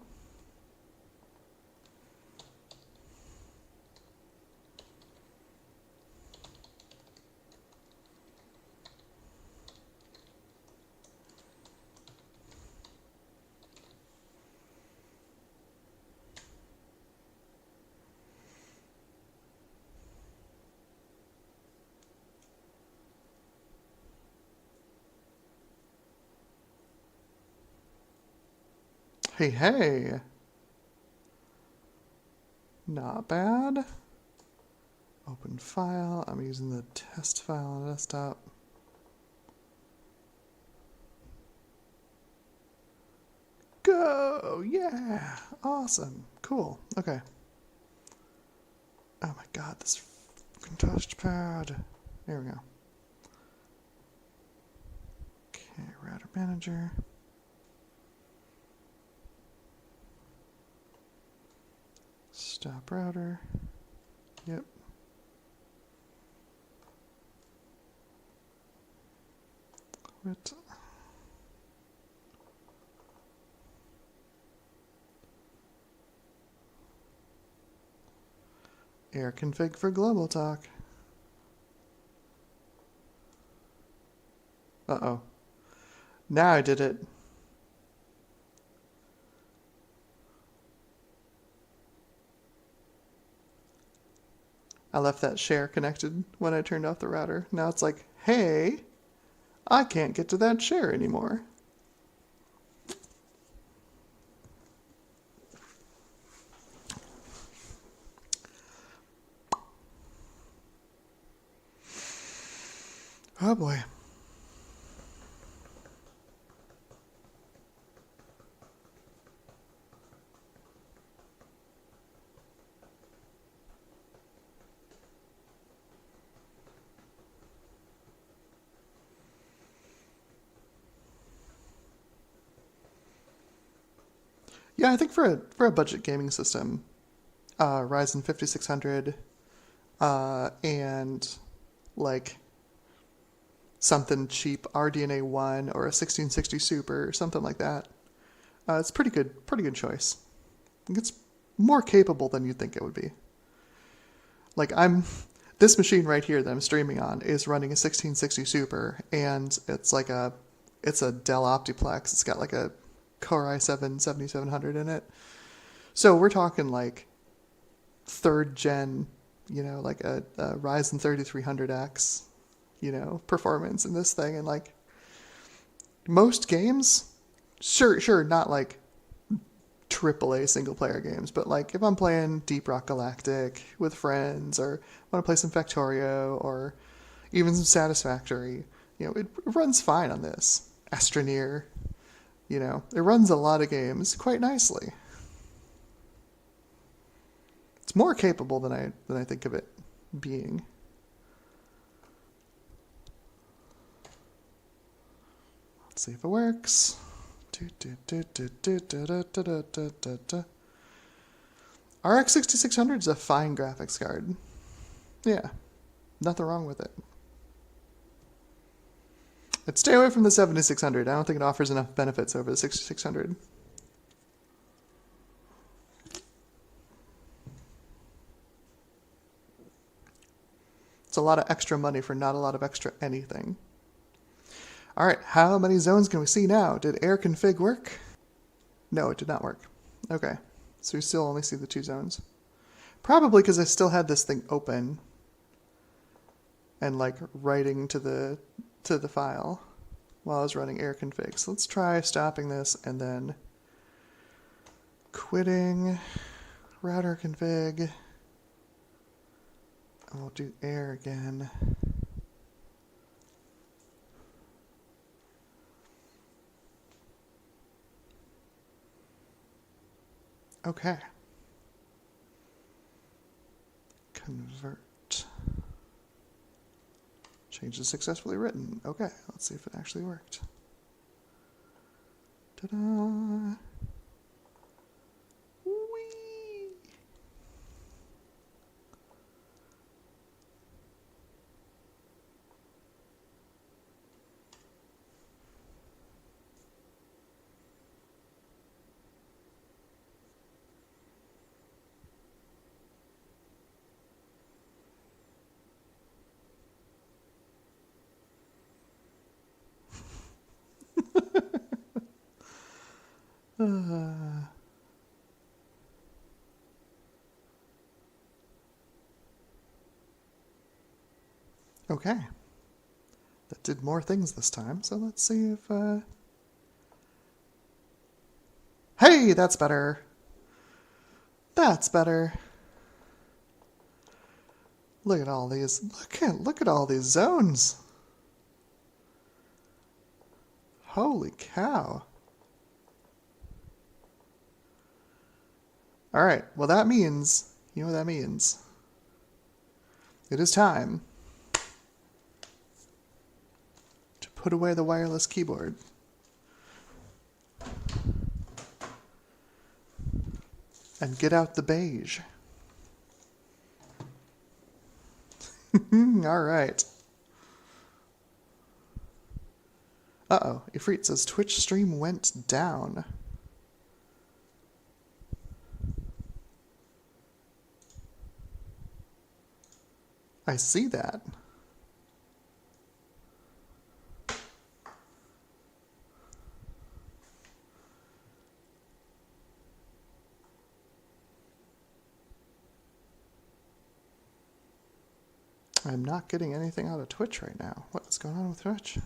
Hey, hey. Not bad. Open file. I'm using the test file on the desktop. Go! Yeah! Awesome. Cool. Okay. Oh my god, this fucking touchpad. There we go. Okay, router manager. Stop router. Yep. Quit. Air config for global talk. Uh-oh. Now I did it. I left that share connected when I turned off the router. Now it's like, hey, I can't get to that share anymore. Oh boy. Yeah, I think for a budget gaming system, Ryzen 5600 and like something cheap RDNA 1 or a 1660 Super or something like that. It's pretty good choice. It's more capable than you'd think it would be. Like this machine right here that I'm streaming on is running a 1660 Super, and it's a Dell Optiplex. It's got like a Core i7 7700 in it. So we're talking like third gen, like a Ryzen 3300X, performance in this thing. And like most games, sure, not like AAA single player games, but like if I'm playing Deep Rock Galactic with friends, or want to play some Factorio, or even some Satisfactory, it runs fine on this. Astroneer, it runs a lot of games quite nicely. It's more capable than I think of it being. Let's see if it works. RX 6600 is a fine graphics card. Yeah, nothing wrong with it. But stay away from the 7600. I don't think it offers enough benefits over the 6600. It's a lot of extra money for not a lot of extra anything. All right, how many zones can we see now? Did air config work? No, it did not work. Okay, so we still only see the 2 zones. Probably because I still had this thing open and like writing to the file while I was running air config. So let's try stopping this and then quitting router config. And we'll do air again. Okay. Convert. Changes successfully written. Okay, let's see if it actually worked. Ta-da! Whee! Okay. That did more things this time, so let's see if... Hey, that's better. That's better. Look at all these. Look at all these zones. Holy cow. All right, well that means, you know what that means. It is time to put away the wireless keyboard. And get out the beige. All right. Uh-oh, Ifrit says Twitch stream went down. I see that. I'm not getting anything out of Twitch right now. What is going on with Twitch?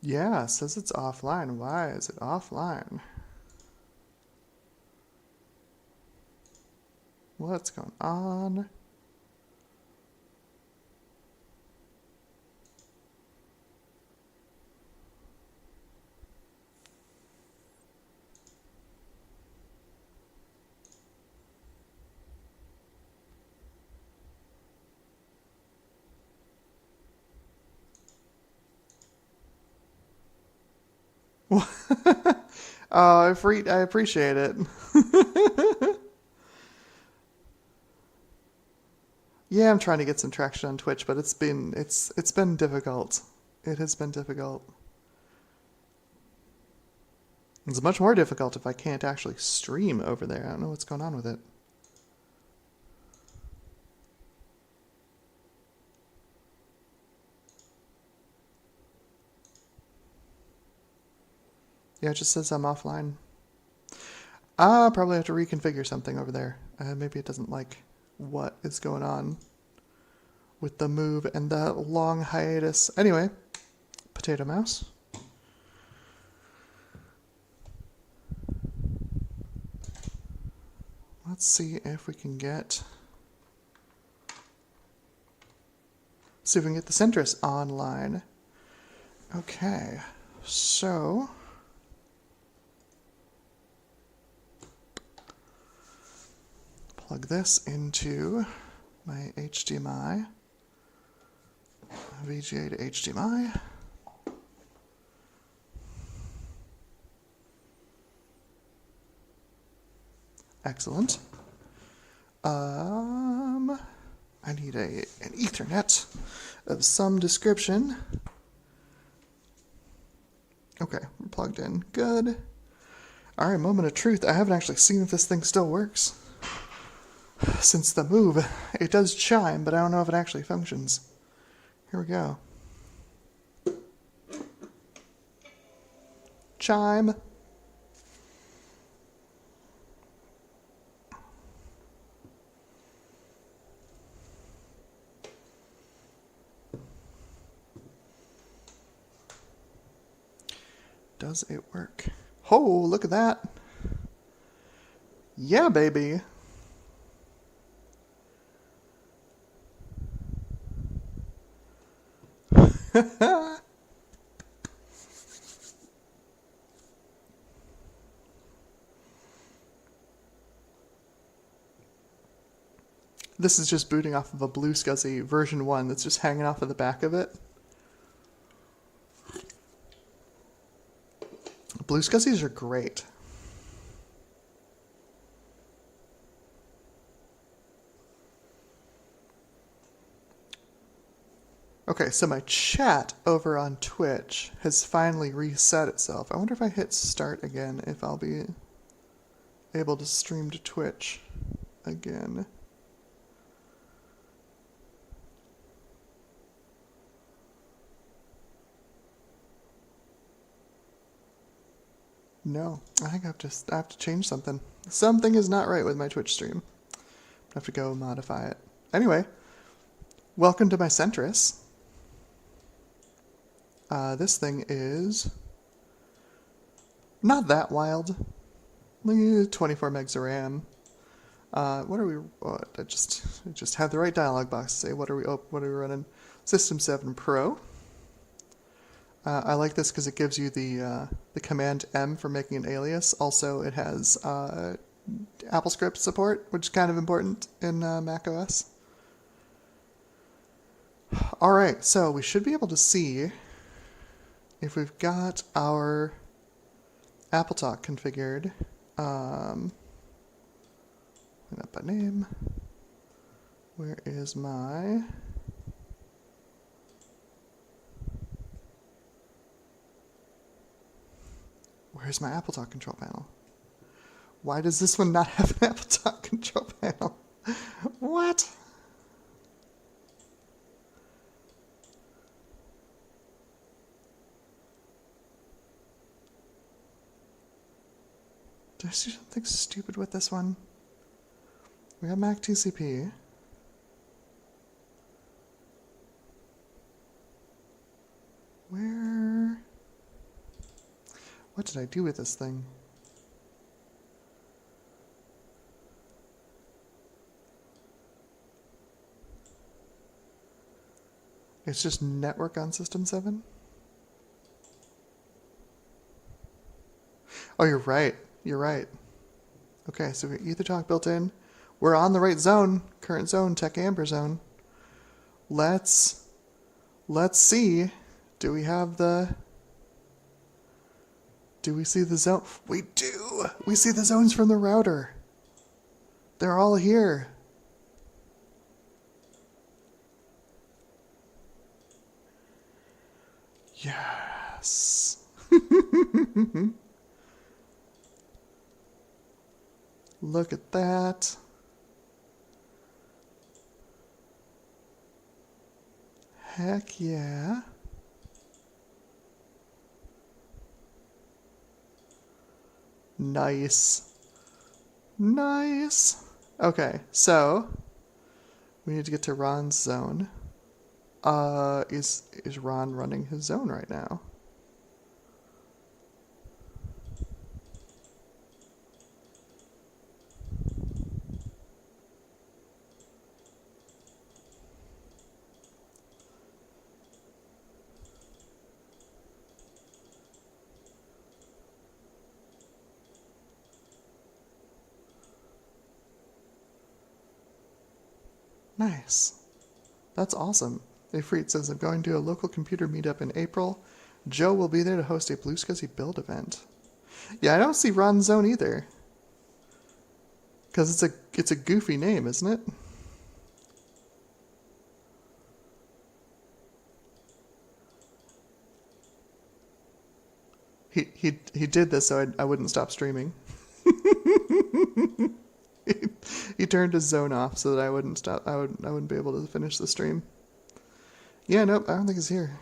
Yeah, it says it's offline. Why is it offline? What's going on? Oh, I appreciate it. Yeah, I'm trying to get some traction on Twitch, but it's been difficult. It has been difficult. It's much more difficult if I can't actually stream over there. I don't know what's going on with it. Yeah, it just says I'm offline. I'll probably have to reconfigure something over there. Maybe it doesn't like what is going on with the move and the long hiatus. Anyway, potato mouse. Let's see if we can get... See if we can get the centrist online. Okay, so... plug this into my HDMI, VGA to HDMI. Excellent. I need an Ethernet of some description. Okay, we're plugged in. Good. All right, moment of truth. I haven't actually seen if this thing still works. Since the move, it does chime, but I don't know if it actually functions. Here we go. Chime. Does it work? Oh, look at that. Yeah, baby. This is just booting off of a Blue SCSI version 1 that's just hanging off of the back of it. Blue SCSIs are great. Okay, so my chat over on Twitch has finally reset itself. I wonder if I hit start again, if I'll be able to stream to Twitch again. No, I think I have to change something. Something is not right with my Twitch stream. I have to go modify it. Anyway, welcome to my Centris. This thing is not that wild. 24 megs of RAM. What are we? I just have the right dialog box to say what are we running? System 7 Pro. I like this because it gives you the command M for making an alias. Also, it has AppleScript support, which is kind of important in Mac OS. All right, so we should be able to see if we've got our AppleTalk configured. Not by name. Where is my... Where's my AppleTalk control panel? Why does this one not have an AppleTalk control panel? What? Did I do something stupid with this one? We got Mac TCP. Where? What did I do with this thing? It's just network on System 7? Oh, you're right. You're right. Okay, so we got EtherTalk built in. We're on the right zone. Current zone, Tech Amber zone. Let's see. Do we see the zone? We do! We see the zones from the router. They're all here. Yes. Look at that. Heck yeah. Nice. Nice. Okay, so we need to get to Ron's zone. Is Ron running his zone right now? Nice. That's awesome. Ifrit says, I'm going to a local computer meetup in April. Joe will be there to host a Blue Scuzzy build event. Yeah, I don't see Ron Zone either. Because it's a goofy name, isn't it? He did this so I wouldn't stop streaming. he turned his zone off so that I wouldn't stop. I wouldn't be able to finish the stream. Yeah, nope, I don't think he's here.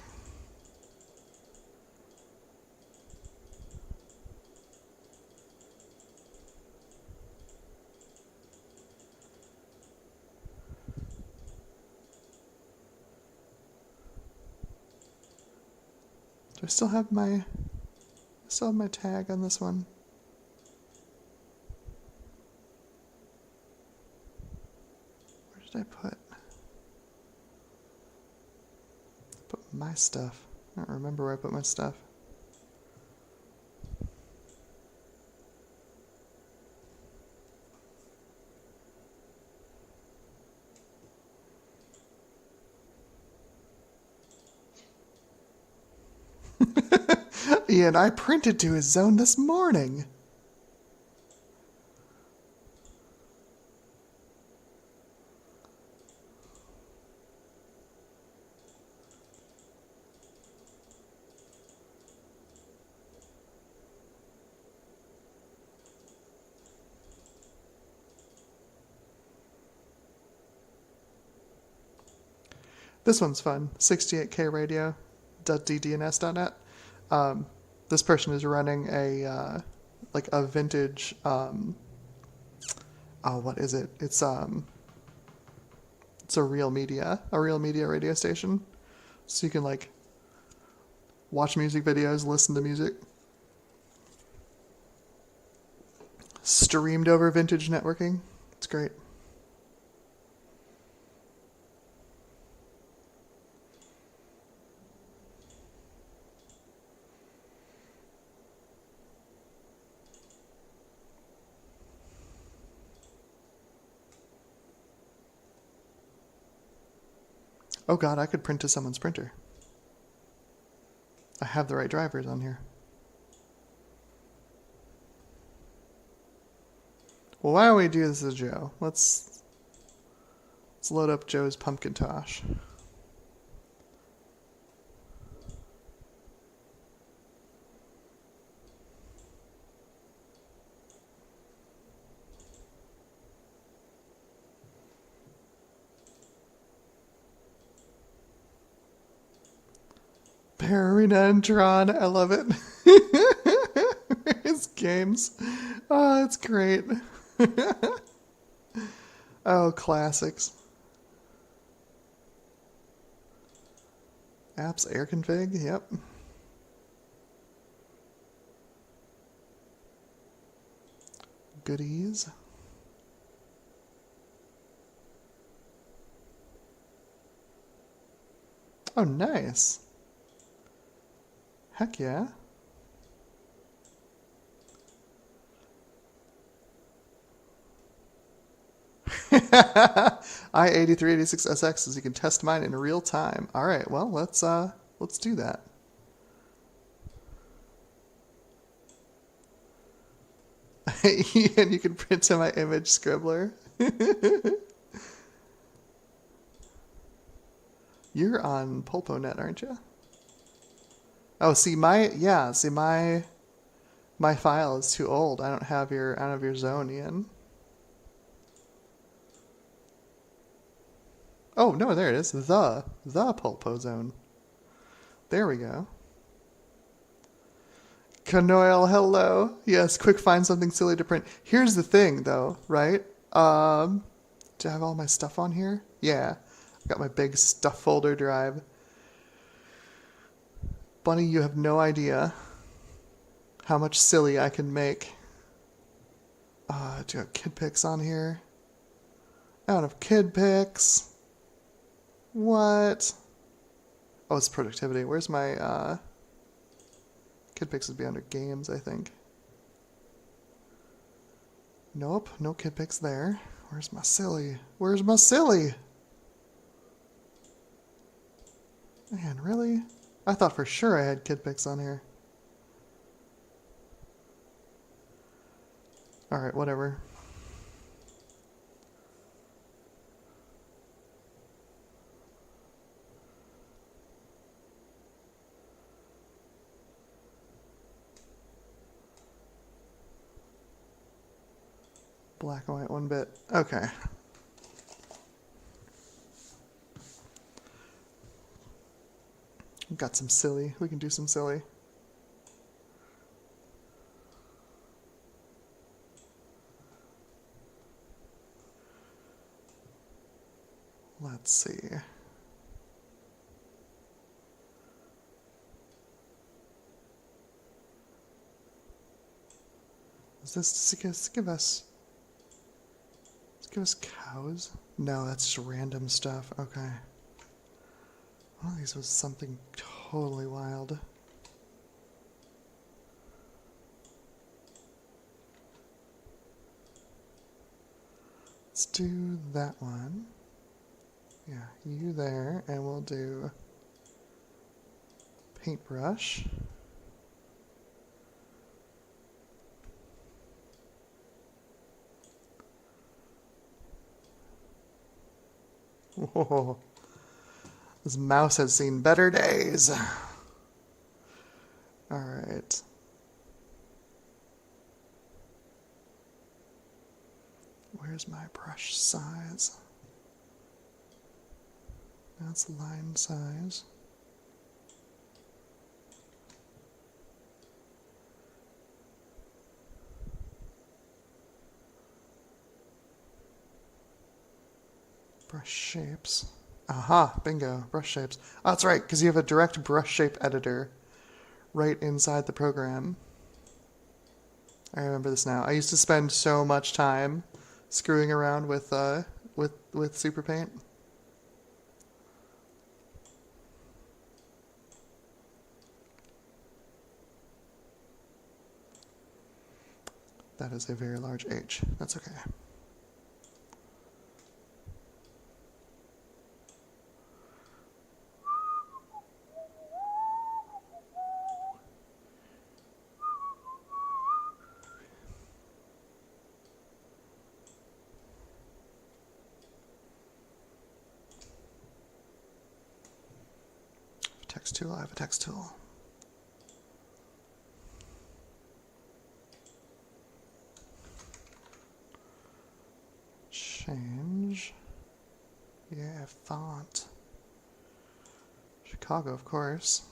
Do I still have my tag on this one? Where did I put my stuff? I don't remember where I put my stuff. Ian, I printed to his zone this morning. This one's fun. 68kradio.ddns.net. This person is running a like a vintage what is it? It's a real media radio station. So you can like watch music videos, listen to music. Streamed over vintage networking. It's great. Oh god, I could print to someone's printer. I have the right drivers on here. Well, why don't we do this as Joe? Let's load up Joe's Pumpkintosh. Parina and Tron, I love it. His games. Oh, that's great. Oh, classics. Apps air config, yep. Goodies. Oh, nice. Heck yeah. i8386SX says you can test mine in real time. All right, well, let's do that. And you can print to my image scribbler. You're on PulpoNet, aren't you? Oh, see my file is too old. I don't have your zone, Ian. Oh no, there it is. The Pulpo zone. There we go. Canoil, hello. Yes, quick find something silly to print. Here's the thing though, right? Do I have all my stuff on here? Yeah. I got my big stuff folder drive. Bunny, you have no idea how much silly I can make. Do I have kid pics on here? I don't have kid pics. What? Oh, it's productivity. Where's my kid pics would be under games, I think. Nope, no kid pics there. Where's my silly? Where's my silly? Man, really? I thought for sure I had kid pics on here. Alright, whatever. Black and white 1-bit. Okay. Got some silly. We can do some silly. Let's see. Is this to give us cows? No, that's just random stuff. Okay. One of these was something totally wild. Let's do that one. Yeah, you there, and we'll do paintbrush. Whoa. This mouse has seen better days. Alright. Where's my brush size? That's line size. Brush shapes. Aha, bingo, brush shapes. Oh, that's right, because you have a direct brush shape editor right inside the program. I remember this now. I used to spend so much time screwing around with Super Paint. That is a very large H. That's okay. Text tool, I have a text tool. Change. Yeah, font. Chicago, of course.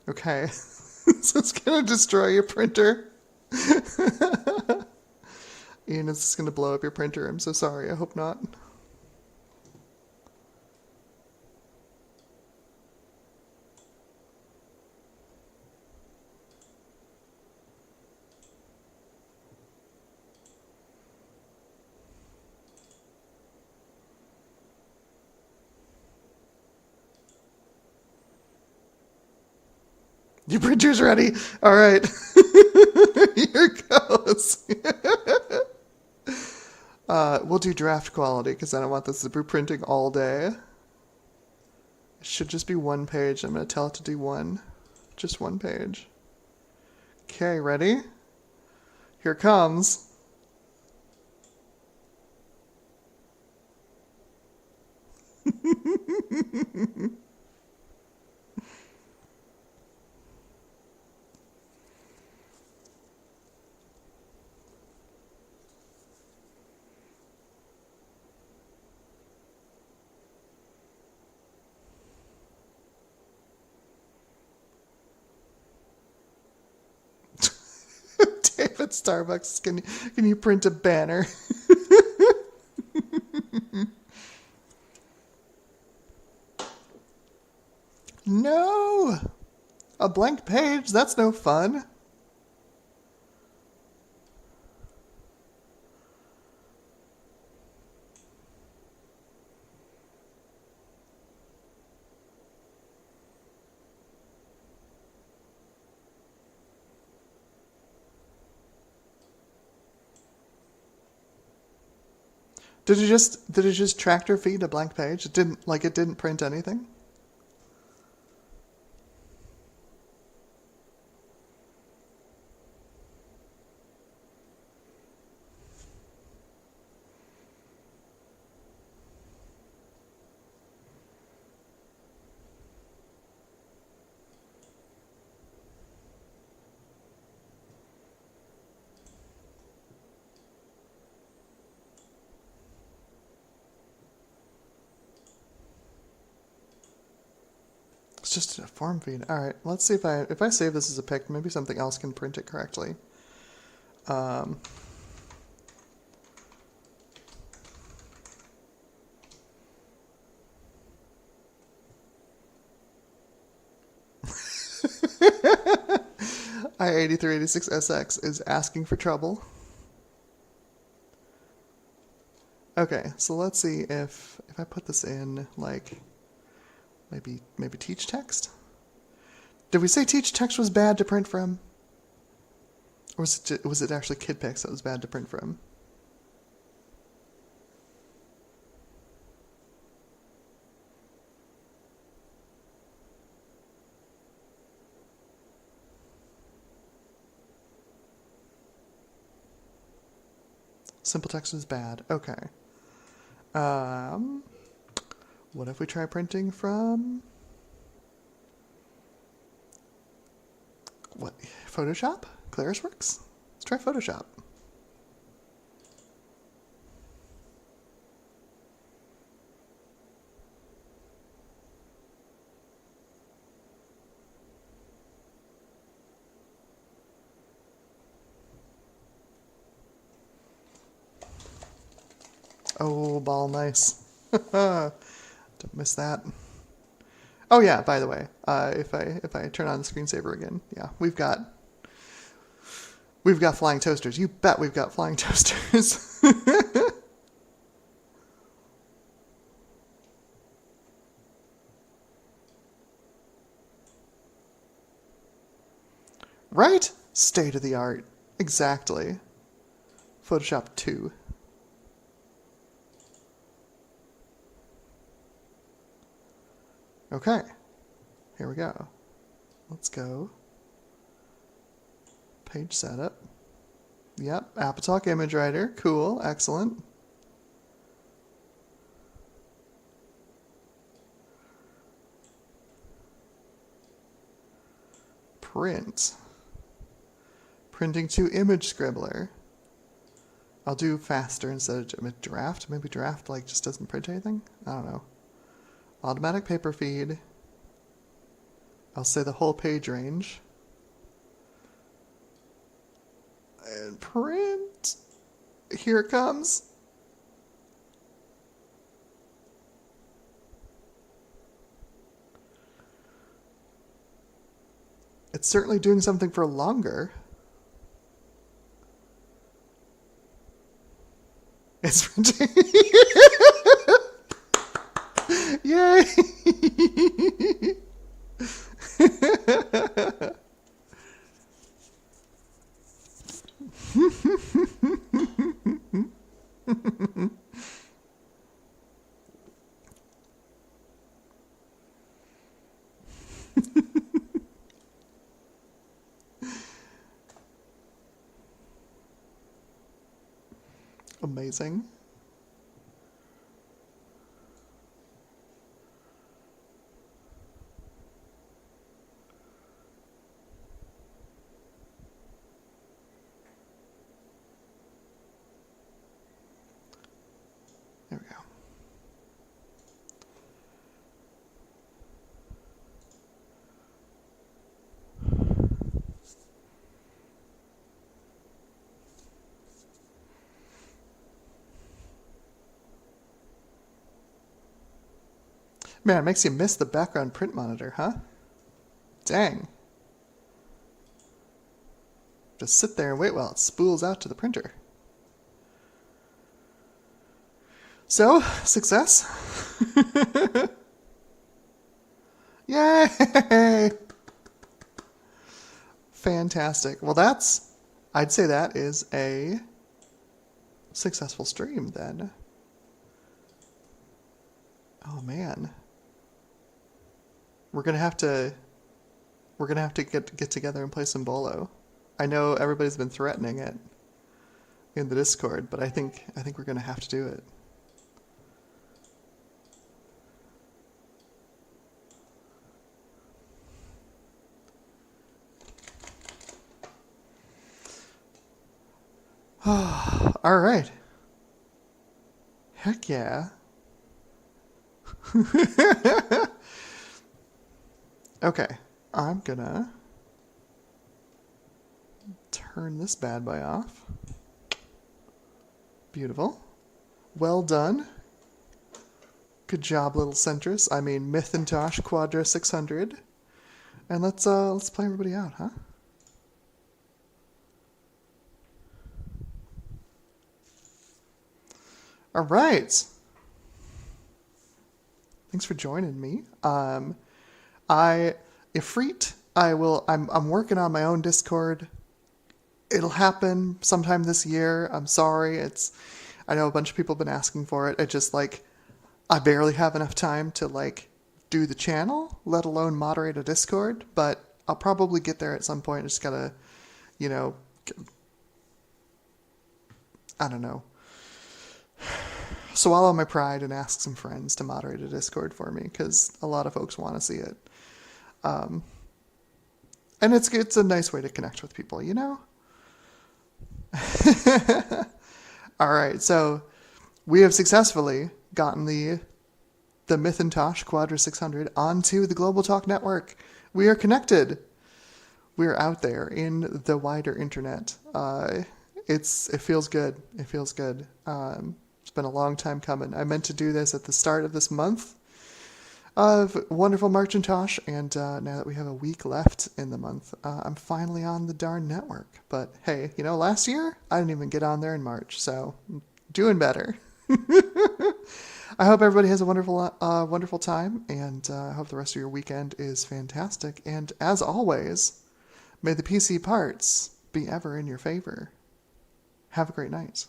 Okay, so it's gonna destroy your printer. Ian, is this gonna blow up your printer? I'm so sorry, I hope not. Your printer's ready. All right. Here goes. We'll do draft quality because I don't want this to be printing all day. It should just be one page. I'm going to tell it to do one. Just one page. Okay, ready? Here it comes. David Starbucks, can you print a banner? No! A blank page? That's no fun. Did it just tractor feed a blank page? It didn't print anything? It's just a form feed. All right, let's see if I save this as a pic, maybe something else can print it correctly. I-8386SX is asking for trouble. Okay, so let's see if I put this in, like, maybe teach text? Did we say teach text was bad to print from? Or was it actually KidPix that was bad to print from? Simple text was bad. Okay. What if we try printing from... what? Photoshop? ClarisWorks? Let's try Photoshop. Oh, ball, nice. Don't miss that. Oh yeah, by the way, if I turn on the screensaver again, yeah, we've got flying toasters. You bet we've got flying toasters. Right? State of the art. Exactly. Photoshop 2. Okay, here we go. Let's go. Page setup. Yep, AppleTalk image writer. Cool, excellent. Print. Printing to image scribbler. I'll do faster instead of draft. Maybe draft like just doesn't print anything? I don't know. Automatic paper feed. I'll say the whole page range. And print. Here it comes. It's certainly doing something for longer. It's printing. Yay! Amazing. There we go. Man, it makes you miss the background print monitor, huh? Dang. Just sit there and wait while it spools out to the printer. So, success? Yay! Fantastic. Well, I'd say that is a successful stream then. Oh man. We're gonna have to get together and play some bolo. I know everybody's been threatening it in the Discord, but I think we're gonna have to do it. All right. Heck yeah. Okay, I'm gonna turn this bad boy off. Beautiful. Well done. Good job, little Centris. I mean, Mythintosh Quadra 600. And let's play everybody out, huh? All right. Thanks for joining me. Ifrit, I'm working on my own Discord. It'll happen sometime this year. I'm sorry. I know a bunch of people have been asking for it. It just I barely have enough time to do the channel, let alone moderate a Discord, but I'll probably get there at some point. I just gotta, I don't know, swallow my pride and ask some friends to moderate a Discord for me, because a lot of folks want to see it. And it's a nice way to connect with people, All right, so we have successfully gotten the Mythintosh Quadra 600 onto the Global Talk Network. We are connected. We are out there in the wider internet. It feels good. It feels good. It's been a long time coming. I meant to do this at the start of this month of wonderful Marchintosh, and now that we have a week left in the month, I'm finally on the darn network. But hey, last year I didn't even get on there in March, so I'm doing better. I hope everybody has a wonderful time, and I hope the rest of your weekend is fantastic. And as always, may the PC parts be ever in your favor. Have a great night.